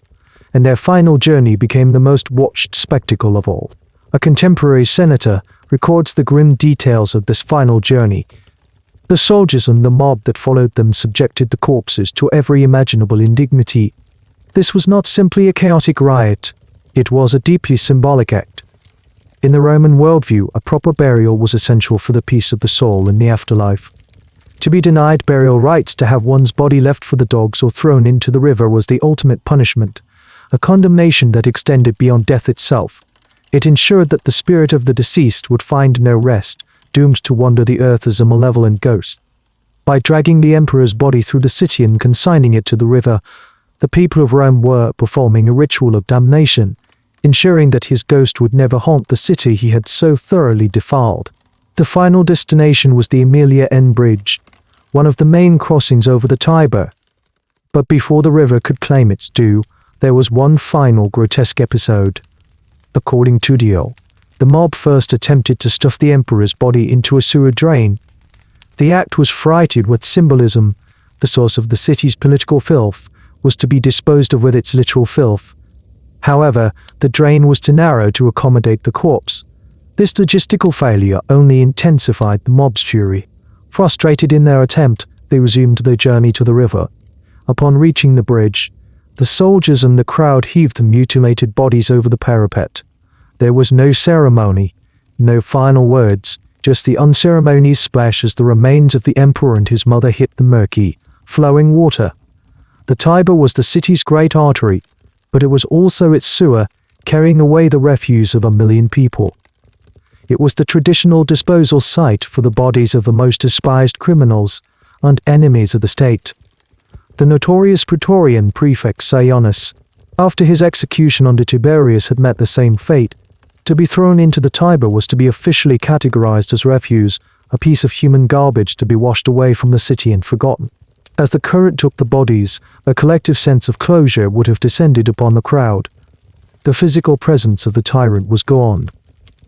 and their final journey became the most watched spectacle of all. A contemporary senator records the grim details of this final journey. The soldiers and the mob that followed them subjected the corpses to every imaginable indignity. This was not simply a chaotic riot, it was a deeply symbolic act. In the Roman worldview, a proper burial was essential for the peace of the soul in the afterlife. To be denied burial rites, to have one's body left for the dogs or thrown into the river, was the ultimate punishment, a condemnation that extended beyond death itself. It ensured that the spirit of the deceased would find no rest, doomed to wander the earth as a malevolent ghost. By dragging the emperor's body through the city and consigning it to the river, the people of Rome were performing a ritual of damnation, ensuring that his ghost would never haunt the city he had so thoroughly defiled. The final destination was the Aemilia N Bridge, one of the main crossings over the Tiber. But before the river could claim its due, there was one final grotesque episode. According to Dio, the mob first attempted to stuff the emperor's body into a sewer drain. The act was freighted with symbolism. The source of the city's political filth was to be disposed of with its literal filth. However, the drain was too narrow to accommodate the corpse. This logistical failure only intensified the mob's fury. Frustrated in their attempt, they resumed their journey to the river. Upon reaching the bridge, the soldiers and the crowd heaved the mutilated bodies over the parapet. There was no ceremony, no final words, just the unceremonious splash as the remains of the emperor and his mother hit the murky, flowing water. The Tiber was the city's great artery, but it was also its sewer, carrying away the refuse of 1 million people. It was the traditional disposal site for the bodies of the most despised criminals and enemies of the state. The notorious Praetorian prefect Sionis, after his execution under Tiberius, had met the same fate. To be thrown into the Tiber was to be officially categorized as refuse, a piece of human garbage to be washed away from the city and forgotten. As the current took the bodies, a collective sense of closure would have descended upon the crowd. The physical presence of the tyrant was gone.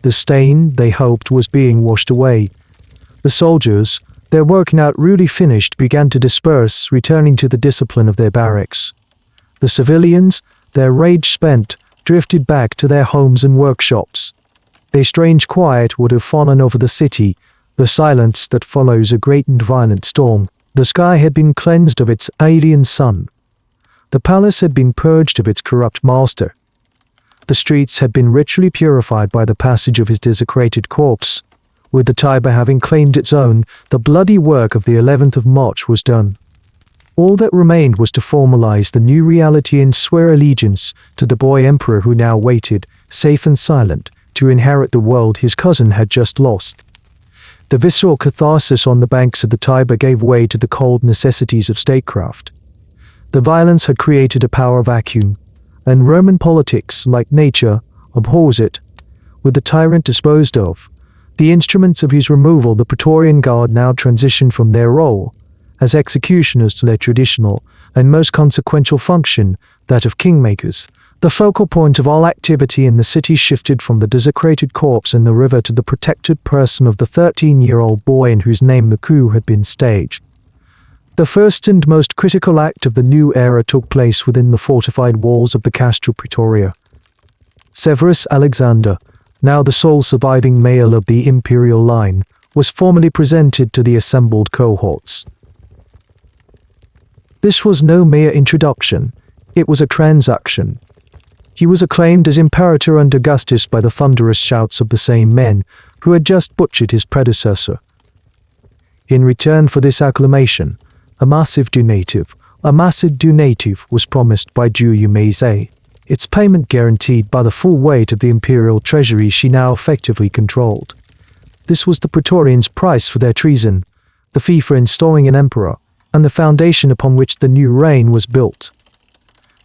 The stain, they hoped, was being washed away. The soldiers, their work now really finished, began to disperse, returning to the discipline of their barracks. The civilians, their rage spent, drifted back to their homes and workshops. A strange quiet would have fallen over the city, the silence that follows a great and violent storm. The sky had been cleansed of its alien sun. The palace had been purged of its corrupt master. The streets had been ritually purified by the passage of his desecrated corpse. With the Tiber having claimed its own, the bloody work of the 11th of March was done. All that remained was to formalize the new reality and swear allegiance to the boy emperor who now waited, safe and silent, to inherit the world his cousin had just lost. The visceral catharsis on the banks of the Tiber gave way to the cold necessities of statecraft. The violence had created a power vacuum, and Roman politics, like nature, abhors it. With the tyrant disposed of, the instruments of his removal, the Praetorian Guard now transitioned from their role as executioners to their traditional and most consequential function, that of kingmakers. The focal point of all activity in the city shifted from the desecrated corpse in the river to the protected person of the 13-year-old boy in whose name the coup had been staged. The first and most critical act of the new era took place within the fortified walls of the Castra Praetoria. Severus Alexander, now the sole surviving male of the imperial line, was formally presented to the assembled cohorts. This was no mere introduction, it was a transaction. He was acclaimed as Imperator under Augustus by the thunderous shouts of the same men who had just butchered his predecessor. In return for this acclamation, a massive donative was promised by Julia Maze, its payment guaranteed by the full weight of the imperial treasury she now effectively controlled. This was the Praetorians' price for their treason, the fee for installing an emperor, and the foundation upon which the new reign was built.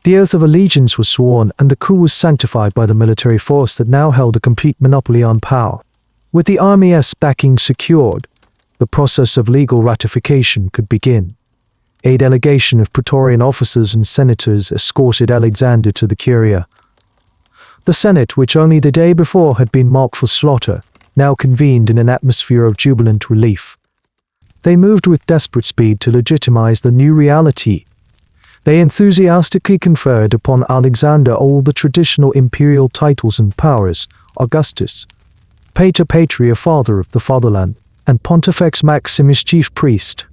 The oath of allegiance was sworn, and the coup was sanctified by the military force that now held a complete monopoly on power. With the army's backing secured, the process of legal ratification could begin. A delegation of Praetorian officers and senators escorted Alexander to the Curia. The Senate, which only the day before had been marked for slaughter, now convened in an atmosphere of jubilant relief. They moved with desperate speed to legitimize the new reality. They enthusiastically conferred upon Alexander all the traditional imperial titles and powers: Augustus, Pater Patria, Father of the Fatherland, and Pontifex Maximus, Chief Priest.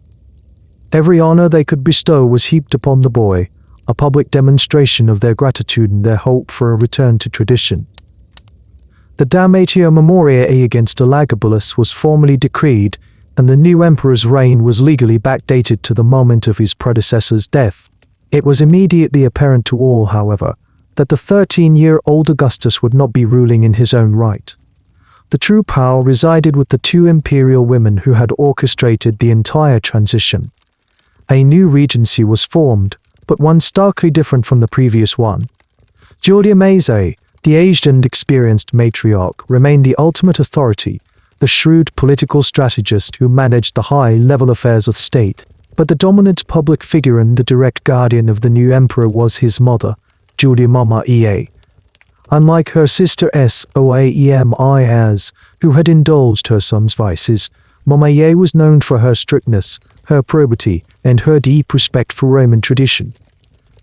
Every honor they could bestow was heaped upon the boy, a public demonstration of their gratitude and their hope for a return to tradition. The damnatio memoriae against Elagabalus was formally decreed, and the new emperor's reign was legally backdated to the moment of his predecessor's death. It was immediately apparent to all, however, that the 13-year-old Augustus would not be ruling in his own right. The true power resided with the two imperial women who had orchestrated the entire transition. A new regency was formed, but one starkly different from the previous one. Julia Maze, the aged and experienced matriarch, remained the ultimate authority, the shrewd political strategist who managed the high-level affairs of state. But the dominant public figure and the direct guardian of the new emperor was his mother, Julia Mama Ea. Unlike her sister Soaemias, who had indulged her son's vices, Mama Ea was known for her strictness, her probity, and her deep respect for Roman tradition.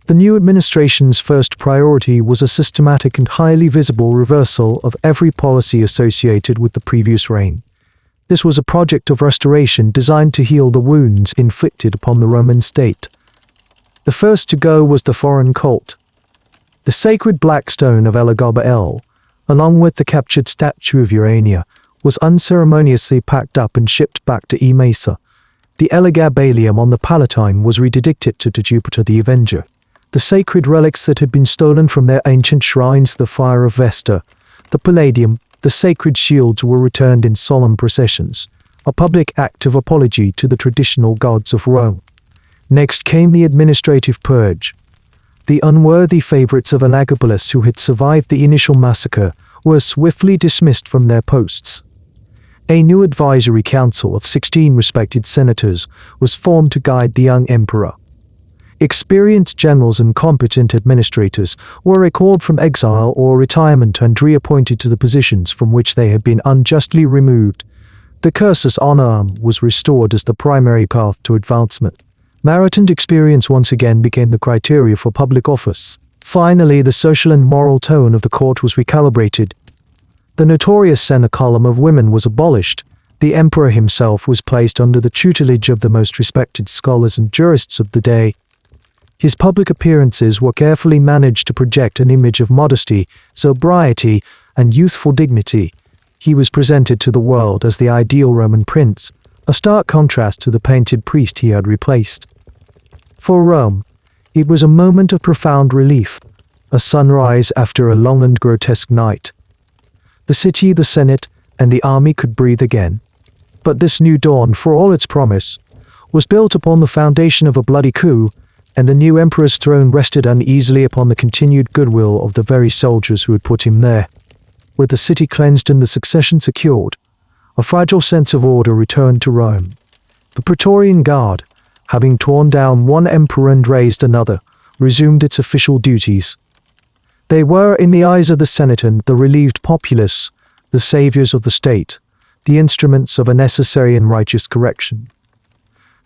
The new administration's first priority was a systematic and highly visible reversal of every policy associated with the previous reign. This was a project of restoration designed to heal the wounds inflicted upon the Roman state. The first to go was the foreign cult. The sacred black stone of Elagabalus, along with the captured statue of Urania, was unceremoniously packed up and shipped back to Emesa. The Elagabalium on the Palatine was rededicted to Jupiter the Avenger. The sacred relics that had been stolen from their ancient shrines, the fire of Vesta, the Palladium, the sacred shields, were returned in solemn processions, a public act of apology to the traditional gods of Rome. Next came the administrative purge. The unworthy favorites of Elagabalus who had survived the initial massacre were swiftly dismissed from their posts. A new advisory council of 16 respected senators was formed to guide the young emperor. Experienced generals and competent administrators were recalled from exile or retirement and reappointed to the positions from which they had been unjustly removed. The cursus honorum was restored as the primary path to advancement. Merit and experience once again became the criteria for public office. Finally, the social and moral tone of the court was recalibrated. The notorious Senate column of women was abolished. The emperor himself was placed under the tutelage of the most respected scholars and jurists of the day. His public appearances were carefully managed to project an image of modesty, sobriety, and youthful dignity. He was presented to the world as the ideal Roman prince, a stark contrast to the painted priest he had replaced. For Rome, it was a moment of profound relief, a sunrise after a long and grotesque night. The city, the Senate, and the army could breathe again. But this new dawn, for all its promise, was built upon the foundation of a bloody coup, and the new emperor's throne rested uneasily upon the continued goodwill of the very soldiers who had put him there. With the city cleansed and the succession secured, a fragile sense of order returned to Rome. The Praetorian Guard, having torn down one emperor and raised another, resumed its official duties. They were, in the eyes of the Senate and the relieved populace, the saviors of the state, the instruments of a necessary and righteous correction.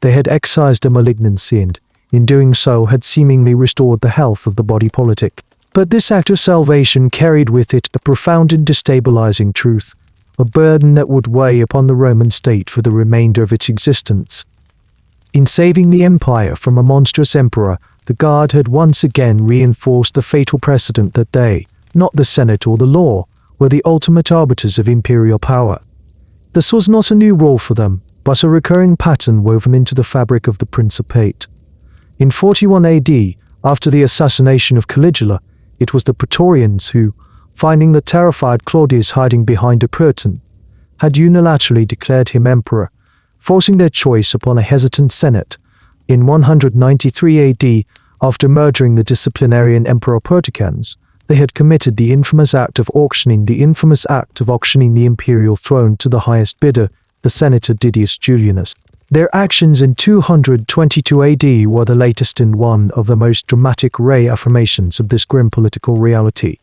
They had excised a malignancy and, in doing so, had seemingly restored the health of the body politic. But this act of salvation carried with it a profound and destabilizing truth, a burden that would weigh upon the Roman state for the remainder of its existence. In saving the empire from a monstrous emperor, the Guard had once again reinforced the fatal precedent that they, not the Senate or the law, were the ultimate arbiters of imperial power. This was not a new role for them, but a recurring pattern woven into the fabric of the Principate. In 41 AD, after the assassination of Caligula, it was the Praetorians who, finding the terrified Claudius hiding behind a curtain, had unilaterally declared him emperor, forcing their choice upon a hesitant Senate. In 193 AD, after murdering the disciplinarian Emperor Perticans, they had committed the infamous act of auctioning the imperial throne to the highest bidder, the senator Didius Julianus. Their actions in 222 AD were the latest in one of the most dramatic reaffirmations of this grim political reality.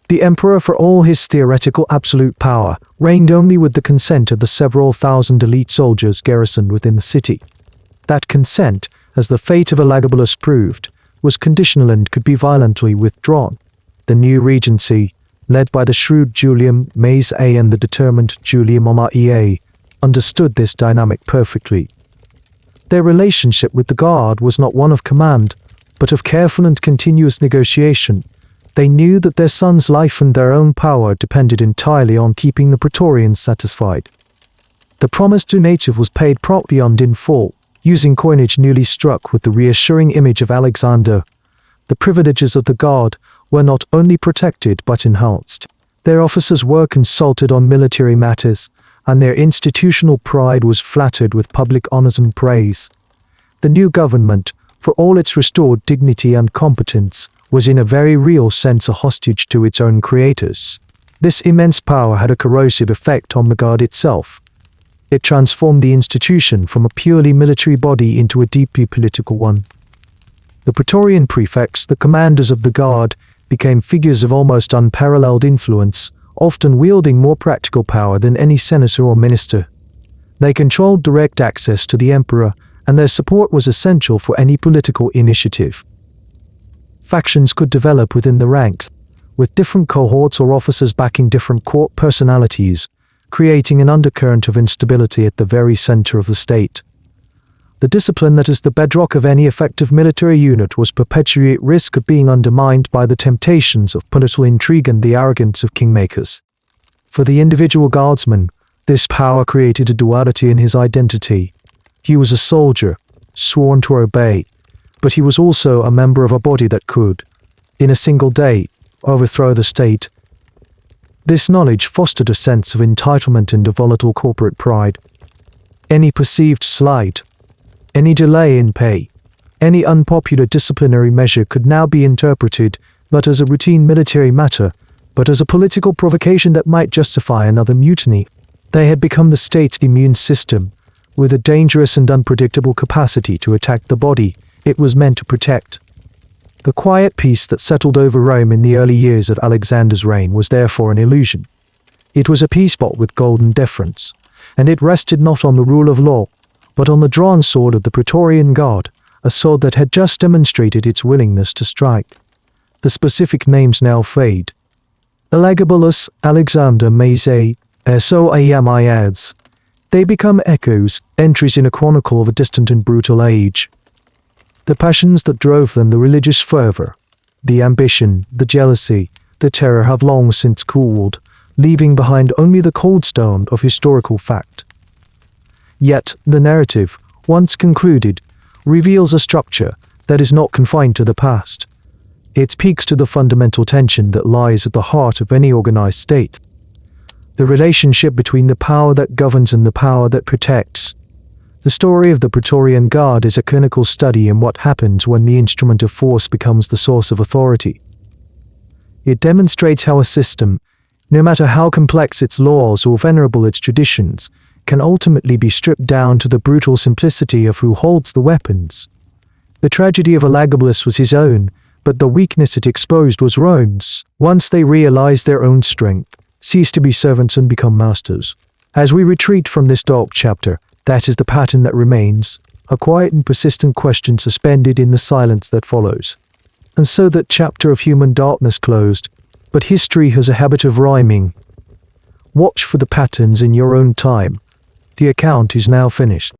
The emperor, for all his theoretical absolute power, reigned only with the consent of the several thousand elite soldiers garrisoned within the city. That consent, as the fate of Elagabalus proved, was conditional and could be violently withdrawn. The new regency, led by the shrewd Julian Maes A and the determined Julian Omar EA, understood this dynamic perfectly. Their relationship with the Guard was not one of command, but of careful and continuous negotiation. They knew that their son's life and their own power depended entirely on keeping the Praetorians satisfied. The promised donative was paid promptly and in full, using coinage newly struck with the reassuring image of Alexander. The privileges of the Guard were not only protected but enhanced. Their officers were consulted on military matters, and their institutional pride was flattered with public honors and praise. The new government, for all its restored dignity and competence, was in a very real sense a hostage to its own creators. This immense power had a corrosive effect on the Guard itself. It transformed the institution from a purely military body into a deeply political one. The Praetorian prefects, the commanders of the Guard, became figures of almost unparalleled influence, often wielding more practical power than any senator or minister. They controlled direct access to the emperor, and their support was essential for any political initiative. Factions could develop within the ranks, with different cohorts or officers backing different court personalities, creating an undercurrent of instability at the very center of the state. The discipline that is the bedrock of any effective military unit was perpetually at risk of being undermined by the temptations of political intrigue and the arrogance of kingmakers. For the individual guardsman, this power created a duality in his identity. He was a soldier, sworn to obey, but he was also a member of a body that could, in a single day, overthrow the state. This knowledge fostered a sense of entitlement and a volatile corporate pride. Any perceived slight, any delay in pay, any unpopular disciplinary measure could now be interpreted not as a routine military matter, but as a political provocation that might justify another mutiny. They had become the state's immune system, with a dangerous and unpredictable capacity to attack the body it was meant to protect. The quiet peace that settled over Rome in the early years of Alexander's reign was therefore an illusion. It was a peace bought with golden deference, and it rested not on the rule of law, but on the drawn sword of the Praetorian Guard, a sword that had just demonstrated its willingness to strike. The specific names now fade. Elagabalus, Alexander, Maze, so Ayamiads. They become echoes, entries in a chronicle of a distant and brutal age. The passions that drove them, the religious fervor, the ambition, the jealousy, the terror have long since cooled, leaving behind only the cold stone of historical fact. Yet, the narrative, once concluded, reveals a structure that is not confined to the past. It speaks to the fundamental tension that lies at the heart of any organized state. The relationship between the power that governs and the power that protects. The story of the Praetorian Guard is a clinical study in what happens when the instrument of force becomes the source of authority. It demonstrates how a system, no matter how complex its laws or venerable its traditions, can ultimately be stripped down to the brutal simplicity of who holds the weapons. The tragedy of Elagabalus was his own, but the weakness it exposed was Rome's. Once they realized their own strength, cease to be servants and become masters. As we retreat from this dark chapter, that is the pattern that remains, a quiet and persistent question suspended in the silence that follows. And so that chapter of human darkness closed, but history has a habit of rhyming. Watch for the patterns in your own time. The account is now finished.